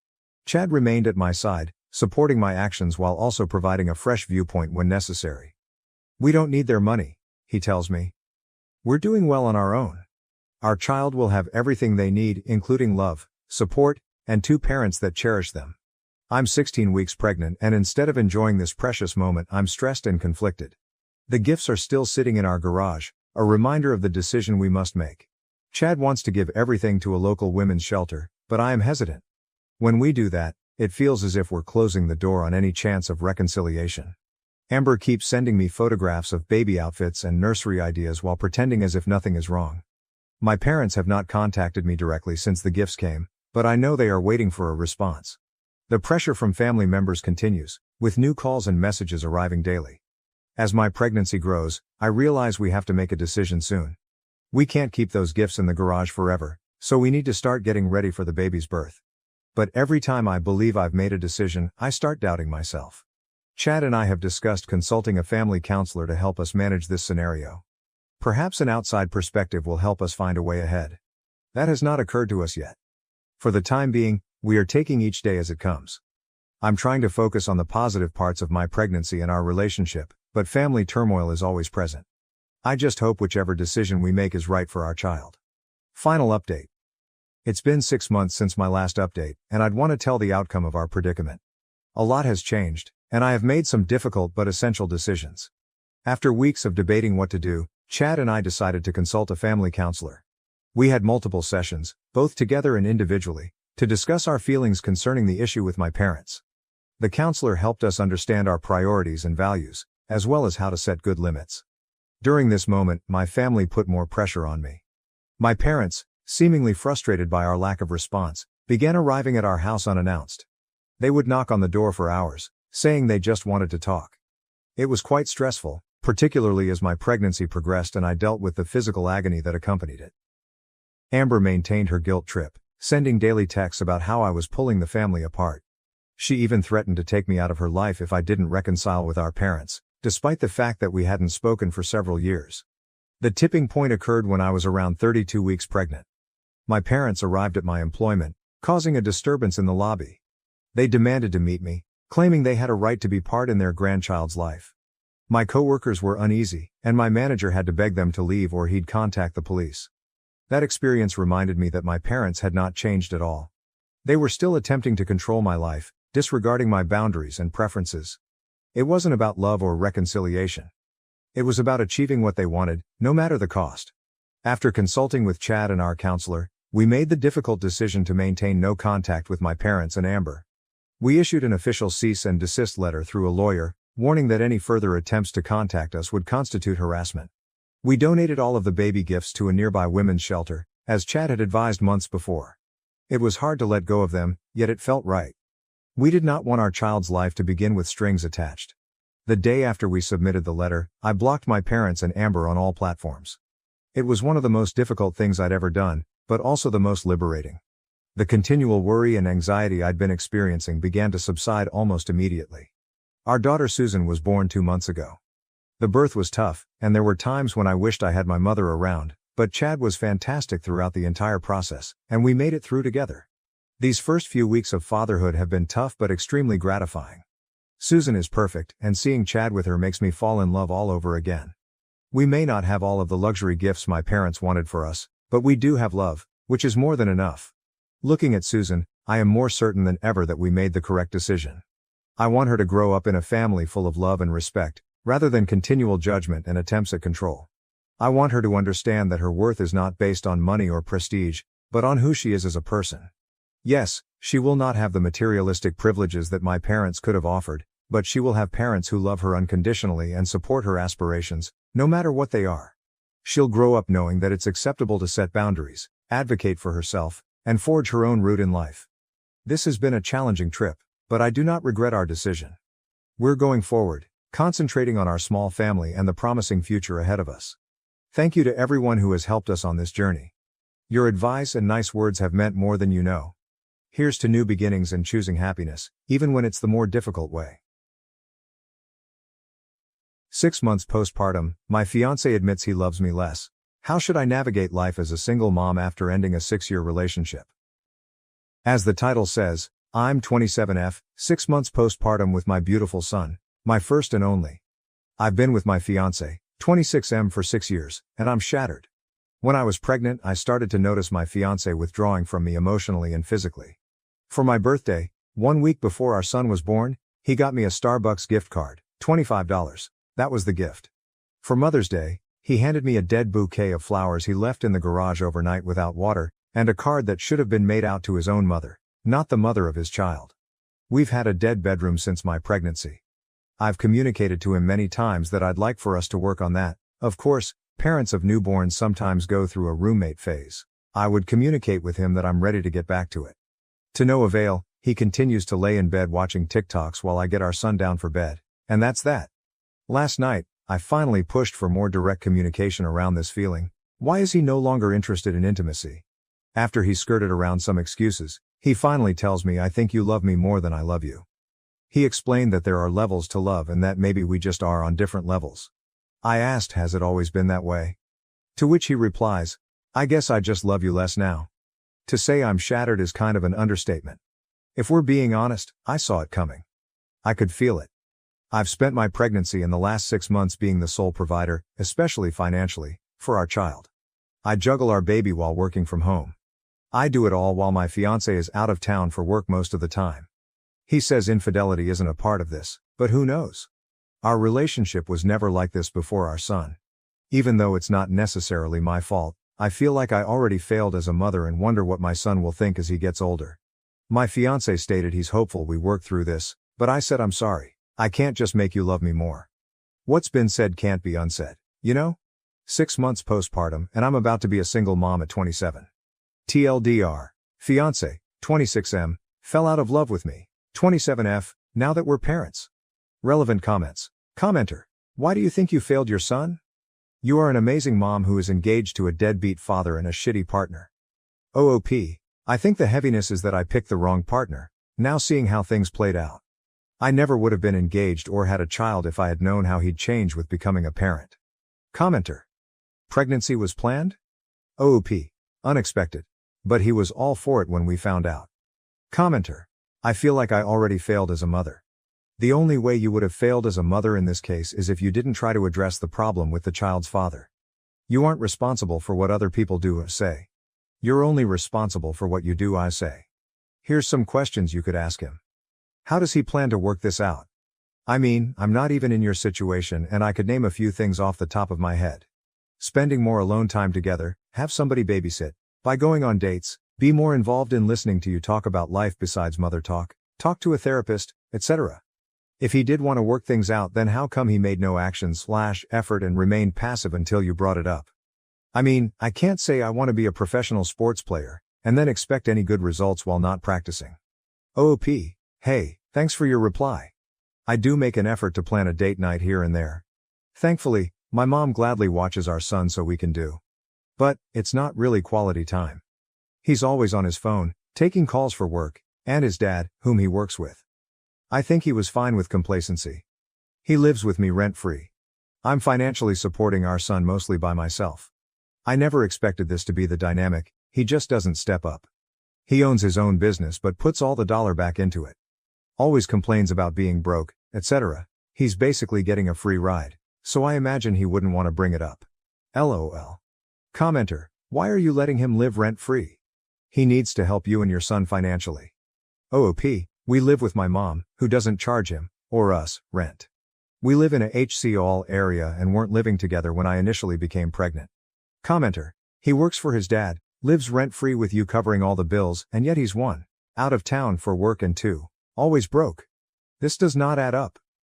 Chad remained at my side, supporting my actions while also providing a fresh viewpoint when necessary. We don't need their money, he tells me. We're doing well on our own. Our child will have everything they need, including love, support, and 2 parents that cherish them. I'm 16 weeks pregnant, and instead of enjoying this precious moment, I'm stressed and conflicted. The gifts are still sitting in our garage, a reminder of the decision we must make. Chad wants to give everything to a local women's shelter, but I am hesitant. When we do that, it feels as if we're closing the door on any chance of reconciliation. Amber keeps sending me photographs of baby outfits and nursery ideas while pretending as if nothing is wrong. My parents have not contacted me directly since the gifts came, but I know they are waiting for a response. The pressure from family members continues, with new calls and messages arriving daily. As my pregnancy grows, I realize we have to make a decision soon. We can't keep those gifts in the garage forever, so we need to start getting ready for the baby's birth. But every time I believe I've made a decision, I start doubting myself. Chad and I have discussed consulting a family counselor to help us manage this scenario. Perhaps an outside perspective will help us find a way ahead. That has not occurred to us yet. For the time being, we are taking each day as it comes. I'm trying to focus on the positive parts of my pregnancy and our relationship, but family turmoil is always present. I just hope whichever decision we make is right for our child. Final update. It's been 6 months since my last update, and I'd want to tell the outcome of our predicament. A lot has changed, and I have made some difficult but essential decisions. After weeks of debating what to do, Chad and I decided to consult a family counselor. We had multiple sessions, both together and individually, to discuss our feelings concerning the issue with my parents. The counselor helped us understand our priorities and values, as well as how to set good limits. During this moment, my family put more pressure on me. My parents, seemingly frustrated by our lack of response, began arriving at our house unannounced. They would knock on the door for hours, saying they just wanted to talk. It was quite stressful, particularly as my pregnancy progressed and I dealt with the physical agony that accompanied it. Amber maintained her guilt trip, sending daily texts about how I was pulling the family apart. She even threatened to take me out of her life if I didn't reconcile with our parents, despite the fact that we hadn't spoken for several years. The tipping point occurred when I was around 32 weeks pregnant. My parents arrived at my employment, causing a disturbance in the lobby. They demanded to meet me, claiming they had a right to be part in their grandchild's life. My coworkers were uneasy, and my manager had to beg them to leave or he'd contact the police. That experience reminded me that my parents had not changed at all. They were still attempting to control my life, disregarding my boundaries and preferences. It wasn't about love or reconciliation. It was about achieving what they wanted, no matter the cost. After consulting with Chad and our counselor, we made the difficult decision to maintain no contact with my parents and Amber. We issued an official cease and desist letter through a lawyer, warning that any further attempts to contact us would constitute harassment. We donated all of the baby gifts to a nearby women's shelter, as Chad had advised months before. It was hard to let go of them, yet it felt right. We did not want our child's life to begin with strings attached. The day after we submitted the letter, I blocked my parents and Amber on all platforms. It was one of the most difficult things I'd ever done, but also the most liberating. The continual worry and anxiety I'd been experiencing began to subside almost immediately. Our daughter Susan was born 2 months ago. The birth was tough, and there were times when I wished I had my mother around, but Chad was fantastic throughout the entire process, and we made it through together. These first few weeks of fatherhood have been tough but extremely gratifying. Susan is perfect, and seeing Chad with her makes me fall in love all over again. We may not have all of the luxury gifts my parents wanted for us, but we do have love, which is more than enough. Looking at Susan, I am more certain than ever that we made the correct decision. I want her to grow up in a family full of love and respect, rather than continual judgment and attempts at control. I want her to understand that her worth is not based on money or prestige, but on who she is as a person. Yes, She will not have the materialistic privileges that my parents could have offered, but she will have parents who love her unconditionally and support her aspirations, no matter what they are. She'll grow up knowing that it's acceptable to set boundaries, advocate for herself, and forge her own route in life. This has been a challenging trip, but I do not regret our decision. We're going forward, concentrating on our small family and the promising future ahead of us. Thank you to everyone who has helped us on this journey. Your advice and nice words have meant more than you know. Here's to new beginnings and choosing happiness, even when it's the more difficult way. 6 months postpartum, my fiancé admits he loves me less. How should I navigate life as a single mom after ending a 6-year relationship? As the title says, I'm 27F, 6 months postpartum with my beautiful son, my first and only. I've been with my fiancé, 26M, for 6 years, and I'm shattered. When I was pregnant, I started to notice my fiancé withdrawing from me emotionally and physically. For my birthday, 1 week before our son was born, he got me a Starbucks gift card, $25. That was the gift. For Mother's Day, he handed me a dead bouquet of flowers he left in the garage overnight without water, and a card that should have been made out to his own mother, not the mother of his child. We've had a dead bedroom since my pregnancy. I've communicated to him many times that I'd like for us to work on that. Of course, parents of newborns sometimes go through a roommate phase. I would communicate with him that I'm ready to get back to it. To no avail, he continues to lay in bed watching TikToks while I get our son down for bed, and that's that. Last night, I finally pushed for more direct communication around this feeling. Why is he no longer interested in intimacy? After he skirted around some excuses, he finally tells me, I think you love me more than I love you. He explained that there are levels to love and that maybe we just are on different levels. I asked, has it always been that way? To which he replies, I guess I just love you less now. To say I'm shattered is kind of an understatement. If we're being honest, I saw it coming. I could feel it. I've spent my pregnancy and the last 6 months being the sole provider, especially financially, for our child. I juggle our baby while working from home. I do it all while my fiancé is out of town for work most of the time. He says infidelity isn't a part of this, but who knows? Our relationship was never like this before our son. Even though it's not necessarily my fault, I feel like I already failed as a mother and wonder what my son will think as he gets older. My fiancé stated he's hopeful we work through this, but I said I'm sorry. I can't just make you love me more. What's been said can't be unsaid, you know? 6 months postpartum, and I'm about to be a single mom at 27. TLDR. Fiancé, 26M, fell out of love with me, 27F, now that we're parents. Relevant comments. Commenter. Why do you think you failed your son? You are an amazing mom who is engaged to a deadbeat father and a shitty partner. OOP. I think the heaviness is that I picked the wrong partner, now seeing how things played out. I never would have been engaged or had a child if I had known how he'd change with becoming a parent. Commenter. Pregnancy was planned? OOP. Unexpected. But he was all for it when we found out. Commenter. I feel like I already failed as a mother. The only way you would have failed as a mother in this case is if you didn't try to address the problem with the child's father. You aren't responsible for what other people do or say. You're only responsible for what you do, I say. Here's some questions you could ask him. How does he plan to work this out? I mean, I'm not even in your situation and I could name a few things off the top of my head. Spending more alone time together, have somebody babysit, by going on dates, be more involved in listening to you talk about life besides mother talk to a therapist, etc. If he did want to work things out, then how come he made no action/effort and remained passive until you brought it up? I mean, I can't say I want to be a professional sports player, and then expect any good results while not practicing. OOP. Hey, thanks for your reply. I do make an effort to plan a date night here and there. Thankfully, my mom gladly watches our son so we can do. But, it's not really quality time. He's always on his phone, taking calls for work, and his dad, whom he works with. I think he was fine with complacency. He lives with me rent-free. I'm financially supporting our son mostly by myself. I never expected this to be the dynamic, he just doesn't step up. He owns his own business but puts all the dollar back into it. Always complains about being broke, etc. He's basically getting a free ride, so I imagine he wouldn't want to bring it up. LOL. Commenter. Why are you letting him live rent-free? He needs to help you and your son financially. OOP. We live with my mom, who doesn't charge him, or us, rent. We live in a HC-all area and weren't living together when I initially became pregnant. Commenter. He works for his dad, lives rent-free with you covering all the bills, and yet he's one. Out of town for work and 2. Always broke. This does not add up.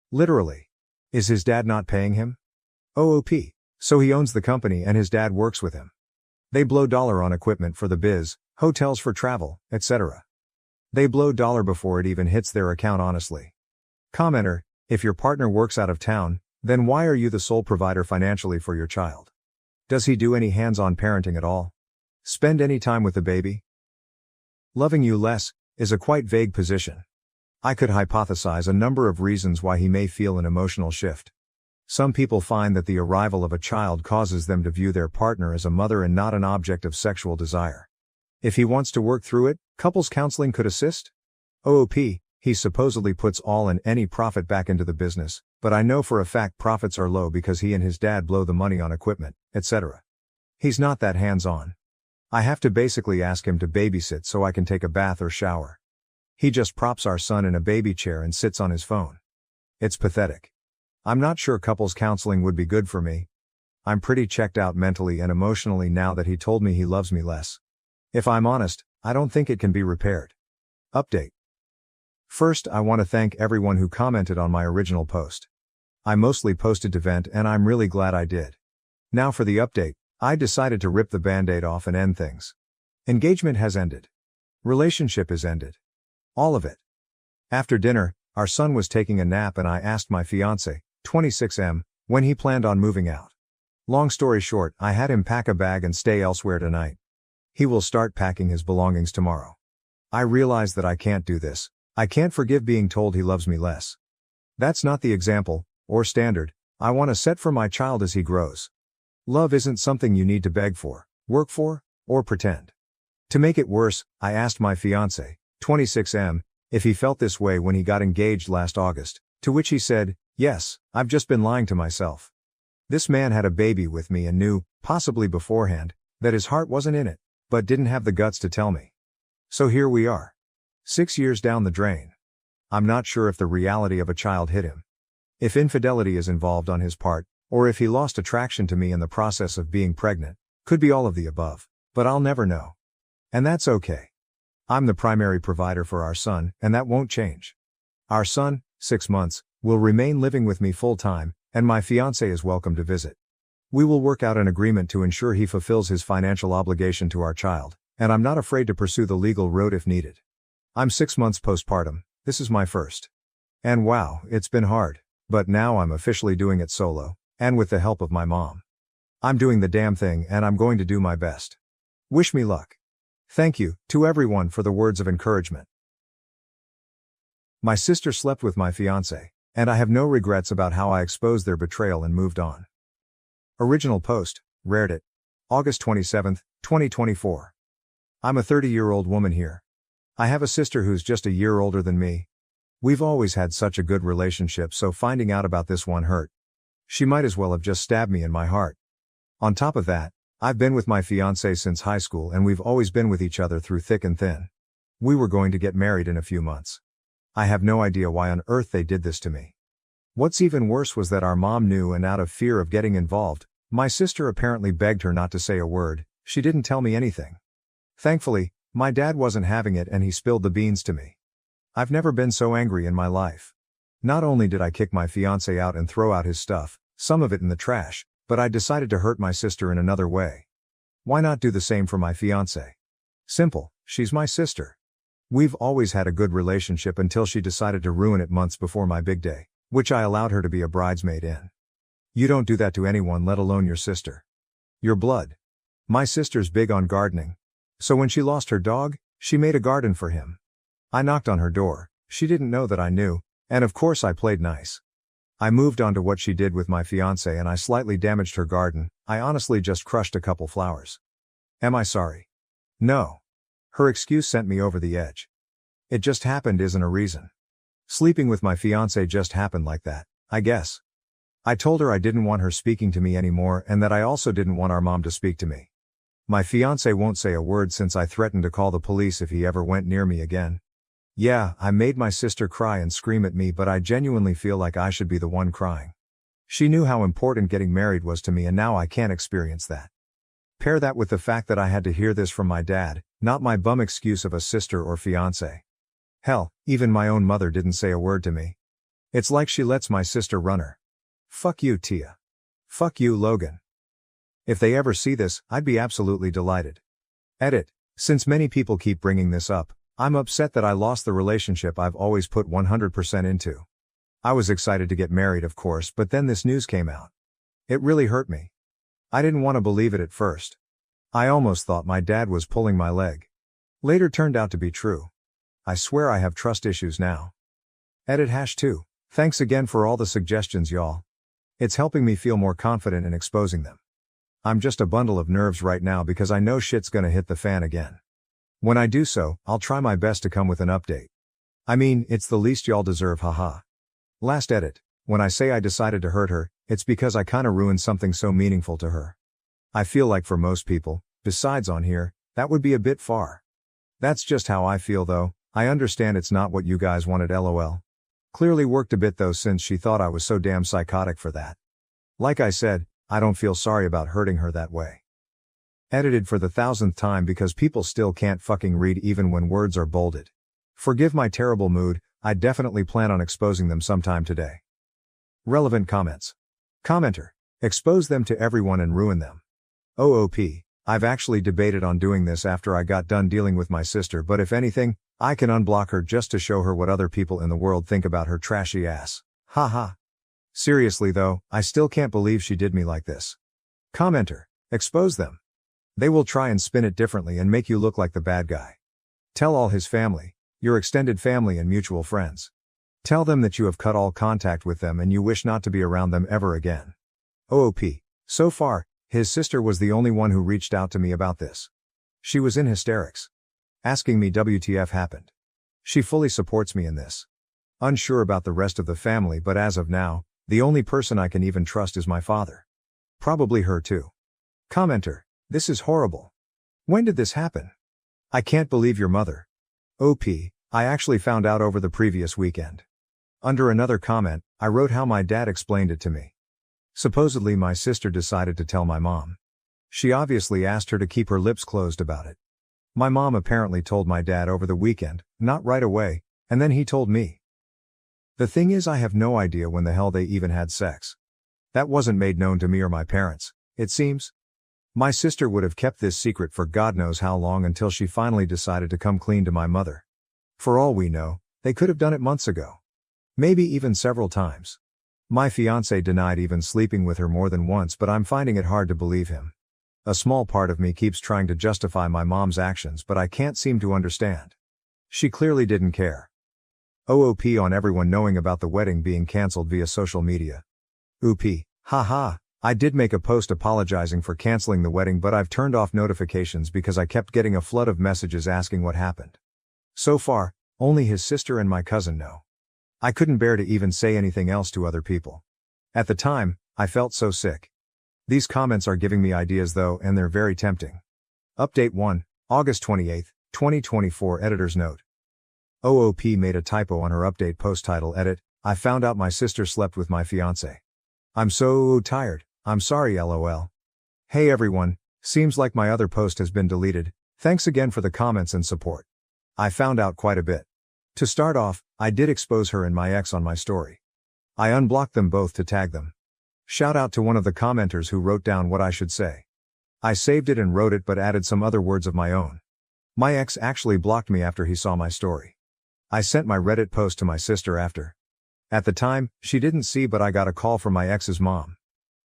Literally. Is his dad not paying him? OOP. So he owns the company and his dad works with him. They blow dollar on equipment for the biz, hotels for travel, etc. They blow dollar before it even hits their account honestly. Commenter, if your partner works out of town, then why are you the sole provider financially for your child? Does he do any hands-on parenting at all? Spend any time with the baby? Loving you less is a quite vague position. I could hypothesize a number of reasons why he may feel an emotional shift. Some people find that the arrival of a child causes them to view their partner as a mother and not an object of sexual desire. If he wants to work through it, couples counseling could assist. OOP, he supposedly puts all and any profit back into the business, but I know for a fact profits are low because he and his dad blow the money on equipment, etc. He's not that hands-on. I have to basically ask him to babysit so I can take a bath or shower. He just props our son in a baby chair and sits on his phone. It's pathetic. I'm not sure couples counseling would be good for me. I'm pretty checked out mentally and emotionally now that he told me he loves me less. If I'm honest, I don't think it can be repaired. Update. First, I want to thank everyone who commented on my original post. I mostly posted to vent and I'm really glad I did. Now for the update, I decided to rip the band-aid off and end things. Engagement has ended. Relationship is ended. All of it. After dinner, our son was taking a nap and I asked my fiancé, 26M, when he planned on moving out. Long story short, I had him pack a bag and stay elsewhere tonight. He will start packing his belongings tomorrow. I realize that I can't do this. I can't forgive being told he loves me less. That's not the example, or standard, I want to set for my child as he grows. Love isn't something you need to beg for, work for, or pretend. To make it worse, I asked my fiancé, 26M, if he felt this way when he got engaged last August, to which he said, yes, I've just been lying to myself. This man had a baby with me and knew, possibly beforehand, that his heart wasn't in it, but didn't have the guts to tell me. So here we are. 6 years down the drain. I'm not sure if the reality of a child hit him. If infidelity is involved on his part, or if he lost attraction to me in the process of being pregnant, could be all of the above, but I'll never know. And that's okay. I'm the primary provider for our son, and that won't change. Our son, 6 months, will remain living with me full-time, and my fiancé is welcome to visit. We will work out an agreement to ensure he fulfills his financial obligation to our child, and I'm not afraid to pursue the legal road if needed. I'm 6 months postpartum, this is my first. And wow, it's been hard, but now I'm officially doing it solo, and with the help of my mom. I'm doing the damn thing and I'm going to do my best. Wish me luck. Thank you, to everyone for the words of encouragement. My sister slept with my fiancé, and I have no regrets about how I exposed their betrayal and moved on. Original post, Reddit. August 27, 2024. I'm a 30-year-old woman here. I have a sister who's just a year older than me. We've always had such a good relationship, so finding out about this one hurt. She might as well have just stabbed me in my heart. On top of that, I've been with my fiancé since high school and we've always been with each other through thick and thin. We were going to get married in a few months. I have no idea why on earth they did this to me. What's even worse was that our mom knew, and out of fear of getting involved, my sister apparently begged her not to say a word. She didn't tell me anything. Thankfully, my dad wasn't having it and he spilled the beans to me. I've never been so angry in my life. Not only did I kick my fiancé out and throw out his stuff, some of it in the trash, but I decided to hurt my sister in another way. Why not do the same for my fiancé? Simple, she's my sister. We've always had a good relationship until she decided to ruin it months before my big day, which I allowed her to be a bridesmaid in. You don't do that to anyone, let alone your sister. Your blood. My sister's big on gardening. So when she lost her dog, she made a garden for him. I knocked on her door, she didn't know that I knew, and of course I played nice. I moved on to what she did with my fiancé and I slightly damaged her garden. I honestly just crushed a couple flowers. Am I sorry? No. Her excuse sent me over the edge. It just happened isn't a reason. Sleeping with my fiancé just happened like that, I guess. I told her I didn't want her speaking to me anymore and that I also didn't want our mom to speak to me. My fiancé won't say a word since I threatened to call the police if he ever went near me again. Yeah, I made my sister cry and scream at me, but I genuinely feel like I should be the one crying. She knew how important getting married was to me and now I can't experience that. Pair that with the fact that I had to hear this from my dad, Not my bum excuse of a sister or fiance. Hell, even my own mother didn't say a word to me. It's like she lets my sister run her. Fuck you, Tia. Fuck you, Logan. If they ever see this, I'd be absolutely delighted. Edit. Since many people keep bringing this up, I'm upset that I lost the relationship I've always put 100% into. I was excited to get married, of course, but then this news came out. It really hurt me. I didn't want to believe it at first. I almost thought my dad was pulling my leg. Later turned out to be true. I swear I have trust issues now. Edit #2. Thanks again for all the suggestions, y'all. It's helping me feel more confident in exposing them. I'm just a bundle of nerves right now because I know shit's gonna hit the fan again. When I do so, I'll try my best to come with an update. I mean, it's the least y'all deserve, haha. Last edit. When I say I decided to hurt her, it's because I kinda ruined something so meaningful to her. I feel like for most people, besides on here, that would be a bit far. That's just how I feel though. I understand it's not what you guys wanted, lol. Clearly worked a bit though since she thought I was so damn psychotic for that. Like I said, I don't feel sorry about hurting her that way. Edited for the 1000th time because people still can't fucking read even when words are bolded. Forgive my terrible mood, I definitely plan on exposing them sometime today. Relevant comments. Commenter. Expose them to everyone and ruin them. OOP. I've actually debated on doing this after I got done dealing with my sister, but if anything, I can unblock her just to show her what other people in the world think about her trashy ass. Haha. Seriously though, I still can't believe she did me like this. Commenter. Expose them. They will try and spin it differently and make you look like the bad guy. Tell all his family, your extended family and mutual friends. Tell them that you have cut all contact with them and you wish not to be around them ever again. OOP. So far, his sister was the only one who reached out to me about this. She was in hysterics. Asking me WTF happened. She fully supports me in this. Unsure about the rest of the family, but as of now, the only person I can even trust is my father. Probably her too. Commenter. This is horrible. When did this happen? I can't believe your mother. OP. I actually found out over the previous weekend. Under another comment, I wrote how my dad explained it to me. Supposedly my sister decided to tell my mom. She obviously asked her to keep her lips closed about it. My mom apparently told my dad over the weekend, not right away, and then he told me. The thing is, I have no idea when the hell they even had sex. That wasn't made known to me or my parents, it seems. My sister would have kept this secret for God knows how long until she finally decided to come clean to my mother. For all we know, they could have done it months ago. Maybe even several times. My fiancé denied even sleeping with her more than once, but I'm finding it hard to believe him. A small part of me keeps trying to justify my mom's actions, but I can't seem to understand. She clearly didn't care. OOP on everyone knowing about the wedding being cancelled via social media. OOP. Haha, I did make a post apologizing for cancelling the wedding, but I've turned off notifications because I kept getting a flood of messages asking what happened. So far, only his sister and my cousin know. I couldn't bear to even say anything else to other people. At the time, I felt so sick. These comments are giving me ideas though, and they're very tempting. Update 1, August 28, 2024. Editor's note. OOP made a typo on her update post title. Edit. I found out my sister slept with my fiancé. I'm so tired. I'm sorry, lol. Hey everyone, seems like my other post has been deleted. Thanks again for the comments and support. I found out quite a bit. To start off, I did expose her and my ex on my story. I unblocked them both to tag them. Shout out to one of the commenters who wrote down what I should say. I saved it and wrote it but added some other words of my own. My ex actually blocked me after he saw my story. I sent my Reddit post to my sister after. At the time, she didn't see, but I got a call from my ex's mom.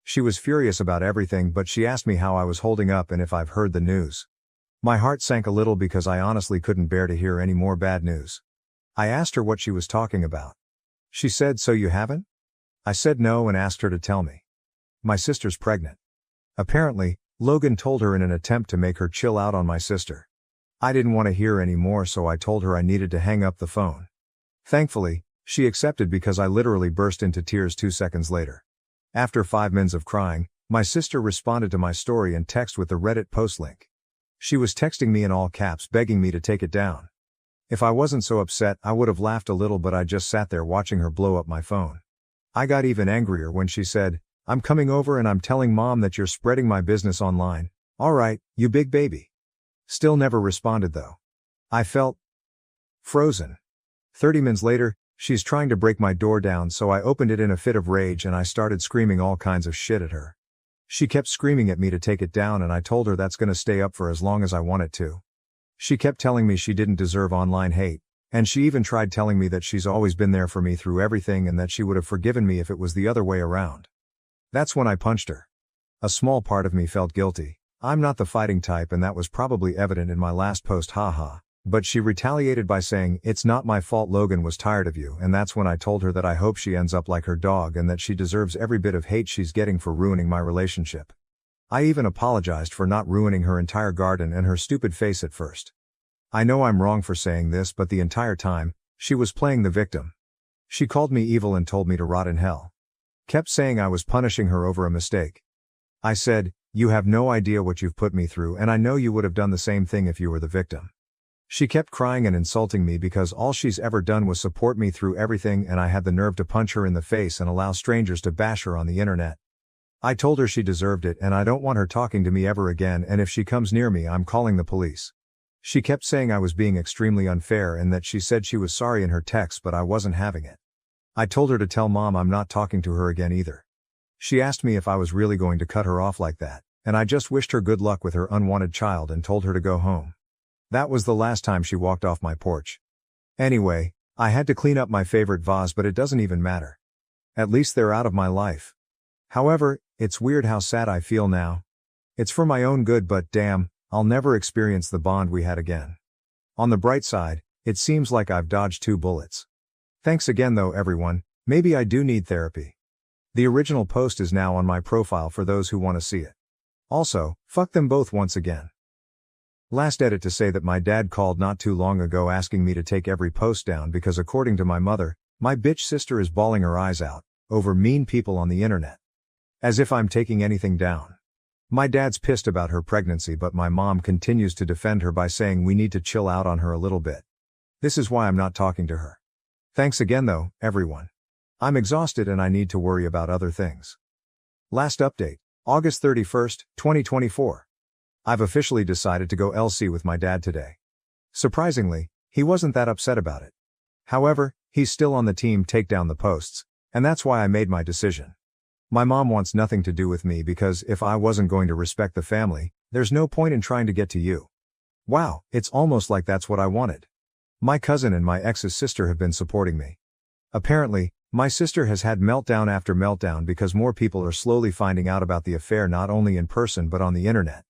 She was furious about everything, but she asked me how I was holding up and if I've heard the news. My heart sank a little because I honestly couldn't bear to hear any more bad news. I asked her what she was talking about. She said, "So you haven't?" I said no and asked her to tell me. My sister's pregnant. Apparently, Logan told her in an attempt to make her chill out on my sister. I didn't want to hear any more, so I told her I needed to hang up the phone. Thankfully, she accepted because I literally burst into tears 2 seconds later. After 5 minutes of crying, my sister responded to my story and text with the Reddit post link. She was texting me in all caps begging me to take it down. If I wasn't so upset, I would have laughed a little, but I just sat there watching her blow up my phone. I got even angrier when she said, "I'm coming over and I'm telling mom that you're spreading my business online. Alright, you big baby." Still never responded though. I felt frozen. 30 minutes later, she's trying to break my door down, so I opened it in a fit of rage and I started screaming all kinds of shit at her. She kept screaming at me to take it down and I told her that's gonna stay up for as long as I want it to. She kept telling me she didn't deserve online hate, and she even tried telling me that she's always been there for me through everything and that she would have forgiven me if it was the other way around. That's when I punched her. A small part of me felt guilty. I'm not the fighting type and that was probably evident in my last post, haha. But she retaliated by saying, "It's not my fault Logan was tired of you," and that's when I told her that I hope she ends up like her dog and that she deserves every bit of hate she's getting for ruining my relationship. I even apologized for not ruining her entire garden and her stupid face at first. I know I'm wrong for saying this, but the entire time, she was playing the victim. She called me evil and told me to rot in hell. Kept saying I was punishing her over a mistake. I said, "You have no idea what you've put me through and I know you would have done the same thing if you were the victim." She kept crying and insulting me because all she's ever done was support me through everything, and I had the nerve to punch her in the face and allow strangers to bash her on the internet. I told her she deserved it and I don't want her talking to me ever again, and if she comes near me I'm calling the police. She kept saying I was being extremely unfair and that she said she was sorry in her text, but I wasn't having it. I told her to tell Mom I'm not talking to her again either. She asked me if I was really going to cut her off like that, and I just wished her good luck with her unwanted child and told her to go home. That was the last time she walked off my porch. Anyway, I had to clean up my favorite vase, but it doesn't even matter. At least they're out of my life. However, it's weird how sad I feel now. It's for my own good, but damn, I'll never experience the bond we had again. On the bright side, it seems like I've dodged 2 bullets. Thanks again though everyone, maybe I do need therapy. The original post is now on my profile for those who want to see it. Also, fuck them both once again. Last edit to say that my dad called not too long ago asking me to take every post down because according to my mother, my bitch sister is bawling her eyes out over mean people on the internet. As if I'm taking anything down. My dad's pissed about her pregnancy, but my mom continues to defend her by saying we need to chill out on her a little bit. This is why I'm not talking to her. Thanks again though, everyone. I'm exhausted and I need to worry about other things. Last update, August 31st, 2024. I've officially decided to go LC with my dad today. Surprisingly, he wasn't that upset about it. However, he's still on the team take down the posts, and that's why I made my decision. My mom wants nothing to do with me because if I wasn't going to respect the family, there's no point in trying to get to you. Wow, it's almost like that's what I wanted. My cousin and my ex's sister have been supporting me. Apparently, my sister has had meltdown after meltdown because more people are slowly finding out about the affair not only in person but on the internet.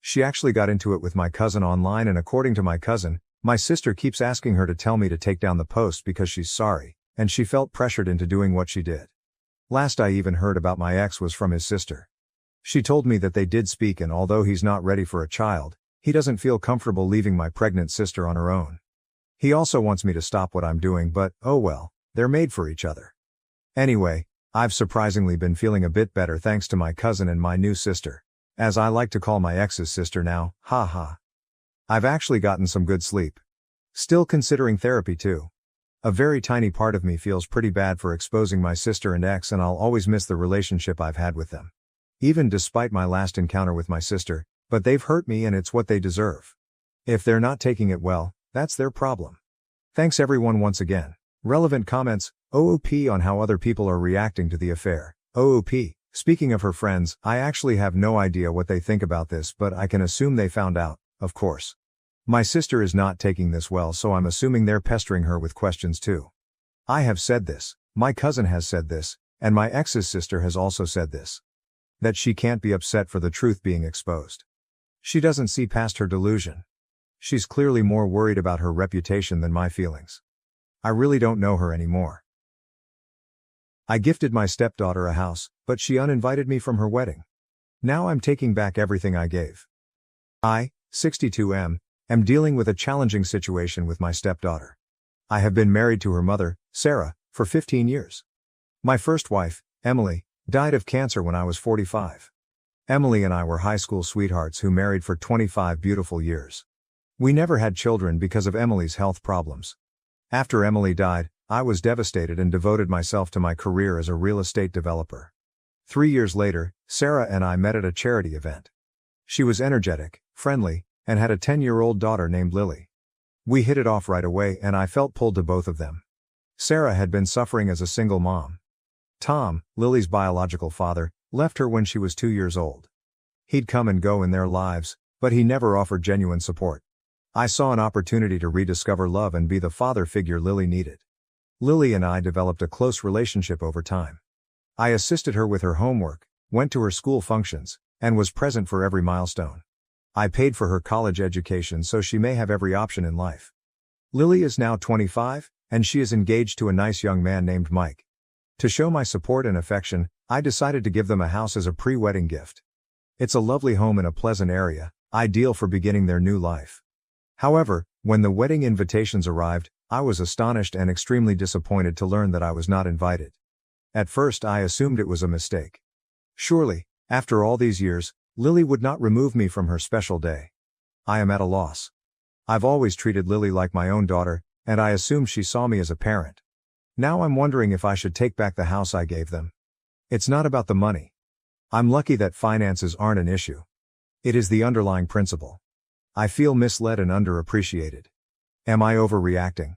She actually got into it with my cousin online, and according to my cousin, my sister keeps asking her to tell me to take down the post because she's sorry, and she felt pressured into doing what she did. Last I even heard about my ex was from his sister. She told me that they did speak, and although he's not ready for a child, he doesn't feel comfortable leaving my pregnant sister on her own. He also wants me to stop what I'm doing, but oh well, they're made for each other. Anyway, I've surprisingly been feeling a bit better thanks to my cousin and my new sister. As I like to call my ex's sister now, haha. I've actually gotten some good sleep. Still considering therapy too. A very tiny part of me feels pretty bad for exposing my sister and ex, and I'll always miss the relationship I've had with them. Even despite my last encounter with my sister, but they've hurt me and it's what they deserve. If they're not taking it well, that's their problem. Thanks everyone once again. Relevant comments, OOP on how other people are reacting to the affair. OOP. Speaking of her friends, I actually have no idea what they think about this, but I can assume they found out, of course. My sister is not taking this well, so I'm assuming they're pestering her with questions too. I have said this, my cousin has said this, and my ex's sister has also said this. That she can't be upset for the truth being exposed. She doesn't see past her delusion. She's clearly more worried about her reputation than my feelings. I really don't know her anymore. I gifted my stepdaughter a house, but she uninvited me from her wedding. Now I'm taking back everything I gave. I, 62M, am dealing with a challenging situation with my stepdaughter. I have been married to her mother, Sarah, for 15 years. My first wife, Emily, died of cancer when I was 45. Emily and I were high school sweethearts who married for 25 beautiful years. We never had children because of Emily's health problems. After Emily died, I was devastated and devoted myself to my career as a real estate developer. 3 years later, Sarah and I met at a charity event. She was energetic, friendly, and had a 10-year-old daughter named Lily. We hit it off right away and I felt pulled to both of them. Sarah had been suffering as a single mom. Tom, Lily's biological father, left her when she was 2 years old. He'd come and go in their lives, but he never offered genuine support. I saw an opportunity to rediscover love and be the father figure Lily needed. Lily and I developed a close relationship over time. I assisted her with her homework, went to her school functions, and was present for every milestone. I paid for her college education so she may have every option in life. Lily is now 25, and she is engaged to a nice young man named Mike. To show my support and affection, I decided to give them a house as a pre-wedding gift. It's a lovely home in a pleasant area, ideal for beginning their new life. However, when the wedding invitations arrived, I was astonished and extremely disappointed to learn that I was not invited. At first I assumed it was a mistake. Surely, after all these years, Lily would not remove me from her special day. I am at a loss. I've always treated Lily like my own daughter, and I assumed she saw me as a parent. Now I'm wondering if I should take back the house I gave them. It's not about the money. I'm lucky that finances aren't an issue. It is the underlying principle. I feel misled and underappreciated. Am I overreacting?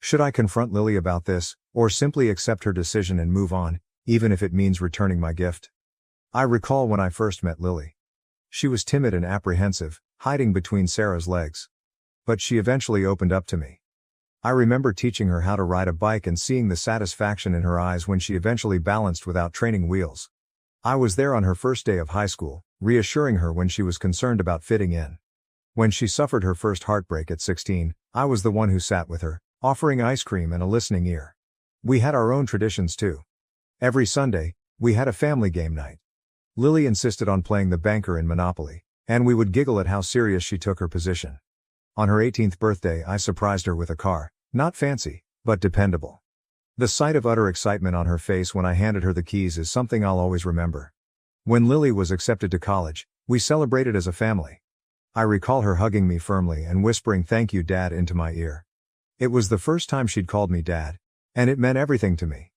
Should I confront Lily about this, or simply accept her decision and move on, even if it means returning my gift? I recall when I first met Lily. She was timid and apprehensive, hiding between Sarah's legs. But she eventually opened up to me. I remember teaching her how to ride a bike and seeing the satisfaction in her eyes when she eventually balanced without training wheels. I was there on her first day of high school, reassuring her when she was concerned about fitting in. When she suffered her first heartbreak at 16, I was the one who sat with her, offering ice cream and a listening ear. We had our own traditions too. Every Sunday, we had a family game night. Lily insisted on playing the banker in Monopoly, and we would giggle at how serious she took her position. On her 18th birthday I surprised her with a car, not fancy, but dependable. The sight of utter excitement on her face when I handed her the keys is something I'll always remember. When Lily was accepted to college, we celebrated as a family. I recall her hugging me firmly and whispering "Thank you, Dad" into my ear. It was the first time she'd called me Dad, and it meant everything to me.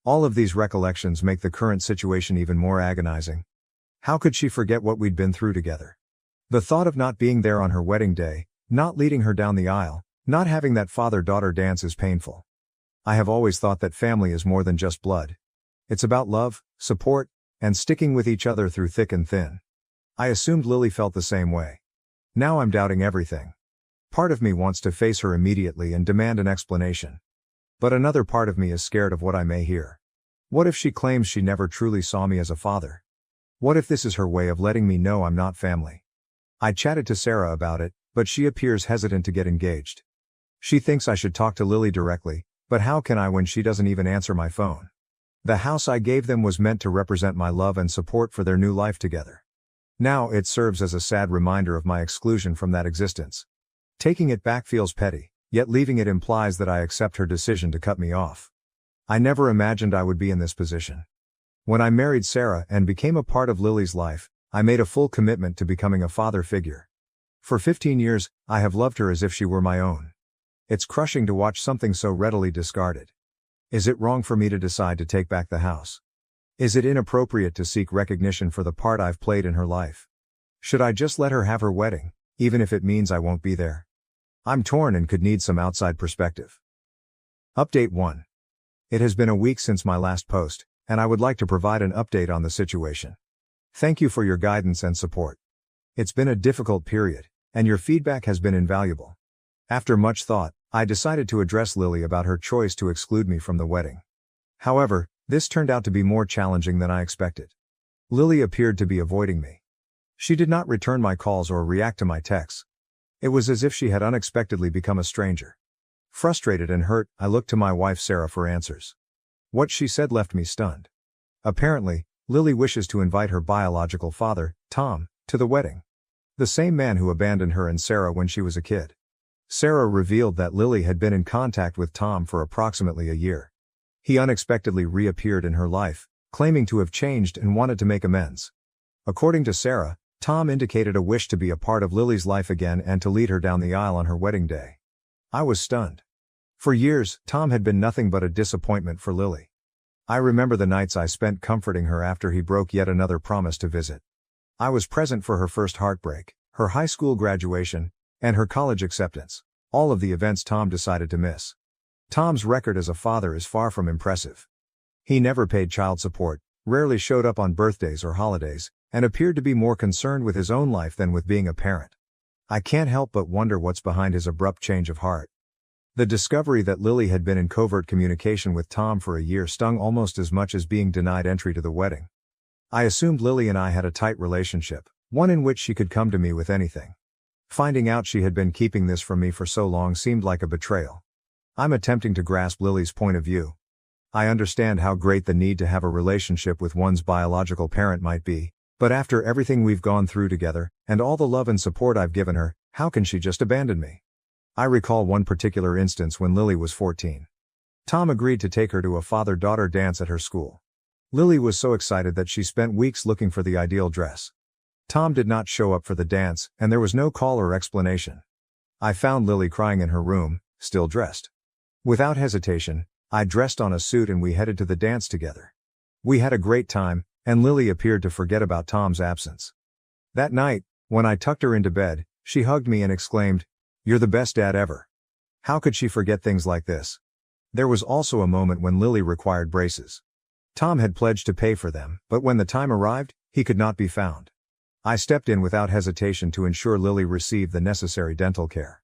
All of these recollections make the current situation even more agonizing. How could she forget what we'd been through together? The thought of not being there on her wedding day, not leading her down the aisle, not having that father-daughter dance is painful. I have always thought that family is more than just blood. It's about love, support, and sticking with each other through thick and thin. I assumed Lily felt the same way. Now I'm doubting everything. Part of me wants to face her immediately and demand an explanation. But another part of me is scared of what I may hear. What if she claims she never truly saw me as a father? What if this is her way of letting me know I'm not family? I chatted to Sarah about it, but she appears hesitant to get engaged. She thinks I should talk to Lily directly, but how can I when she doesn't even answer my phone? The house I gave them was meant to represent my love and support for their new life together. Now it serves as a sad reminder of my exclusion from that existence. Taking it back feels petty, yet leaving it implies that I accept her decision to cut me off. I never imagined I would be in this position. When I married Sarah and became a part of Lily's life, I made a full commitment to becoming a father figure. For 15 years, I have loved her as if she were my own. It's crushing to watch something so readily discarded. Is it wrong for me to decide to take back the house? Is it inappropriate to seek recognition for the part I've played in her life? Should I just let her have her wedding, even if it means I won't be there? I'm torn and could need some outside perspective. Update 1. It has been a week since my last post, and I would like to provide an update on the situation. Thank you for your guidance and support. It's been a difficult period, and your feedback has been invaluable. After much thought, I decided to address Lily about her choice to exclude me from the wedding. However, this turned out to be more challenging than I expected. Lily appeared to be avoiding me. She did not return my calls or react to my texts. It was as if she had unexpectedly become a stranger. Frustrated and hurt, I looked to my wife Sarah for answers. What she said left me stunned. Apparently, Lily wishes to invite her biological father, Tom, to the wedding. The same man who abandoned her and Sarah when she was a kid. Sarah revealed that Lily had been in contact with Tom for approximately a year. He unexpectedly reappeared in her life, claiming to have changed and wanted to make amends. According to Sarah, Tom indicated a wish to be a part of Lily's life again and to lead her down the aisle on her wedding day. I was stunned. For years, Tom had been nothing but a disappointment for Lily. I remember the nights I spent comforting her after he broke yet another promise to visit. I was present for her first heartbreak, her high school graduation, and her college acceptance. All of the events Tom decided to miss. Tom's record as a father is far from impressive. He never paid child support, rarely showed up on birthdays or holidays, and appeared to be more concerned with his own life than with being a parent. I can't help but wonder what's behind his abrupt change of heart. The discovery that Lily had been in covert communication with Tom for a year stung almost as much as being denied entry to the wedding. I assumed Lily and I had a tight relationship, one in which she could come to me with anything. Finding out she had been keeping this from me for so long seemed like a betrayal. I'm attempting to grasp Lily's point of view. I understand how great the need to have a relationship with one's biological parent might be, but after everything we've gone through together, and all the love and support I've given her, how can she just abandon me? I recall one particular instance when Lily was 14. Tom agreed to take her to a father-daughter dance at her school. Lily was so excited that she spent weeks looking for the ideal dress. Tom did not show up for the dance, and there was no call or explanation. I found Lily crying in her room, still dressed. Without hesitation, I dressed on a suit and we headed to the dance together. We had a great time, and Lily appeared to forget about Tom's absence. That night, when I tucked her into bed, she hugged me and exclaimed, "You're the best dad ever." How could she forget things like this? There was also a moment when Lily required braces. Tom had pledged to pay for them, but when the time arrived, he could not be found. I stepped in without hesitation to ensure Lily received the necessary dental care.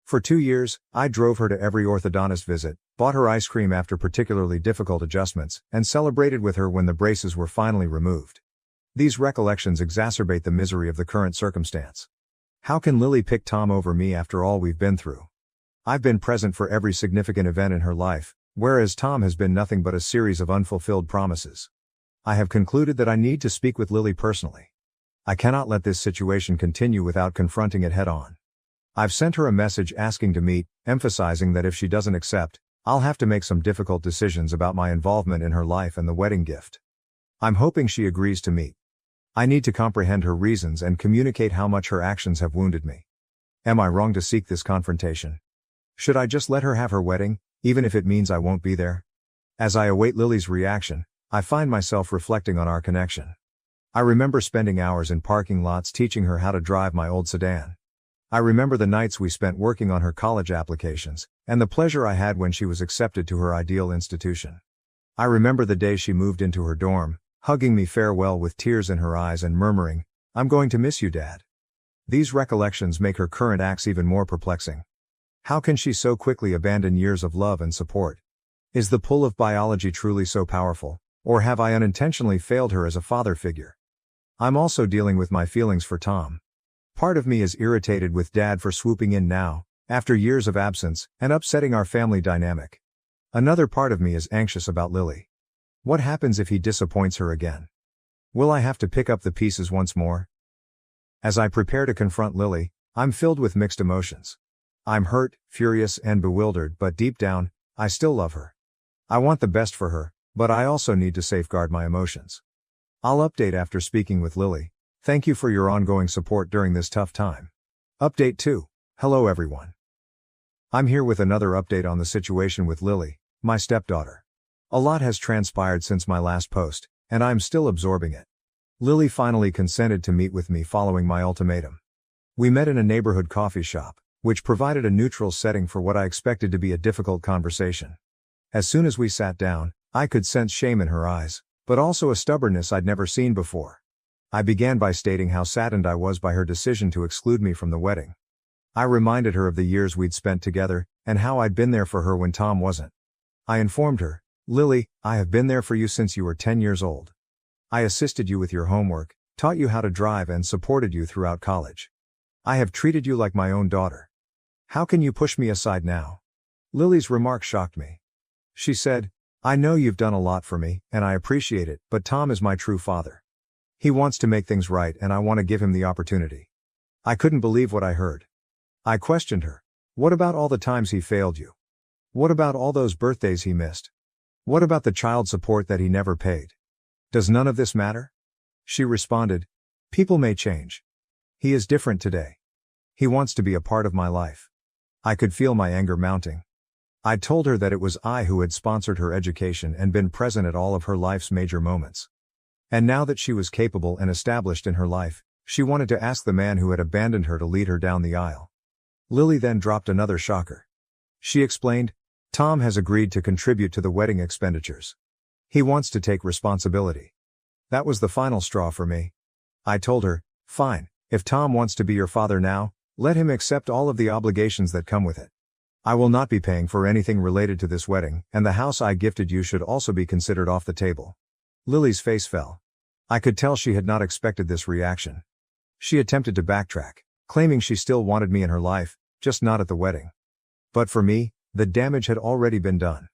For 2 years, I drove her to every orthodontist visit, bought her ice cream after particularly difficult adjustments, and celebrated with her when the braces were finally removed. These recollections exacerbate the misery of the current circumstance. How can Lily pick Tom over me after all we've been through? I've been present for every significant event in her life, whereas Tom has been nothing but a series of unfulfilled promises. I have concluded that I need to speak with Lily personally. I cannot let this situation continue without confronting it head-on. I've sent her a message asking to meet, emphasizing that if she doesn't accept, I'll have to make some difficult decisions about my involvement in her life and the wedding gift. I'm hoping she agrees to meet. I need to comprehend her reasons and communicate how much her actions have wounded me. Am I wrong to seek this confrontation? Should I just let her have her wedding, even if it means I won't be there? As I await Lily's reaction, I find myself reflecting on our connection. I remember spending hours in parking lots teaching her how to drive my old sedan. I remember the nights we spent working on her college applications, and the pleasure I had when she was accepted to her ideal institution. I remember the day she moved into her dorm, hugging me farewell with tears in her eyes and murmuring, "I'm going to miss you, Dad." These recollections make her current acts even more perplexing. How can she so quickly abandon years of love and support? Is the pull of biology truly so powerful, or have I unintentionally failed her as a father figure? I'm also dealing with my feelings for Tom. Part of me is irritated with Dad for swooping in now, after years of absence, and upsetting our family dynamic. Another part of me is anxious about Lily. What happens if he disappoints her again? Will I have to pick up the pieces once more? As I prepare to confront Lily, I'm filled with mixed emotions. I'm hurt, furious, and bewildered, but deep down, I still love her. I want the best for her, but I also need to safeguard my emotions. I'll update after speaking with Lily. Thank you for your ongoing support during this tough time. Update 2. Hello everyone. I'm here with another update on the situation with Lily, my stepdaughter. A lot has transpired since my last post, and I'm still absorbing it. Lily finally consented to meet with me following my ultimatum. We met in a neighborhood coffee shop, which provided a neutral setting for what I expected to be a difficult conversation. As soon as we sat down, I could sense shame in her eyes, but also a stubbornness I'd never seen before. I began by stating how saddened I was by her decision to exclude me from the wedding. I reminded her of the years we'd spent together, and how I'd been there for her when Tom wasn't. I informed her, "Lily, I have been there for you since you were 10 years old. I assisted you with your homework, taught you how to drive, and supported you throughout college. I have treated you like my own daughter. How can you push me aside now?" Lily's remark shocked me. She said, "I know you've done a lot for me, and I appreciate it, but Tom is my true father. He wants to make things right and I want to give him the opportunity." I couldn't believe what I heard. I questioned her. What about all the times he failed you? What about all those birthdays he missed? What about the child support that he never paid? Does none of this matter? She responded, "People may change. He is different today. He wants to be a part of my life." I could feel my anger mounting. I told her that it was I who had sponsored her education and been present at all of her life's major moments. And now that she was capable and established in her life, She wanted to ask the man who had abandoned her to lead her down the aisle. Lily then dropped another shocker. She explained, Tom has agreed to contribute to the wedding expenditures. He wants to take responsibility. That was the final straw for me. I told her, fine, if Tom wants to be your father now, let him accept all of the obligations that come with it. I will not be paying for anything related to this wedding, and the house I gifted you should also be considered off the table. Lily's face fell. I could tell she had not expected this reaction. She attempted to backtrack, claiming she still wanted me in her life, just not at the wedding. But for me, the damage had already been done.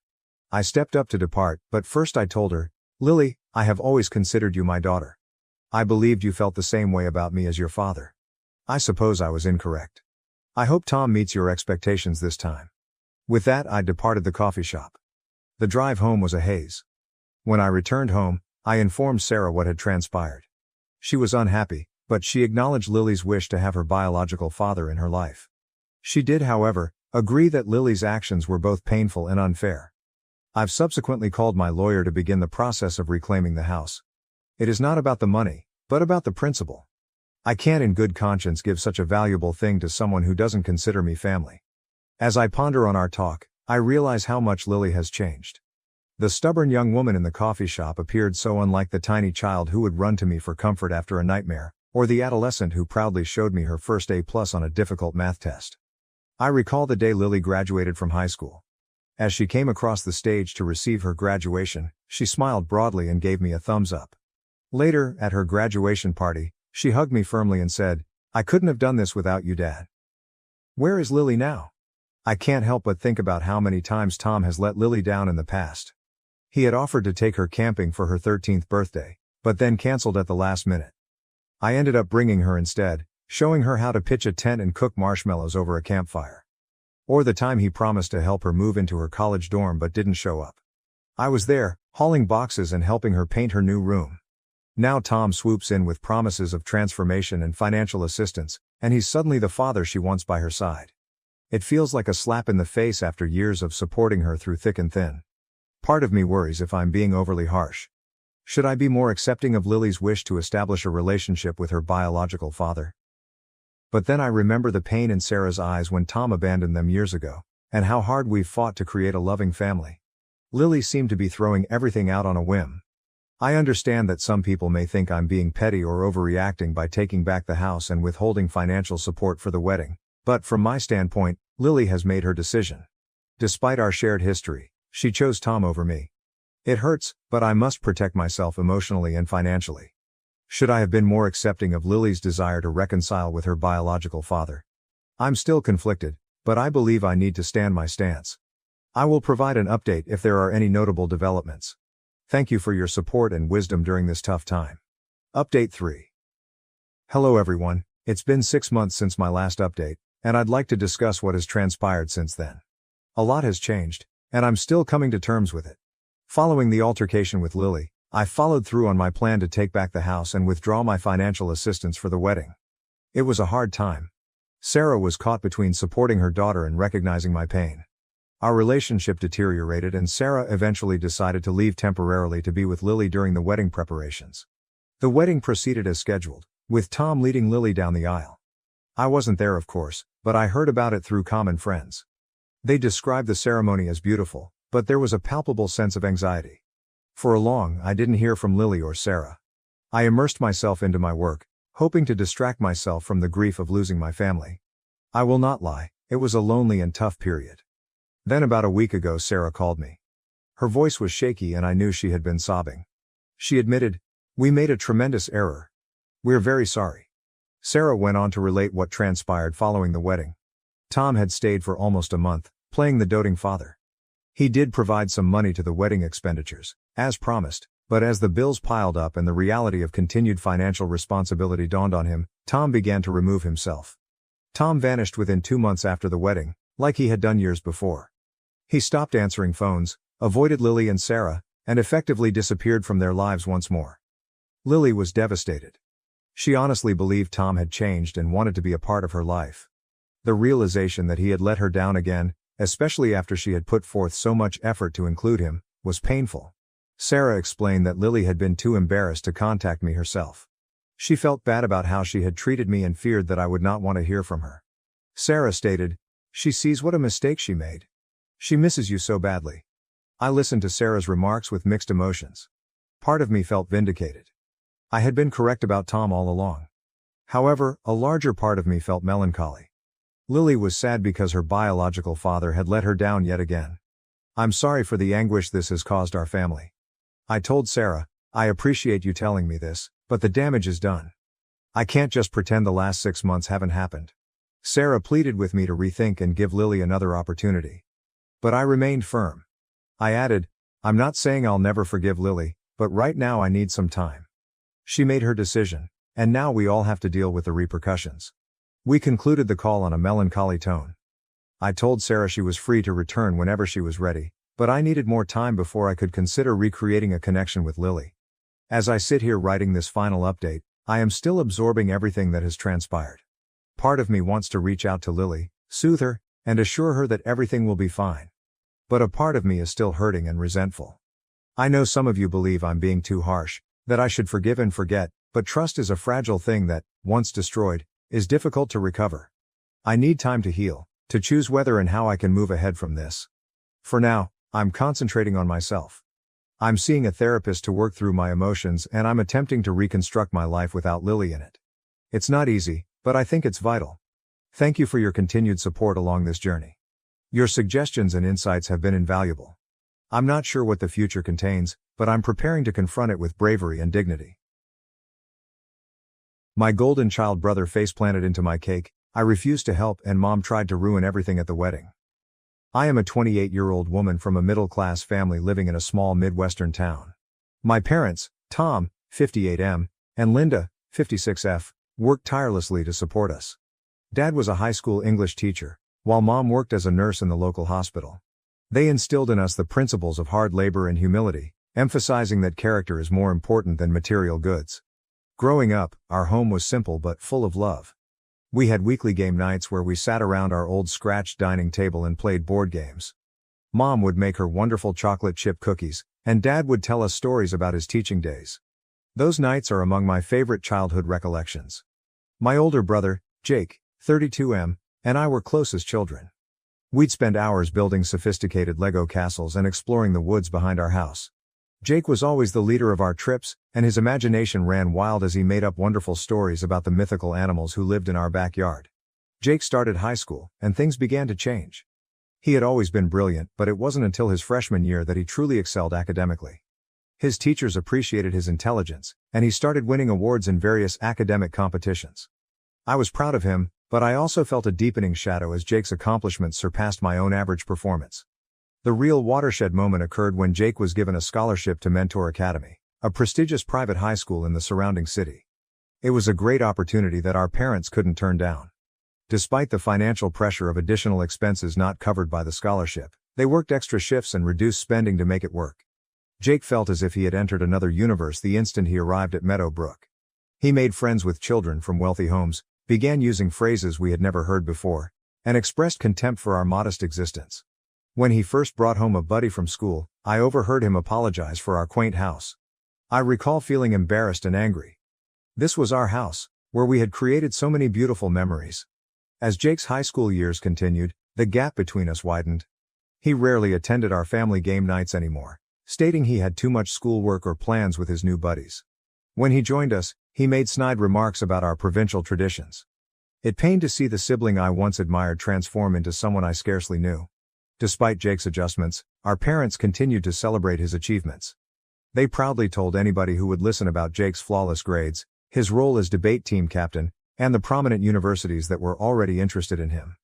I stepped up to depart, but first I told her, Lily, I have always considered you my daughter. I believed you felt the same way about me as your father. I suppose I was incorrect. I hope Tom meets your expectations this time. With that, I departed the coffee shop. The drive home was a haze. When I returned home, I informed Sarah what had transpired. She was unhappy, but she acknowledged Lily's wish to have her biological father in her life. She did, however, agree that Lily's actions were both painful and unfair. I've subsequently called my lawyer to begin the process of reclaiming the house. It is not about the money, but about the principle. I can't in good conscience give such a valuable thing to someone who doesn't consider me family. As I ponder on our talk, I realize how much Lily has changed. The stubborn young woman in the coffee shop appeared so unlike the tiny child who would run to me for comfort after a nightmare, or the adolescent who proudly showed me her first A+ on a difficult math test. I recall the day Lily graduated from high school. As she came across the stage to receive her graduation, she smiled broadly and gave me a thumbs up. Later, at her graduation party, she hugged me firmly and said, I couldn't have done this without you, Dad. Where is Lily now? I can't help but think about how many times Tom has let Lily down in the past. He had offered to take her camping for her 13th birthday, but then canceled at the last minute. I ended up bringing her instead, showing her how to pitch a tent and cook marshmallows over a campfire. Or the time he promised to help her move into her college dorm but didn't show up. I was there, hauling boxes and helping her paint her new room. Now Tom swoops in with promises of transformation and financial assistance, and he's suddenly the father she wants by her side. It feels like a slap in the face after years of supporting her through thick and thin. Part of me worries if I'm being overly harsh. Should I be more accepting of Lily's wish to establish a relationship with her biological father? But then I remember the pain in Sarah's eyes when Tom abandoned them years ago, and how hard we've fought to create a loving family. Lily seemed to be throwing everything out on a whim. I understand that some people may think I'm being petty or overreacting by taking back the house and withholding financial support for the wedding, but from my standpoint, Lily has made her decision. Despite our shared history, she chose Tom over me. It hurts, but I must protect myself emotionally and financially. Should I have been more accepting of Lily's desire to reconcile with her biological father? I'm still conflicted, but I believe I need to stand my stance. I will provide an update if there are any notable developments. Thank you for your support and wisdom during this tough time. Update 3. Hello everyone, it's been 6 months since my last update, and I'd like to discuss what has transpired since then. A lot has changed, and I'm still coming to terms with it. Following the altercation with Lily, I followed through on my plan to take back the house and withdraw my financial assistance for the wedding. It was a hard time. Sarah was caught between supporting her daughter and recognizing my pain. Our relationship deteriorated and Sarah eventually decided to leave temporarily to be with Lily during the wedding preparations. The wedding proceeded as scheduled, with Tom leading Lily down the aisle. I wasn't there, of course, but I heard about it through common friends. They described the ceremony as beautiful, but there was a palpable sense of anxiety. For a long, I didn't hear from Lily or Sarah. I immersed myself into my work, hoping to distract myself from the grief of losing my family. I will not lie, it was a lonely and tough period. Then about a week ago Sarah called me. Her voice was shaky and I knew she had been sobbing. She admitted, "We made a tremendous error. We're very sorry." Sarah went on to relate what transpired following the wedding. Tom had stayed for almost a month, playing the doting father. He did provide some money to the wedding expenditures, as promised, but as the bills piled up and the reality of continued financial responsibility dawned on him, Tom began to remove himself. Tom vanished within 2 months after the wedding, like he had done years before. He stopped answering phones, avoided Lily and Sarah, and effectively disappeared from their lives once more. Lily was devastated. She honestly believed Tom had changed and wanted to be a part of her life. The realization that he had let her down again, especially after she had put forth so much effort to include him, was painful. Sarah explained that Lily had been too embarrassed to contact me herself. She felt bad about how she had treated me and feared that I would not want to hear from her. Sarah stated, "She sees what a mistake she made. She misses you so badly." I listened to Sarah's remarks with mixed emotions. Part of me felt vindicated. I had been correct about Tom all along. However, a larger part of me felt melancholy. Lily was sad because her biological father had let her down yet again. "I'm sorry for the anguish this has caused our family." I told Sarah, "I appreciate you telling me this, but the damage is done. I can't just pretend the last 6 months haven't happened." Sarah pleaded with me to rethink and give Lily another opportunity. But I remained firm. I added, "I'm not saying I'll never forgive Lily, but right now I need some time." She made her decision, and now we all have to deal with the repercussions. We concluded the call on a melancholy tone. I told Sarah she was free to return whenever she was ready, but I needed more time before I could consider recreating a connection with Lily. As I sit here writing this final update, I am still absorbing everything that has transpired. Part of me wants to reach out to Lily, soothe her, and assure her that everything will be fine. But a part of me is still hurting and resentful. I know some of you believe I'm being too harsh, that I should forgive and forget, but trust is a fragile thing that, once destroyed, is difficult to recover. I need time to heal, to choose whether and how I can move ahead from this. For now, I'm concentrating on myself. I'm seeing a therapist to work through my emotions, and I'm attempting to reconstruct my life without Lily in it. It's not easy, but I think it's vital. Thank you for your continued support along this journey. Your suggestions and insights have been invaluable. I'm not sure what the future contains, but I'm preparing to confront it with bravery and dignity. My golden child brother face-planted into my cake. I refused to help, and Mom tried to ruin everything at the wedding. I am a 28-year-old woman from a middle-class family living in a small Midwestern town. My parents, Tom, 58M, and Linda, 56F, worked tirelessly to support us. Dad was a high school English teacher, while Mom worked as a nurse in the local hospital. They instilled in us the principles of hard labor and humility, emphasizing that character is more important than material goods. Growing up, our home was simple but full of love. We had weekly game nights where we sat around our old scratch dining table and played board games. Mom would make her wonderful chocolate chip cookies, and Dad would tell us stories about his teaching days. Those nights are among my favorite childhood recollections. My older brother, Jake, 32M, and I were close as children. We'd spend hours building sophisticated Lego castles and exploring the woods behind our house. Jake was always the leader of our trips, and his imagination ran wild as he made up wonderful stories about the mythical animals who lived in our backyard. Jake started high school, and things began to change. He had always been brilliant, but it wasn't until his freshman year that he truly excelled academically. His teachers appreciated his intelligence, and he started winning awards in various academic competitions. I was proud of him, but I also felt a deepening shadow as Jake's accomplishments surpassed my own average performance. The real watershed moment occurred when Jake was given a scholarship to Mentor Academy, a prestigious private high school in the surrounding city. It was a great opportunity that our parents couldn't turn down. Despite the financial pressure of additional expenses not covered by the scholarship, they worked extra shifts and reduced spending to make it work. Jake felt as if he had entered another universe the instant he arrived at Meadowbrook. He made friends with children from wealthy homes, began using phrases we had never heard before, and expressed contempt for our modest existence. When he first brought home a buddy from school, I overheard him apologize for our quaint house. I recall feeling embarrassed and angry. This was our house, where we had created so many beautiful memories. As Jake's high school years continued, the gap between us widened. He rarely attended our family game nights anymore, stating he had too much schoolwork or plans with his new buddies. When he joined us, he made snide remarks about our provincial traditions. It pained to see the sibling I once admired transform into someone I scarcely knew. Despite Jake's adjustments, our parents continued to celebrate his achievements. They proudly told anybody who would listen about Jake's flawless grades, his role as debate team captain, and the prominent universities that were already interested in him.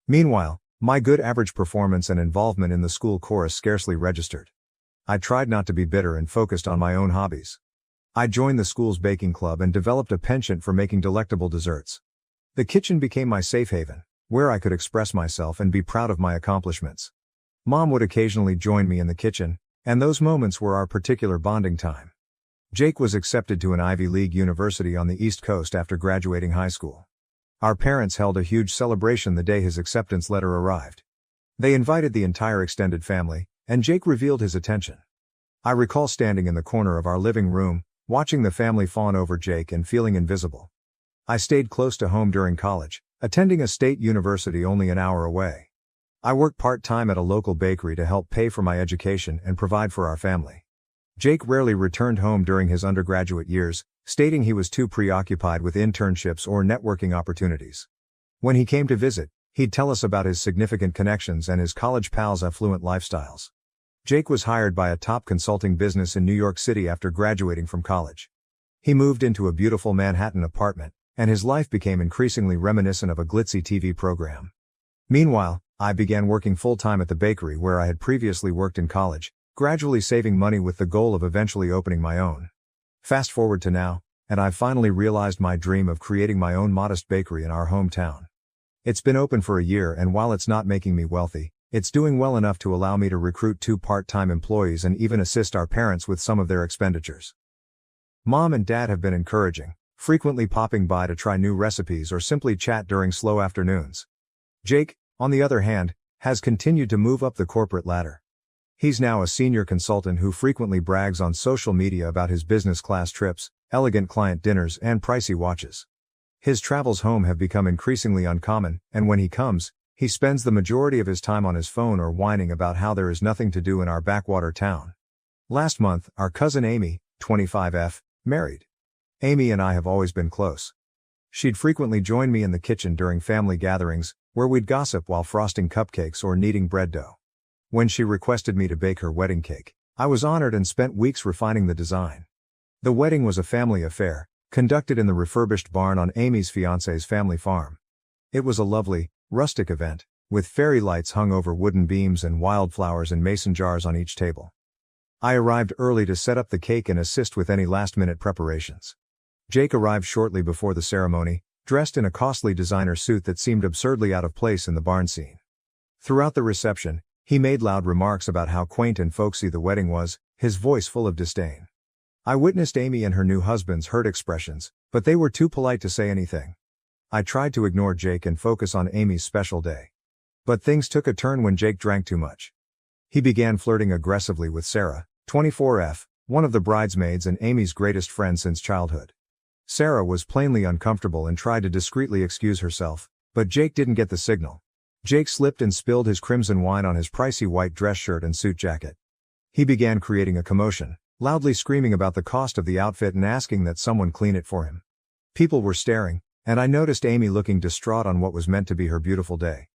Meanwhile, my good average performance and involvement in the school chorus scarcely registered. I tried not to be bitter and focused on my own hobbies. I joined the school's baking club and developed a penchant for making delectable desserts. The kitchen became my safe haven, where I could express myself and be proud of my accomplishments. Mom would occasionally join me in the kitchen, and those moments were our particular bonding time. Jake was accepted to an Ivy League university on the East Coast after graduating high school. Our parents held a huge celebration the day his acceptance letter arrived. They invited the entire extended family, and Jake revealed his attention. I recall standing in the corner of our living room, watching the family fawn over Jake and feeling invisible. I stayed close to home during college, attending a state university only an hour away. I worked part-time at a local bakery to help pay for my education and provide for our family. Jake rarely returned home during his undergraduate years, stating he was too preoccupied with internships or networking opportunities. When he came to visit, he'd tell us about his significant connections and his college pals' affluent lifestyles. Jake was hired by a top consulting business in New York City after graduating from college. He moved into a beautiful Manhattan apartment, and his life became increasingly reminiscent of a glitzy TV program. Meanwhile, I began working full-time at the bakery where I had previously worked in college, gradually saving money with the goal of eventually opening my own. Fast forward to now, and I've finally realized my dream of creating my own modest bakery in our hometown. It's been open for a year, and while it's not making me wealthy, it's doing well enough to allow me to recruit 2 part-time employees and even assist our parents with some of their expenditures. Mom and Dad have been encouraging, frequently popping by to try new recipes or simply chat during slow afternoons. Jake, on the other hand, has continued to move up the corporate ladder. He's now a senior consultant who frequently brags on social media about his business class trips, elegant client dinners, and pricey watches. His travels home have become increasingly uncommon, and when he comes, he spends the majority of his time on his phone or whining about how there is nothing to do in our backwater town. Last month, our cousin Amy, 25F, married. Amy and I have always been close. She'd frequently join me in the kitchen during family gatherings, where we'd gossip while frosting cupcakes or kneading bread dough. When she requested me to bake her wedding cake, I was honored and spent weeks refining the design. The wedding was a family affair, conducted in the refurbished barn on Amy's fiancé's family farm. It was a lovely, rustic event, with fairy lights hung over wooden beams and wildflowers in mason jars on each table. I arrived early to set up the cake and assist with any last-minute preparations. Jake arrived shortly before the ceremony, dressed in a costly designer suit that seemed absurdly out of place in the barn scene. Throughout the reception, he made loud remarks about how quaint and folksy the wedding was, his voice full of disdain. I witnessed Amy and her new husband's hurt expressions, but they were too polite to say anything. I tried to ignore Jake and focus on Amy's special day. But things took a turn when Jake drank too much. He began flirting aggressively with Sarah, 24F, one of the bridesmaids and Amy's greatest friend since childhood. Sarah was plainly uncomfortable and tried to discreetly excuse herself, but Jake didn't get the signal. Jake slipped and spilled his crimson wine on his pricey white dress shirt and suit jacket. He began creating a commotion, loudly screaming about the cost of the outfit and asking that someone clean it for him. People were staring, and I noticed Amy looking distraught on what was meant to be her beautiful day.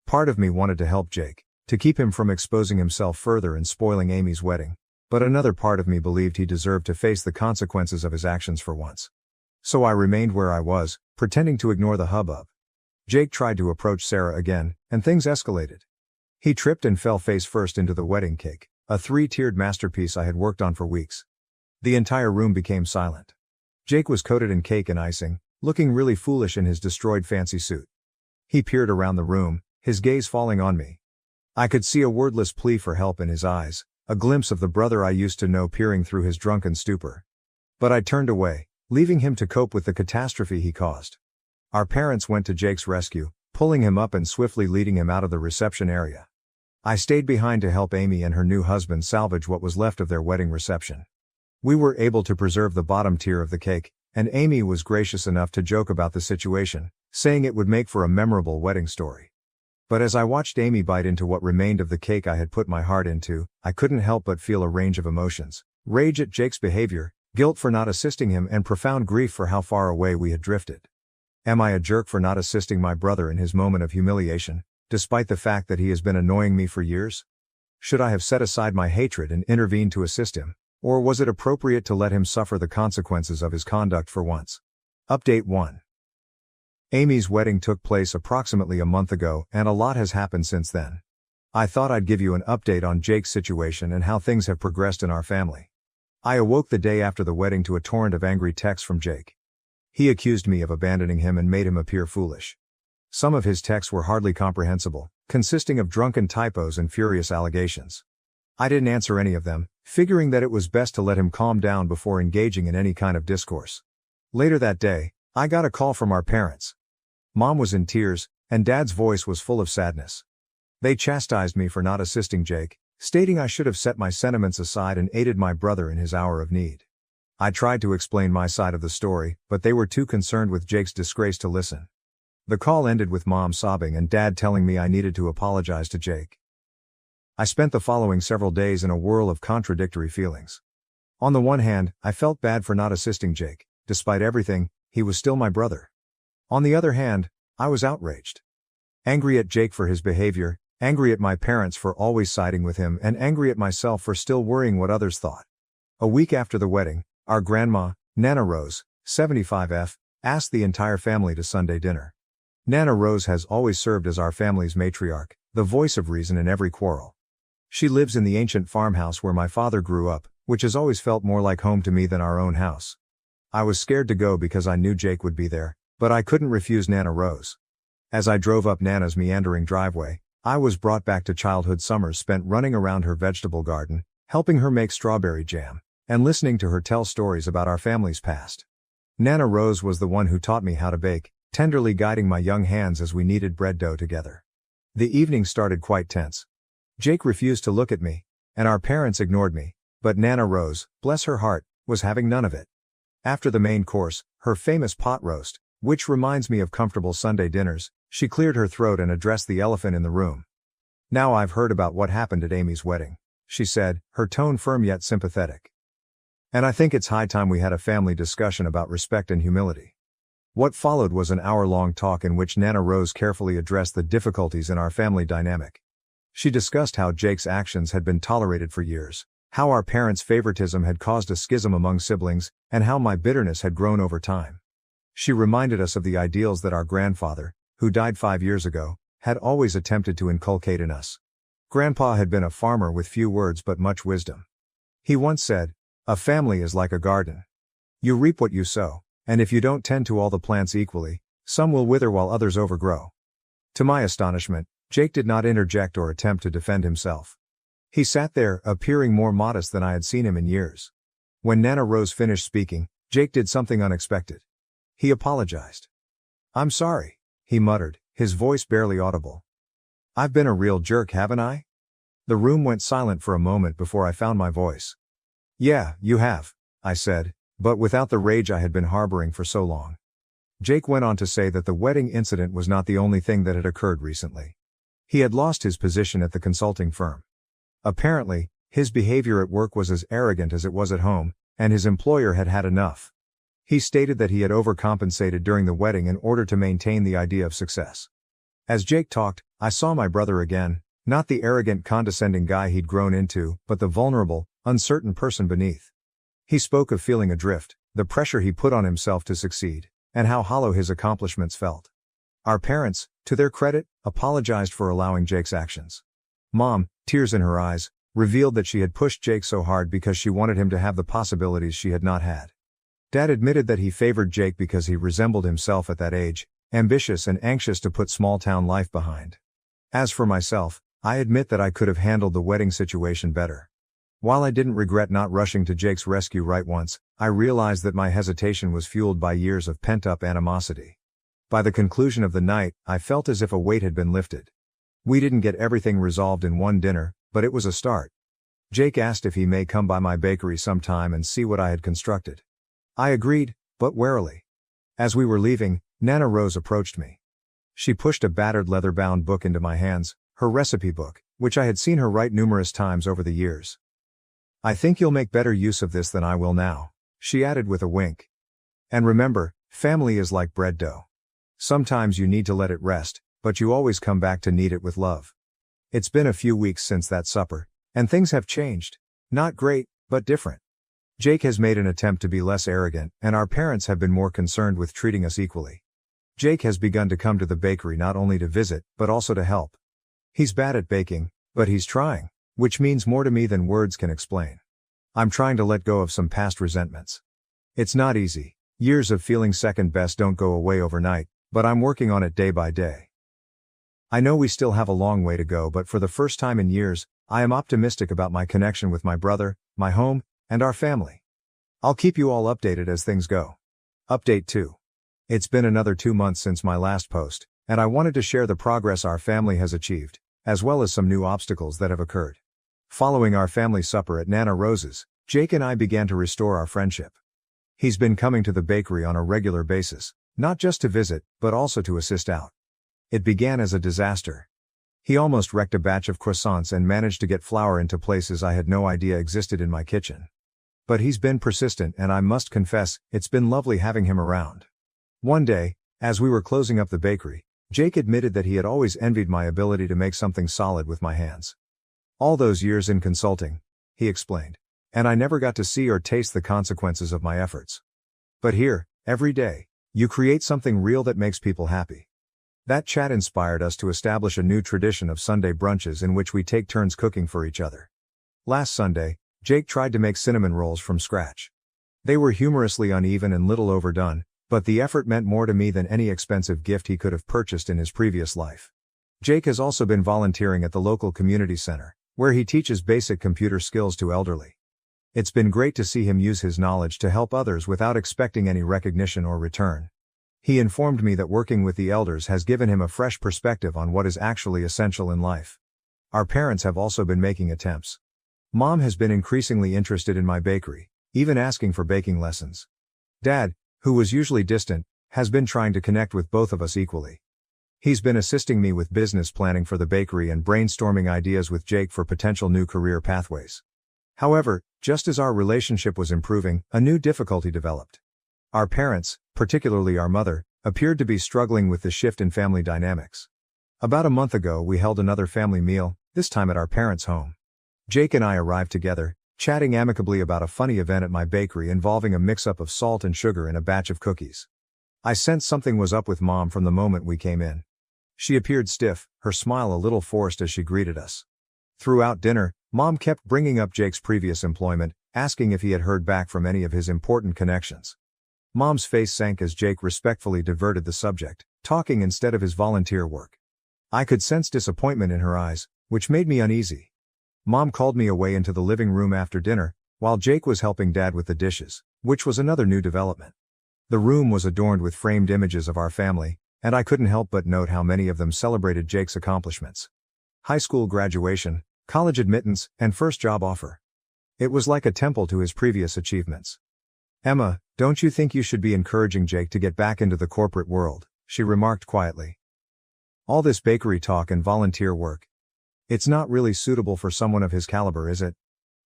Part of me wanted to help Jake, to keep him from exposing himself further and spoiling Amy's wedding, but another part of me believed he deserved to face the consequences of his actions for once. So I remained where I was, pretending to ignore the hubbub. Jake tried to approach Sarah again, and things escalated. He tripped and fell face first into the wedding cake, a 3-tiered masterpiece I had worked on for weeks. The entire room became silent. Jake was coated in cake and icing, looking really foolish in his destroyed fancy suit. He peered around the room, his gaze falling on me. I could see a wordless plea for help in his eyes, a glimpse of the brother I used to know peering through his drunken stupor. But I turned away, leaving him to cope with the catastrophe he caused. Our parents went to Jake's rescue, pulling him up and swiftly leading him out of the reception area. I stayed behind to help Amy and her new husband salvage what was left of their wedding reception. We were able to preserve the bottom tier of the cake, and Amy was gracious enough to joke about the situation, saying it would make for a memorable wedding story. But as I watched Amy bite into what remained of the cake I had put my heart into, I couldn't help but feel a range of emotions: rage at Jake's behavior, guilt for not assisting him, and profound grief for how far away we had drifted. Am I a jerk for not assisting my brother in his moment of humiliation, despite the fact that he has been annoying me for years? Should I have set aside my hatred and intervened to assist him, or was it appropriate to let him suffer the consequences of his conduct for once? Update 1. Amy's wedding took place approximately a month ago, and a lot has happened since then. I thought I'd give you an update on Jake's situation and how things have progressed in our family. I awoke the day after the wedding to a torrent of angry texts from Jake. He accused me of abandoning him and made him appear foolish. Some of his texts were hardly comprehensible, consisting of drunken typos and furious allegations. I didn't answer any of them, figuring that it was best to let him calm down before engaging in any kind of discourse. Later that day, I got a call from our parents. Mom was in tears, and Dad's voice was full of sadness. They chastised me for not assisting Jake, stating I should have set my sentiments aside and aided my brother in his hour of need. I tried to explain my side of the story, but they were too concerned with Jake's disgrace to listen. The call ended with Mom sobbing and Dad telling me I needed to apologize to Jake. I spent the following several days in a whirl of contradictory feelings. On the one hand, I felt bad for not assisting Jake. Despite everything, he was still my brother. On the other hand, I was outraged. Angry at Jake for his behavior, angry at my parents for always siding with him, and angry at myself for still worrying what others thought. A week after the wedding, our grandma, Nana Rose, 75F, asked the entire family to Sunday dinner. Nana Rose has always served as our family's matriarch, the voice of reason in every quarrel. She lives in the ancient farmhouse where my father grew up, which has always felt more like home to me than our own house. I was scared to go because I knew Jake would be there, but I couldn't refuse Nana Rose. As I drove up Nana's meandering driveway, I was brought back to childhood summers spent running around her vegetable garden, helping her make strawberry jam, and listening to her tell stories about our family's past. Nana Rose was the one who taught me how to bake, tenderly guiding my young hands as we kneaded bread dough together. The evening started quite tense. Jake refused to look at me, and our parents ignored me, but Nana Rose, bless her heart, was having none of it. After the main course, her famous pot roast, which reminds me of comfortable Sunday dinners, she cleared her throat and addressed the elephant in the room. "Now I've heard about what happened at Amy's wedding," she said, her tone firm yet sympathetic. "And I think it's high time we had a family discussion about respect and humility." What followed was an hour-long talk in which Nana Rose carefully addressed the difficulties in our family dynamic. She discussed how Jake's actions had been tolerated for years, how our parents' favoritism had caused a schism among siblings, and how my bitterness had grown over time. She reminded us of the ideals that our grandfather, who died 5 years ago, had always attempted to inculcate in us. Grandpa had been a farmer with few words but much wisdom. He once said, "A family is like a garden. You reap what you sow, and if you don't tend to all the plants equally, some will wither while others overgrow." To my astonishment, Jake did not interject or attempt to defend himself. He sat there, appearing more modest than I had seen him in years. When Nana Rose finished speaking, Jake did something unexpected. He apologized. "I'm sorry," he muttered, his voice barely audible. "I've been a real jerk, haven't I?" The room went silent for a moment before I found my voice. "Yeah, you have," I said, but without the rage I had been harboring for so long. Jake went on to say that the wedding incident was not the only thing that had occurred recently. He had lost his position at the consulting firm. Apparently, his behavior at work was as arrogant as it was at home, and his employer had had enough. He stated that he had overcompensated during the wedding in order to maintain the idea of success. As Jake talked, I saw my brother again, not the arrogant, condescending guy he'd grown into, but the vulnerable, uncertain person beneath. He spoke of feeling adrift, the pressure he put on himself to succeed, and how hollow his accomplishments felt. Our parents, to their credit, apologized for allowing Jake's actions. Mom, tears in her eyes, revealed that she had pushed Jake so hard because she wanted him to have the possibilities she had not had. Dad admitted that he favored Jake because he resembled himself at that age, ambitious and anxious to put small-town life behind. As for myself, I admit that I could have handled the wedding situation better. While I didn't regret not rushing to Jake's rescue right once, I realized that my hesitation was fueled by years of pent-up animosity. By the conclusion of the night, I felt as if a weight had been lifted. We didn't get everything resolved in one dinner, but it was a start. Jake asked if he may come by my bakery sometime and see what I had constructed. I agreed, but warily. As we were leaving, Nana Rose approached me. She pushed a battered leather-bound book into my hands, her recipe book, which I had seen her write numerous times over the years. "I think you'll make better use of this than I will now," she added with a wink. "And remember, family is like bread dough. Sometimes you need to let it rest, but you always come back to knead it with love." It's been a few weeks since that supper, and things have changed. Not great, but different. Jake has made an attempt to be less arrogant, and our parents have been more concerned with treating us equally. Jake has begun to come to the bakery not only to visit, but also to help. He's bad at baking, but he's trying, which means more to me than words can explain. I'm trying to let go of some past resentments. It's not easy. Years of feeling second best don't go away overnight, but I'm working on it day by day. I know we still have a long way to go, but for the first time in years, I am optimistic about my connection with my brother, my home, and our family. I'll keep you all updated as things go. Update 2. It's been another 2 months since my last post, and I wanted to share the progress our family has achieved, as well as some new obstacles that have occurred. Following our family supper at Nana Rose's, Jake and I began to restore our friendship. He's been coming to the bakery on a regular basis, not just to visit, but also to assist out. It began as a disaster. He almost wrecked a batch of croissants and managed to get flour into places I had no idea existed in my kitchen. But he's been persistent, and I must confess, it's been lovely having him around. One day, as we were closing up the bakery, Jake admitted that he had always envied my ability to make something solid with my hands. All those years in consulting, he explained, and I never got to see or taste the consequences of my efforts. But here, every day, you create something real that makes people happy. That chat inspired us to establish a new tradition of Sunday brunches in which we take turns cooking for each other. Last Sunday, Jake tried to make cinnamon rolls from scratch. They were humorously uneven and little overdone, but the effort meant more to me than any expensive gift he could have purchased in his previous life. Jake has also been volunteering at the local community center, where he teaches basic computer skills to elderly. It's been great to see him use his knowledge to help others without expecting any recognition or return. He informed me that working with the elders has given him a fresh perspective on what is actually essential in life. Our parents have also been making attempts. Mom has been increasingly interested in my bakery, even asking for baking lessons. Dad, who was usually distant, has been trying to connect with both of us equally. He's been assisting me with business planning for the bakery and brainstorming ideas with Jake for potential new career pathways. However, just as our relationship was improving, a new difficulty developed. Our parents, particularly our mother, appeared to be struggling with the shift in family dynamics. About a month ago, we held another family meal, this time at our parents' home. Jake and I arrived together, chatting amicably about a funny event at my bakery involving a mix-up of salt and sugar in a batch of cookies. I sensed something was up with Mom from the moment we came in. She appeared stiff, her smile a little forced as she greeted us. Throughout dinner, Mom kept bringing up Jake's previous employment, asking if he had heard back from any of his important connections. Mom's face sank as Jake respectfully diverted the subject, talking instead of his volunteer work. I could sense disappointment in her eyes, which made me uneasy. Mom called me away into the living room after dinner, while Jake was helping Dad with the dishes, which was another new development. The room was adorned with framed images of our family, and I couldn't help but note how many of them celebrated Jake's accomplishments. High school graduation, college admittance, and first job offer. It was like a temple to his previous achievements. "Emma, don't you think you should be encouraging Jake to get back into the corporate world?" she remarked quietly. "All this bakery talk and volunteer work. It's not really suitable for someone of his caliber, is it?"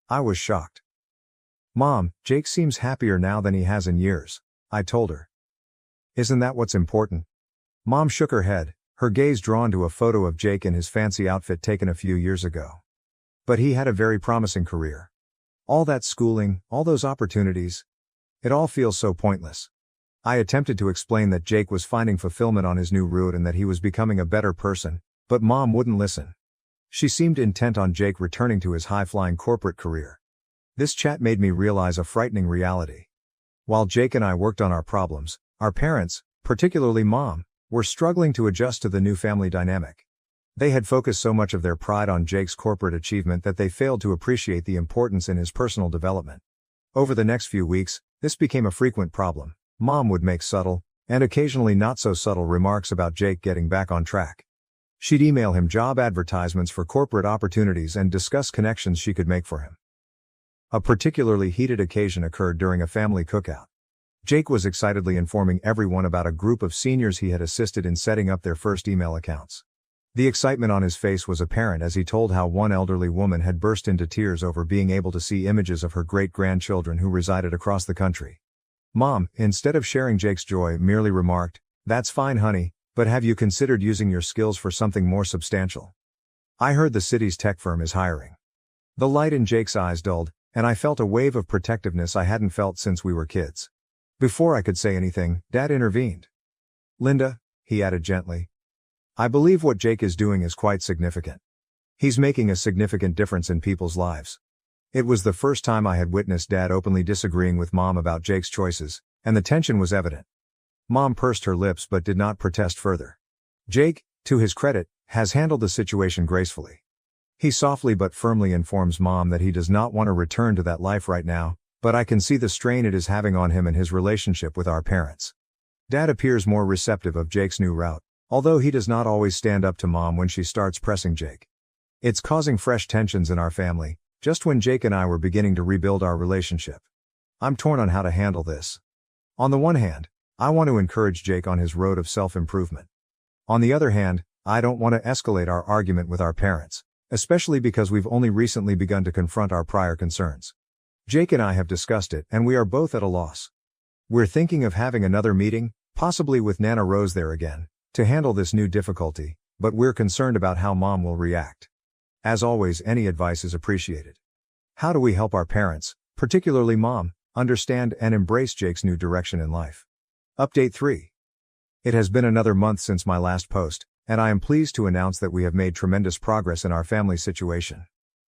I was shocked. "Mom, Jake seems happier now than he has in years," I told her. "Isn't that what's important?" Mom shook her head, her gaze drawn to a photo of Jake in his fancy outfit taken a few years ago. "But he had a very promising career. All that schooling, all those opportunities. It all feels so pointless." I attempted to explain that Jake was finding fulfillment on his new route and that he was becoming a better person, but Mom wouldn't listen. She seemed intent on Jake returning to his high-flying corporate career. This chat made me realize a frightening reality. While Jake and I worked on our problems, our parents, particularly Mom, were struggling to adjust to the new family dynamic. They had focused so much of their pride on Jake's corporate achievement that they failed to appreciate the importance in his personal development. Over the next few weeks, this became a frequent problem. Mom would make subtle, and occasionally not so subtle remarks about Jake getting back on track. She'd email him job advertisements for corporate opportunities and discuss connections she could make for him. A particularly heated occasion occurred during a family cookout. Jake was excitedly informing everyone about a group of seniors he had assisted in setting up their first email accounts. The excitement on his face was apparent as he told how one elderly woman had burst into tears over being able to see images of her great-grandchildren who resided across the country. Mom, instead of sharing Jake's joy, merely remarked, "That's fine, honey, but have you considered using your skills for something more substantial? I heard the city's tech firm is hiring." The light in Jake's eyes dulled, and I felt a wave of protectiveness I hadn't felt since we were kids. Before I could say anything, Dad intervened. "Linda," he added gently, "I believe what Jake is doing is quite significant. He's making a significant difference in people's lives." It was the first time I had witnessed Dad openly disagreeing with Mom about Jake's choices, and the tension was evident. Mom pursed her lips but did not protest further. Jake, to his credit, has handled the situation gracefully. He softly but firmly informs Mom that he does not want to return to that life right now, but I can see the strain it is having on him and his relationship with our parents. Dad appears more receptive of Jake's new route, although he does not always stand up to Mom when she starts pressing Jake. It's causing fresh tensions in our family, just when Jake and I were beginning to rebuild our relationship. I'm torn on how to handle this. On the one hand, I want to encourage Jake on his road of self-improvement. On the other hand, I don't want to escalate our argument with our parents, especially because we've only recently begun to confront our prior concerns. Jake and I have discussed it, and we are both at a loss. We're thinking of having another meeting, possibly with Nana Rose there again, to handle this new difficulty, but we're concerned about how Mom will react. As always, any advice is appreciated. How do we help our parents, particularly Mom, understand and embrace Jake's new direction in life? Update 3. It has been another month since my last post, and I am pleased to announce that we have made tremendous progress in our family situation.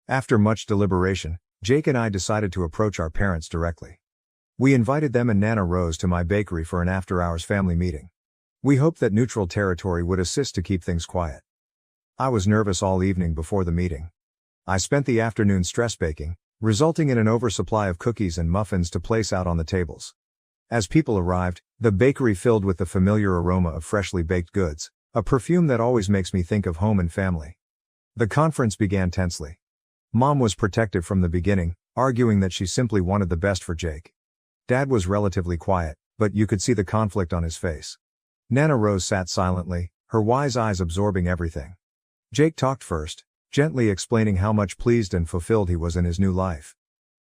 After much deliberation, Jake and I decided to approach our parents directly. We invited them and Nana Rose to my bakery for an after-hours family meeting. We hoped that neutral territory would assist to keep things quiet. I was nervous all evening before the meeting. I spent the afternoon stress baking, resulting in an oversupply of cookies and muffins to place out on the tables. As people arrived, the bakery filled with the familiar aroma of freshly baked goods, a perfume that always makes me think of home and family. The conference began tensely. Mom was protective from the beginning, arguing that she simply wanted the best for Jake. Dad was relatively quiet, but you could see the conflict on his face. Nana Rose sat silently, her wise eyes absorbing everything. Jake talked first, gently explaining how much pleased and fulfilled he was in his new life.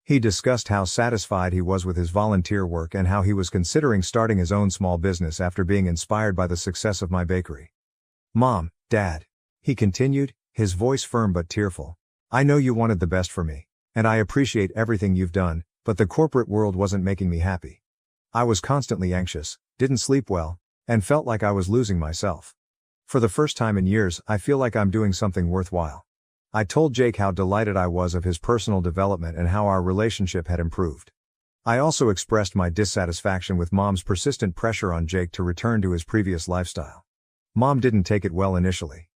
He discussed how satisfied he was with his volunteer work and how he was considering starting his own small business after being inspired by the success of my bakery. Mom, Dad, he continued, his voice firm but tearful, I know you wanted the best for me, and I appreciate everything you've done, but the corporate world wasn't making me happy. I was constantly anxious, didn't sleep well, and felt like I was losing myself. For the first time in years, I feel like I'm doing something worthwhile. I told Jake how delighted I was of his personal development and how our relationship had improved. I also expressed my dissatisfaction with Mom's persistent pressure on Jake to return to his previous lifestyle. Mom didn't take it well initially.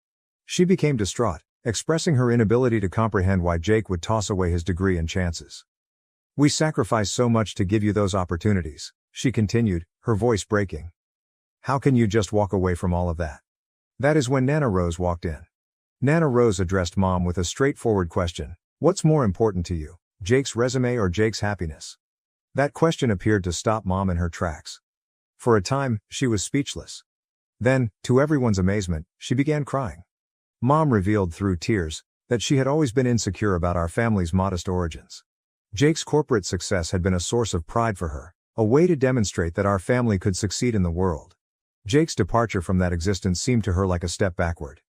She became distraught, expressing her inability to comprehend why Jake would toss away his degree and chances. We sacrificed so much to give you those opportunities, she continued, her voice breaking. How can you just walk away from all of that? That is when Nana Rose walked in. Nana Rose addressed Mom with a straightforward question. What's more important to you, Jake's resume or Jake's happiness? That question appeared to stop Mom in her tracks. For a time, she was speechless. Then, to everyone's amazement, she began crying. Mom revealed through tears that she had always been insecure about our family's modest origins. Jake's corporate success had been a source of pride for her, a way to demonstrate that our family could succeed in the world. Jake's departure from that existence seemed to her like a step backward.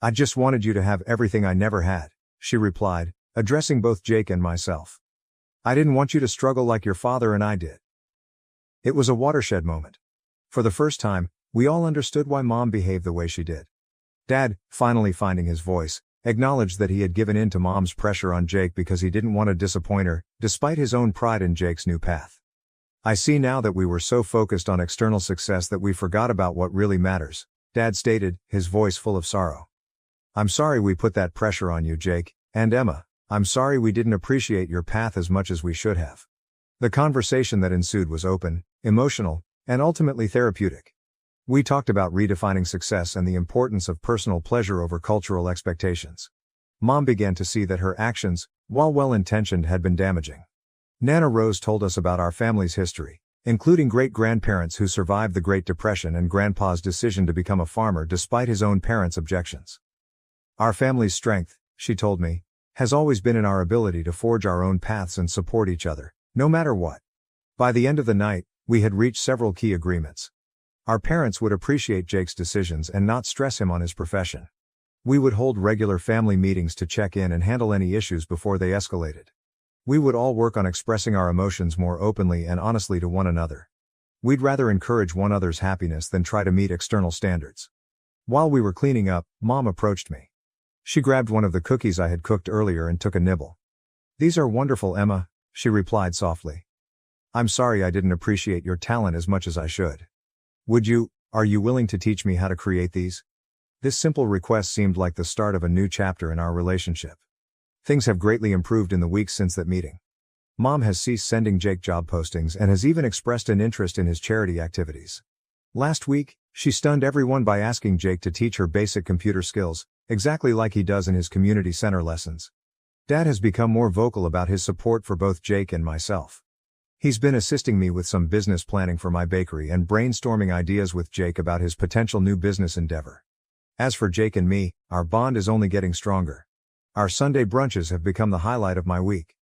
I just wanted you to have everything I never had, she replied, addressing both Jake and myself. I didn't want you to struggle like your father and I did. It was a watershed moment. For the first time, we all understood why Mom behaved the way she did. Dad, finally finding his voice, acknowledged that he had given in to Mom's pressure on Jake because he didn't want to disappoint her, despite his own pride in Jake's new path. I see now that we were so focused on external success that we forgot about what really matters, Dad stated, his voice full of sorrow. I'm sorry we put that pressure on you, Jake, and Emma. I'm sorry we didn't appreciate your path as much as we should have. The conversation that ensued was open, emotional, and ultimately therapeutic. We talked about redefining success and the importance of personal pleasure over cultural expectations. Mom began to see that her actions, while well-intentioned, had been damaging. Nana Rose told us about our family's history, including great-grandparents who survived the Great Depression and Grandpa's decision to become a farmer despite his own parents' objections. Our family's strength, she told me, has always been in our ability to forge our own paths and support each other, no matter what. By the end of the night, we had reached several key agreements. Our parents would appreciate Jake's decisions and not stress him on his profession. We would hold regular family meetings to check in and handle any issues before they escalated. We would all work on expressing our emotions more openly and honestly to one another. We'd rather encourage one another's happiness than try to meet external standards. While we were cleaning up, Mom approached me. She grabbed one of the cookies I had cooked earlier and took a nibble. These are wonderful, Emma, she replied softly. I'm sorry I didn't appreciate your talent as much as I should. Are you willing to teach me how to create these? This simple request seemed like the start of a new chapter in our relationship. Things have greatly improved in the weeks since that meeting. Mom has ceased sending Jake job postings and has even expressed an interest in his charity activities. Last week, she stunned everyone by asking Jake to teach her basic computer skills, exactly like he does in his community center lessons. Dad has become more vocal about his support for both Jake and myself. He's been assisting me with some business planning for my bakery and brainstorming ideas with Jake about his potential new business endeavor. As for Jake and me, our bond is only getting stronger. Our Sunday brunches have become the highlight of my week.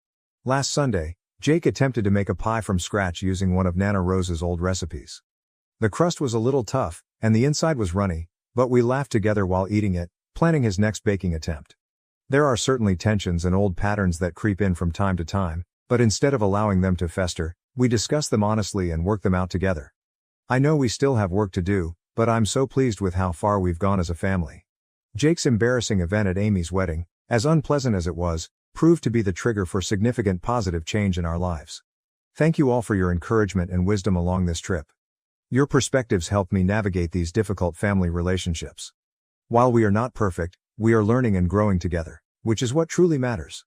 Last Sunday, Jake attempted to make a pie from scratch using one of Nana Rose's old recipes. The crust was a little tough, and the inside was runny, but we laughed together while eating it, planning his next baking attempt. There are certainly tensions and old patterns that creep in from time to time, but instead of allowing them to fester, we discuss them honestly and work them out together. I know we still have work to do, but I'm so pleased with how far we've gone as a family. Jake's embarrassing event at Amy's wedding, as unpleasant as it was, proved to be the trigger for significant positive change in our lives. Thank you all for your encouragement and wisdom along this trip. Your perspectives helped me navigate these difficult family relationships. While we are not perfect, we are learning and growing together, which is what truly matters.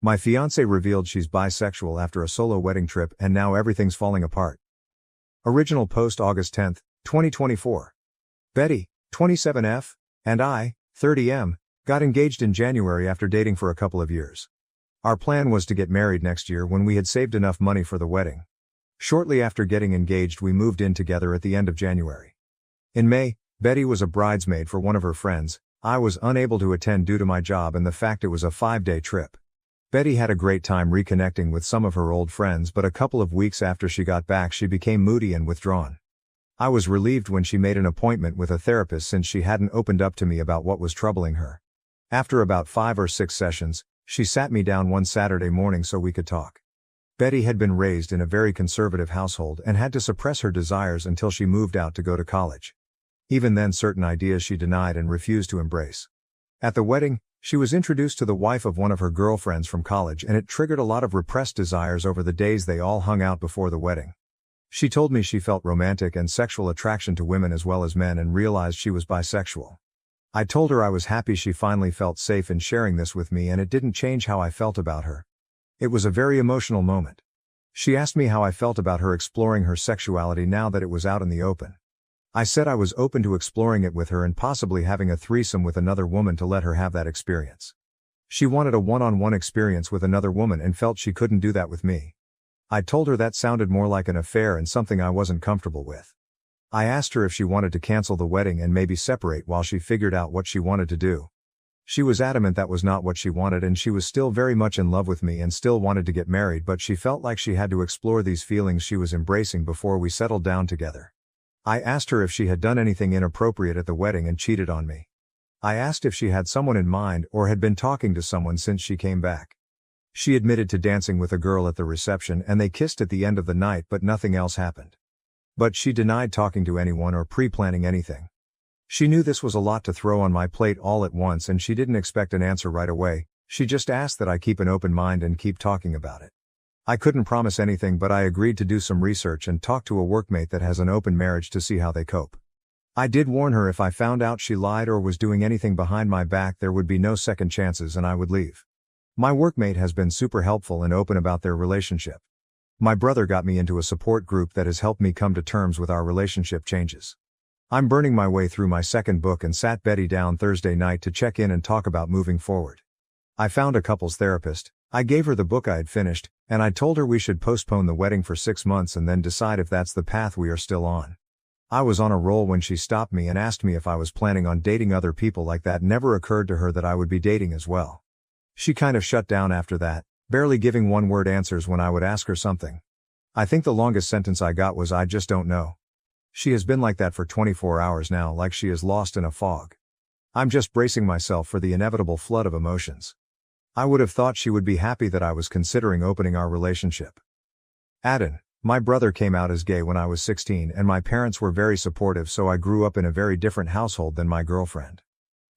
My fiancée revealed she's bisexual after a solo wedding trip and now everything's falling apart. Original post August 10, 2024. Betty, 27F, and I, 30M, got engaged in January after dating for a couple of years. Our plan was to get married next year when we had saved enough money for the wedding. Shortly after getting engaged, we moved in together at the end of January. In May, Betty was a bridesmaid for one of her friends. I was unable to attend due to my job and the fact it was a 5-day trip. Betty had a great time reconnecting with some of her old friends, but a couple of weeks after she got back she became moody and withdrawn. I was relieved when she made an appointment with a therapist since she hadn't opened up to me about what was troubling her. After about 5 or 6 sessions, she sat me down one Saturday morning so we could talk. Betty had been raised in a very conservative household and had to suppress her desires until she moved out to go to college. Even then, certain ideas she denied and refused to embrace. At the wedding, she was introduced to the wife of one of her girlfriends from college, and it triggered a lot of repressed desires over the days they all hung out before the wedding. She told me she felt romantic and sexual attraction to women as well as men and realized she was bisexual. I told her I was happy she finally felt safe in sharing this with me, and it didn't change how I felt about her. It was a very emotional moment. She asked me how I felt about her exploring her sexuality now that it was out in the open. I said I was open to exploring it with her and possibly having a threesome with another woman to let her have that experience. She wanted a one-on-one experience with another woman and felt she couldn't do that with me. I told her that sounded more like an affair and something I wasn't comfortable with. I asked her if she wanted to cancel the wedding and maybe separate while she figured out what she wanted to do. She was adamant that was not what she wanted, and she was still very much in love with me and still wanted to get married, but she felt like she had to explore these feelings she was embracing before we settled down together. I asked her if she had done anything inappropriate at the wedding and cheated on me. I asked if she had someone in mind or had been talking to someone since she came back. She admitted to dancing with a girl at the reception and they kissed at the end of the night, but nothing else happened. But she denied talking to anyone or pre-planning anything. She knew this was a lot to throw on my plate all at once, and she didn't expect an answer right away. She just asked that I keep an open mind and keep talking about it. I couldn't promise anything, but I agreed to do some research and talk to a workmate that has an open marriage to see how they cope. I did warn her if I found out she lied or was doing anything behind my back there would be no second chances and I would leave. My workmate has been super helpful and open about their relationship. My brother got me into a support group that has helped me come to terms with our relationship changes. I'm burning my way through my second book and sat Betty down Thursday night to check in and talk about moving forward. I found a couples therapist. I gave her the book I had finished, and I told her we should postpone the wedding for 6 months and then decide if that's the path we are still on. I was on a roll when she stopped me and asked me if I was planning on dating other people. Like that never occurred to her that I would be dating as well. She kind of shut down after that, barely giving one-word answers when I would ask her something. I think the longest sentence I got was "I just don't know." She has been like that for 24 hours now, like she is lost in a fog. I'm just bracing myself for the inevitable flood of emotions. I would have thought she would be happy that I was considering opening our relationship. Add-in, my brother came out as gay when I was 16 and my parents were very supportive, so I grew up in a very different household than my girlfriend.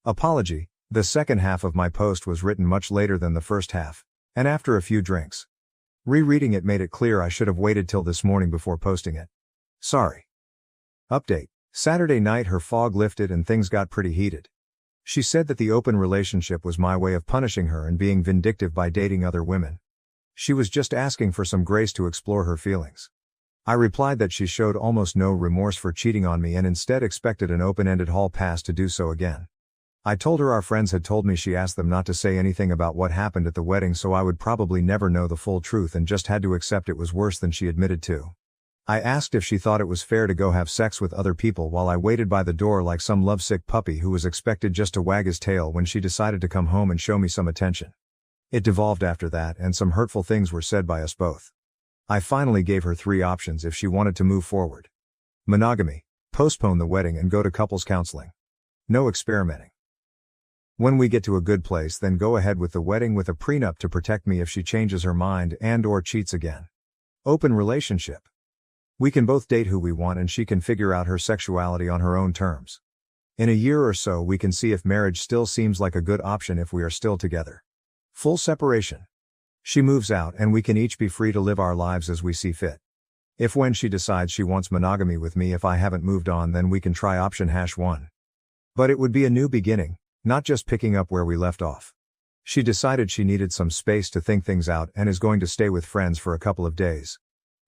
Apology, the second half of my post was written much later than the first half, and after a few drinks. Rereading it made it clear I should have waited till this morning before posting it. Sorry. Update, Saturday night her fog lifted and things got pretty heated. She said that the open relationship was my way of punishing her and being vindictive by dating other women. She was just asking for some grace to explore her feelings. I replied that she showed almost no remorse for cheating on me and instead expected an open-ended hall pass to do so again. I told her our friends had told me she asked them not to say anything about what happened at the wedding, so I would probably never know the full truth and just had to accept it was worse than she admitted to. I asked if she thought it was fair to go have sex with other people while I waited by the door like some lovesick puppy who was expected just to wag his tail when she decided to come home and show me some attention. It devolved after that, and some hurtful things were said by us both. I finally gave her 3 options if she wanted to move forward. Monogamy, postpone the wedding and go to couples counseling. No experimenting. When we get to a good place, then go ahead with the wedding with a prenup to protect me if she changes her mind and/or cheats again. Open relationship. We can both date who we want and she can figure out her sexuality on her own terms. In a year or so we can see if marriage still seems like a good option if we are still together. Full separation. She moves out and we can each be free to live our lives as we see fit. If when she decides she wants monogamy with me if I haven't moved on, then we can try option #1. But it would be a new beginning, not just picking up where we left off. She decided she needed some space to think things out and is going to stay with friends for a couple of days.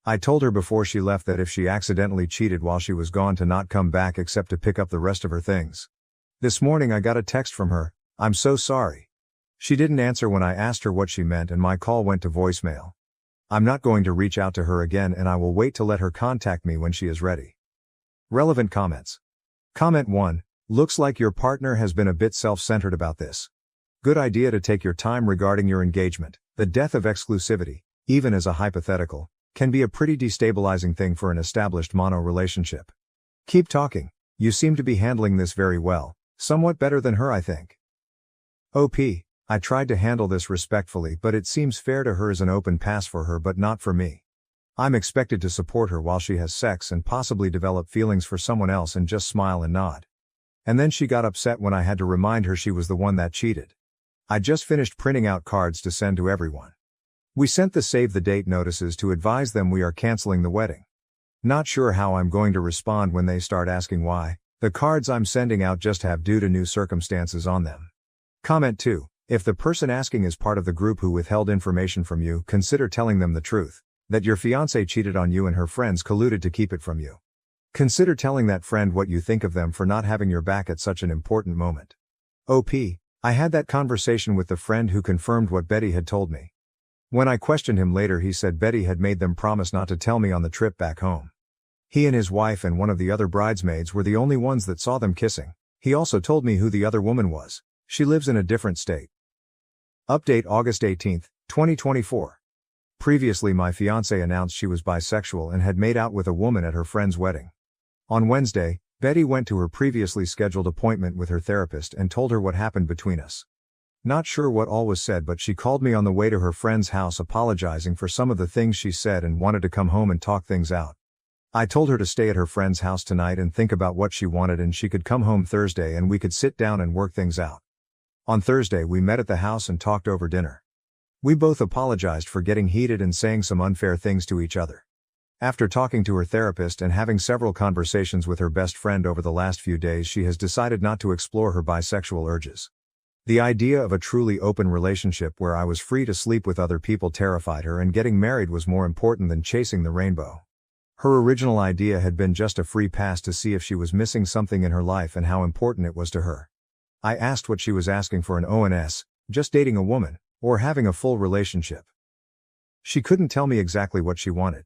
I told her before she left that if she accidentally cheated while she was gone to not come back except to pick up the rest of her things. This morning I got a text from her, "I'm so sorry." She didn't answer when I asked her what she meant and my call went to voicemail. I'm not going to reach out to her again and I will wait to let her contact me when she is ready. Relevant comments. Comment 1. Looks like your partner has been a bit self-centered about this. Good idea to take your time regarding your engagement. The death of exclusivity, even as a hypothetical, can be a pretty destabilizing thing for an established mono relationship. Keep talking. You seem to be handling this very well, somewhat better than her I think. OP. I tried to handle this respectfully, but it seems fair to her as an open pass for her but not for me. I'm expected to support her while she has sex and possibly develop feelings for someone else and just smile and nod. And then she got upset when I had to remind her she was the one that cheated. I just finished printing out cards to send to everyone. We sent the save the date notices to advise them we are canceling the wedding. Not sure how I'm going to respond when they start asking why. The cards I'm sending out just have due to new circumstances on them. Comment 2. If the person asking is part of the group who withheld information from you, consider telling them the truth, that your fiancé cheated on you and her friends colluded to keep it from you. Consider telling that friend what you think of them for not having your back at such an important moment. OP. I had that conversation with the friend who confirmed what Betty had told me. When I questioned him later, he said Betty had made them promise not to tell me on the trip back home. He and his wife and one of the other bridesmaids were the only ones that saw them kissing. He also told me who the other woman was. She lives in a different state. Update August 18, 2024. Previously my fiancée announced she was bisexual and had made out with a woman at her friend's wedding. On Wednesday, Betty went to her previously scheduled appointment with her therapist and told her what happened between us. Not sure what all was said, but she called me on the way to her friend's house apologizing for some of the things she said and wanted to come home and talk things out. I told her to stay at her friend's house tonight and think about what she wanted, and she could come home Thursday and we could sit down and work things out. On Thursday we met at the house and talked over dinner. We both apologized for getting heated and saying some unfair things to each other. After talking to her therapist and having several conversations with her best friend over the last few days, she has decided not to explore her bisexual urges. The idea of a truly open relationship where I was free to sleep with other people terrified her, and getting married was more important than chasing the rainbow. Her original idea had been just a free pass to see if she was missing something in her life and how important it was to her. I asked what she was asking for an ONS, just dating a woman, or having a full relationship. She couldn't tell me exactly what she wanted.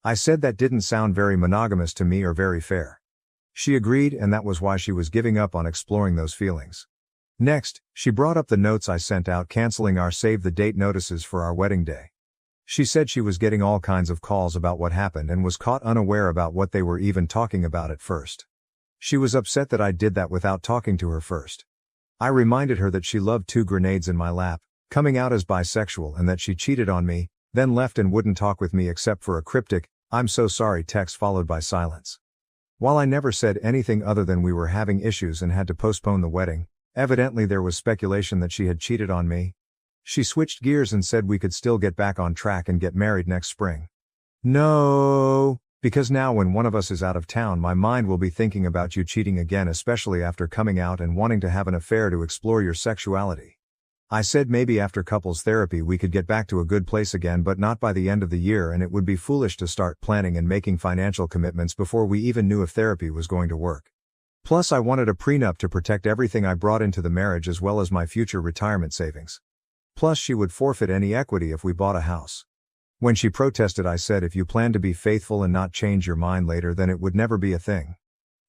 I said that didn't sound very monogamous to me or very fair. She agreed, and that was why she was giving up on exploring those feelings. Next, she brought up the notes I sent out canceling our save the date notices for our wedding day. She said she was getting all kinds of calls about what happened and was caught unaware about what they were even talking about at first. She was upset that I did that without talking to her first. I reminded her that she loved 2 grenades in my lap, coming out as bisexual, and that she cheated on me, then left and wouldn't talk with me except for a cryptic, "I'm so sorry" text followed by silence. While I never said anything other than we were having issues and had to postpone the wedding, evidently there was speculation that she had cheated on me. She switched gears and said we could still get back on track and get married next spring. No, because now when one of us is out of town, my mind will be thinking about you cheating again, especially after coming out and wanting to have an affair to explore your sexuality. I said maybe after couples therapy we could get back to a good place again, but not by the end of the year, and it would be foolish to start planning and making financial commitments before we even knew if therapy was going to work. Plus I wanted a prenup to protect everything I brought into the marriage as well as my future retirement savings. Plus she would forfeit any equity if we bought a house. When she protested, I said if you plan to be faithful and not change your mind later, then it would never be a thing.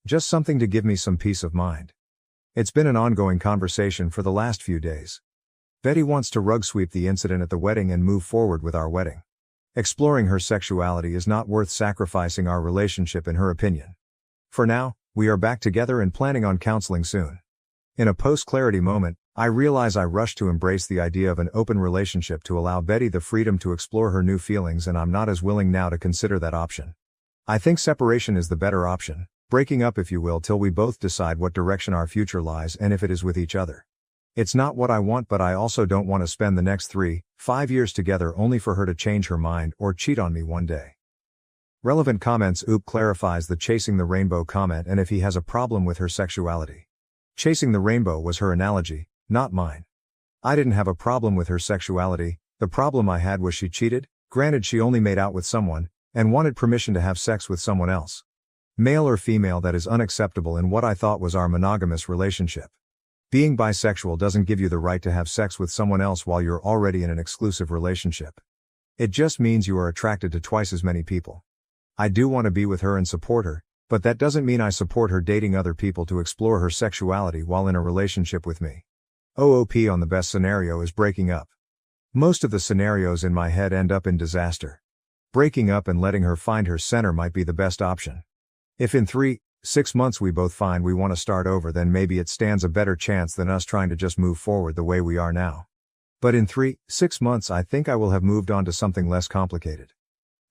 Just something to give me some peace of mind. It's been an ongoing conversation for the last few days. Betty wants to rug sweep the incident at the wedding and move forward with our wedding. Exploring her sexuality is not worth sacrificing our relationship in her opinion. For now, we are back together and planning on counseling soon. In a post-clarity moment, I realize I rushed to embrace the idea of an open relationship to allow Betty the freedom to explore her new feelings, and I'm not as willing now to consider that option. I think separation is the better option, breaking up if you will till we both decide what direction our future lies and if it is with each other. It's not what I want, but I also don't want to spend the next 3-5 years together only for her to change her mind or cheat on me one day. Relevant comments. Oop clarifies the chasing the rainbow comment and if he has a problem with her sexuality. Chasing the rainbow was her analogy, not mine. I didn't have a problem with her sexuality, the problem I had was she cheated. Granted, she only made out with someone, and wanted permission to have sex with someone else. Male or female, that is unacceptable in what I thought was our monogamous relationship. Being bisexual doesn't give you the right to have sex with someone else while you're already in an exclusive relationship. It just means you are attracted to twice as many people. I do want to be with her and support her, but that doesn't mean I support her dating other people to explore her sexuality while in a relationship with me. OOP on the best scenario is breaking up. Most of the scenarios in my head end up in disaster. Breaking up and letting her find her center might be the best option. If in 3-6 months we both find we want to start over, then maybe it stands a better chance than us trying to just move forward the way we are now. But in 3-6 months I think I will have moved on to something less complicated.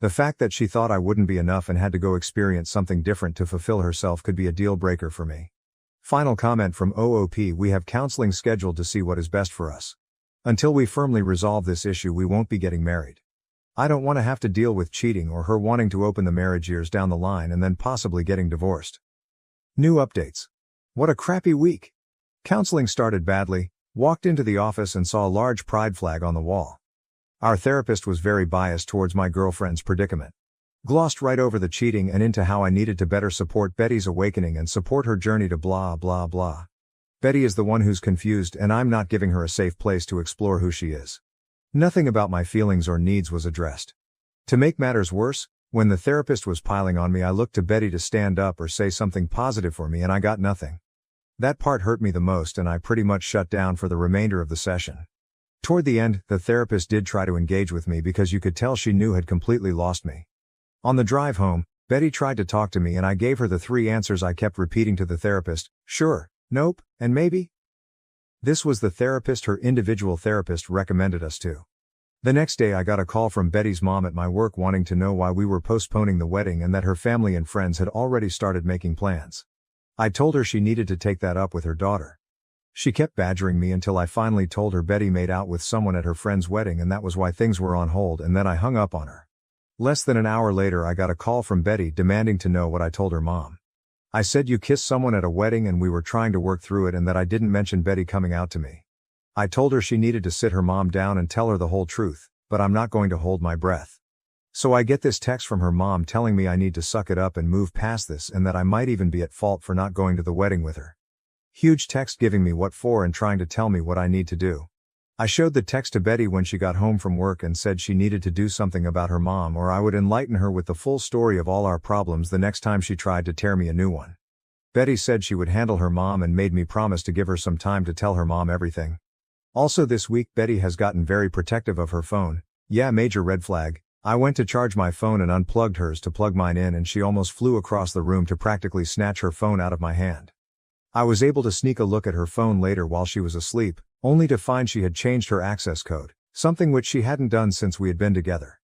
The fact that she thought I wouldn't be enough and had to go experience something different to fulfill herself could be a deal breaker for me. Final comment from OOP. We have counseling scheduled to see what is best for us. Until we firmly resolve this issue, we won't be getting married. I don't want to have to deal with cheating or her wanting to open the marriage years down the line and then possibly getting divorced. New updates. What a crappy week. Counseling started badly, walked into the office and saw a large pride flag on the wall. Our therapist was very biased towards my girlfriend's predicament. Glossed right over the cheating and into how I needed to better support Betty's awakening and support her journey to blah blah blah. Betty is the one who's confused and I'm not giving her a safe place to explore who she is. Nothing about my feelings or needs was addressed. To make matters worse, when the therapist was piling on me, I looked to Betty to stand up or say something positive for me and I got nothing. That part hurt me the most and I pretty much shut down for the remainder of the session. Toward the end, the therapist did try to engage with me because you could tell she knew had completely lost me. On the drive home, Betty tried to talk to me and I gave her the 3 answers I kept repeating to the therapist: sure, nope, and maybe. This was the therapist her individual therapist recommended us to. The next day I got a call from Betty's mom at my work wanting to know why we were postponing the wedding and that her family and friends had already started making plans. I told her she needed to take that up with her daughter. She kept badgering me until I finally told her Betty made out with someone at her friend's wedding and that was why things were on hold, and then I hung up on her. Less than an hour later I got a call from Betty demanding to know what I told her mom. I said you kissed someone at a wedding and we were trying to work through it and that I didn't mention Betty coming out to me. I told her she needed to sit her mom down and tell her the whole truth, but I'm not going to hold my breath. So I get this text from her mom telling me I need to suck it up and move past this and that I might even be at fault for not going to the wedding with her. Huge text giving me what for and trying to tell me what I need to do. I showed the text to Betty when she got home from work and said she needed to do something about her mom or I would enlighten her with the full story of all our problems the next time she tried to tear me a new one. Betty said she would handle her mom and made me promise to give her some time to tell her mom everything. Also this week Betty has gotten very protective of her phone. Yeah, major red flag. I went to charge my phone and unplugged hers to plug mine in and she almost flew across the room to practically snatch her phone out of my hand. I was able to sneak a look at her phone later while she was asleep, only to find she had changed her access code, something which she hadn't done since we had been together.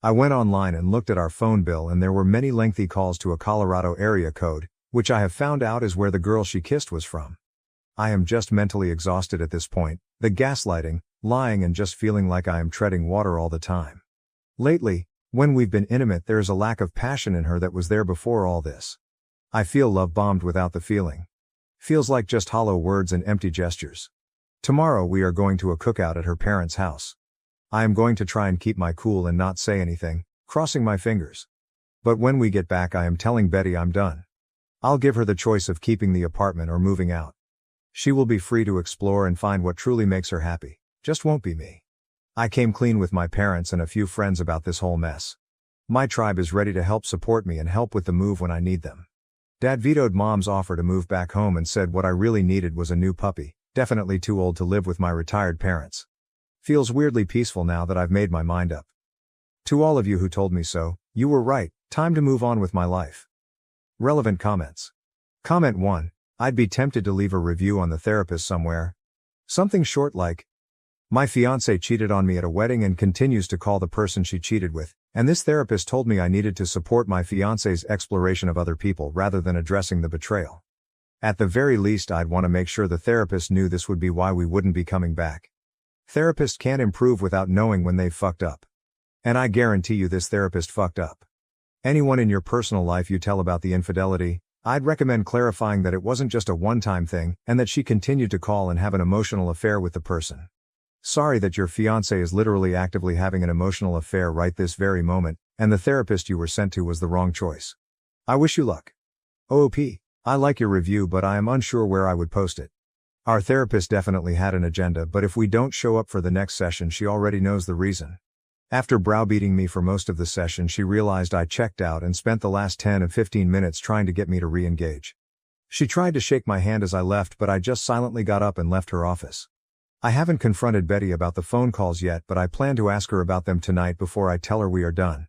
I went online and looked at our phone bill and there were many lengthy calls to a Colorado area code, which I have found out is where the girl she kissed was from. I am just mentally exhausted at this point, the gaslighting, lying and just feeling like I am treading water all the time. Lately, when we've been intimate, there is a lack of passion in her that was there before all this. I feel love-bombed without the feeling. Feels like just hollow words and empty gestures. Tomorrow we are going to a cookout at her parents' house. I am going to try and keep my cool and not say anything, crossing my fingers. But when we get back I am telling Betty I'm done. I'll give her the choice of keeping the apartment or moving out. She will be free to explore and find what truly makes her happy, just won't be me. I came clean with my parents and a few friends about this whole mess. My tribe is ready to help support me and help with the move when I need them. Dad vetoed Mom's offer to move back home and said what I really needed was a new puppy, definitely too old to live with my retired parents. Feels weirdly peaceful now that I've made my mind up. To all of you who told me so, you were right, time to move on with my life. Relevant comments. Comment 1. I'd be tempted to leave a review on the therapist somewhere. Something short like, my fiancé cheated on me at a wedding and continues to call the person she cheated with, and this therapist told me I needed to support my fiancé's exploration of other people rather than addressing the betrayal. At the very least, I'd want to make sure the therapist knew this would be why we wouldn't be coming back. Therapists can't improve without knowing when they've fucked up. And I guarantee you this therapist fucked up. Anyone in your personal life you tell about the infidelity, I'd recommend clarifying that it wasn't just a one-time thing, and that she continued to call and have an emotional affair with the person. Sorry that your fiancé is literally actively having an emotional affair right this very moment, and the therapist you were sent to was the wrong choice. I wish you luck. OOP, I like your review but I am unsure where I would post it. Our therapist definitely had an agenda, but if we don't show up for the next session she already knows the reason. After browbeating me for most of the session she realized I checked out and spent the last 10 and 15 minutes trying to get me to re-engage. She tried to shake my hand as I left but I just silently got up and left her office. I haven't confronted Betty about the phone calls yet but I plan to ask her about them tonight before I tell her we are done.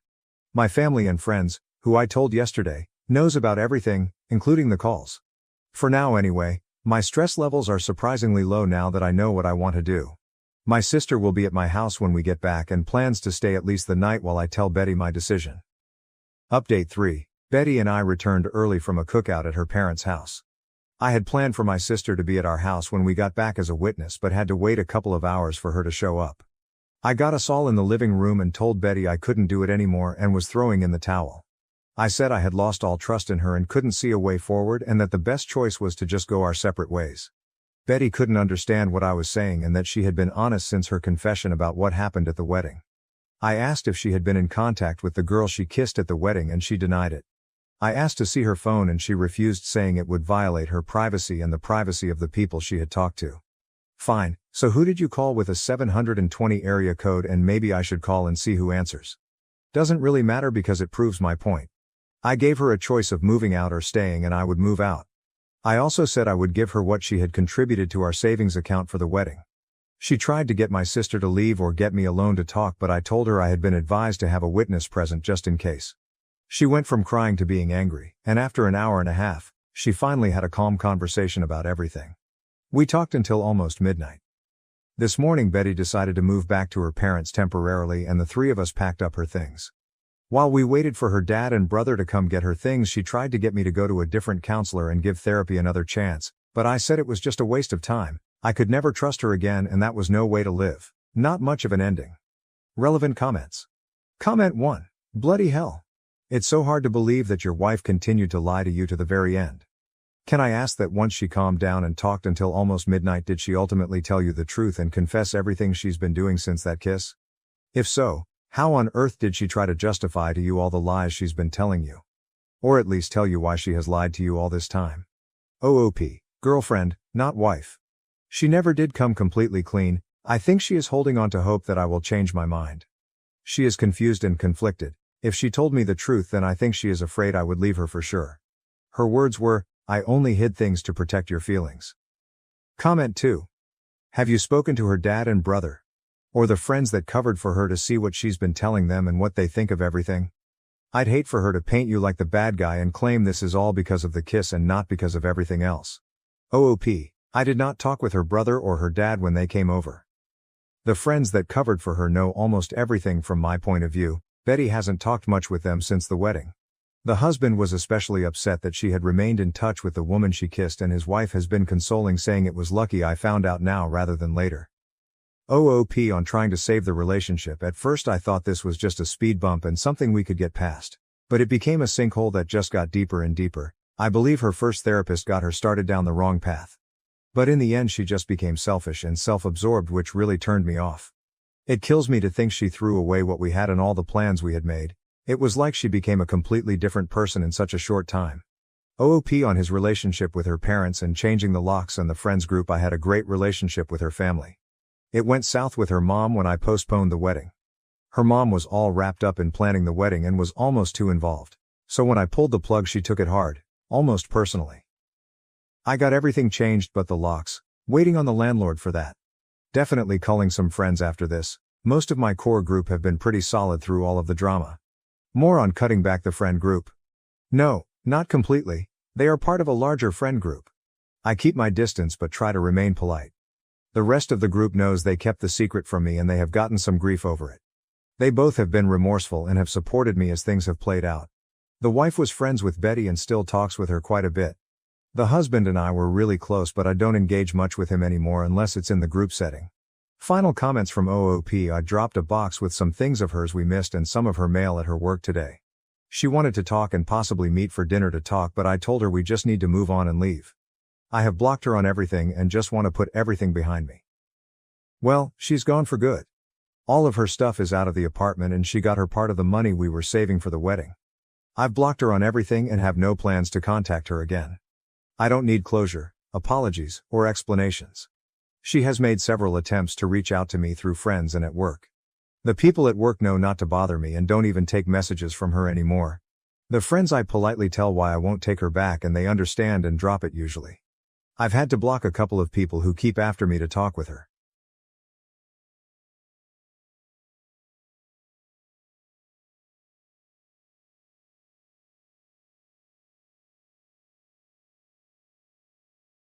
My family and friends, who I told yesterday, knows about everything, including the calls. For now anyway, my stress levels are surprisingly low now that I know what I want to do. My sister will be at my house when we get back and plans to stay at least the night while I tell Betty my decision. Update 3. Betty and I returned early from a cookout at her parents' house. I had planned for my sister to be at our house when we got back as a witness but had to wait a couple of hours for her to show up. I got us all in the living room and told Betty I couldn't do it anymore and was throwing in the towel. I said I had lost all trust in her and couldn't see a way forward and that the best choice was to just go our separate ways. Betty couldn't understand what I was saying and that she had been honest since her confession about what happened at the wedding. I asked if she had been in contact with the girl she kissed at the wedding and she denied it. I asked to see her phone and she refused, saying it would violate her privacy and the privacy of the people she had talked to. Fine, so who did you call with a 720 area code and maybe I should call and see who answers? Doesn't really matter because it proves my point. I gave her a choice of moving out or staying and I would move out. I also said I would give her what she had contributed to our savings account for the wedding. She tried to get my sister to leave or get me alone to talk but I told her I had been advised to have a witness present just in case. She went from crying to being angry, and after an hour and a half, she finally had a calm conversation about everything. We talked until almost midnight. This morning Betty decided to move back to her parents temporarily and the three of us packed up her things. While we waited for her dad and brother to come get her things she tried to get me to go to a different counselor and give therapy another chance, but I said it was just a waste of time, I could never trust her again and that was no way to live. Not much of an ending. Relevant comments. Comment 1. Bloody hell. It's so hard to believe that your wife continued to lie to you to the very end. Can I ask that once she calmed down and talked until almost midnight did she ultimately tell you the truth and confess everything she's been doing since that kiss? If so, how on earth did she try to justify to you all the lies she's been telling you? Or at least tell you why she has lied to you all this time? OOP, girlfriend, not wife. She never did come completely clean, I think she is holding on to hope that I will change my mind. She is confused and conflicted. If she told me the truth then I think she is afraid I would leave her for sure. Her words were, I only hid things to protect your feelings. Comment 2. Have you spoken to her dad and brother? Or the friends that covered for her to see what she's been telling them and what they think of everything? I'd hate for her to paint you like the bad guy and claim this is all because of the kiss and not because of everything else. OOP, I did not talk with her brother or her dad when they came over. The friends that covered for her know almost everything from my point of view. Betty hasn't talked much with them since the wedding. The husband was especially upset that she had remained in touch with the woman she kissed and his wife has been consoling saying it was lucky I found out now rather than later. OOP on trying to save the relationship. At first I thought this was just a speed bump and something we could get past. But it became a sinkhole that just got deeper and deeper. I believe her first therapist got her started down the wrong path. But in the end she just became selfish and self-absorbed, which really turned me off. It kills me to think she threw away what we had and all the plans we had made. It was like she became a completely different person in such a short time. OOP on his relationship with her parents and changing the locks and the friends group. I had a great relationship with her family. It went south with her mom when I postponed the wedding. Her mom was all wrapped up in planning the wedding and was almost too involved. So when I pulled the plug, she took it hard, almost personally. I got everything changed but the locks, waiting on the landlord for that. Definitely culling some friends after this. Most of my core group have been pretty solid through all of the drama. More on cutting back the friend group. No, not completely. They are part of a larger friend group. I keep my distance but try to remain polite. The rest of the group knows they kept the secret from me and they have gotten some grief over it. They both have been remorseful and have supported me as things have played out. The wife was friends with Betty and still talks with her quite a bit. The husband and I were really close but I don't engage much with him anymore unless it's in the group setting. Final comments from OOP. I dropped a box with some things of hers we missed and some of her mail at her work today. She wanted to talk and possibly meet for dinner to talk, but I told her we just need to move on and leave. I have blocked her on everything and just want to put everything behind me. Well, she's gone for good. All of her stuff is out of the apartment and she got her part of the money we were saving for the wedding. I've blocked her on everything and have no plans to contact her again. I don't need closure, apologies, or explanations. She has made several attempts to reach out to me through friends and at work. The people at work know not to bother me and don't even take messages from her anymore. The friends I politely tell why I won't take her back and they understand and drop it usually. I've had to block a couple of people who keep after me to talk with her.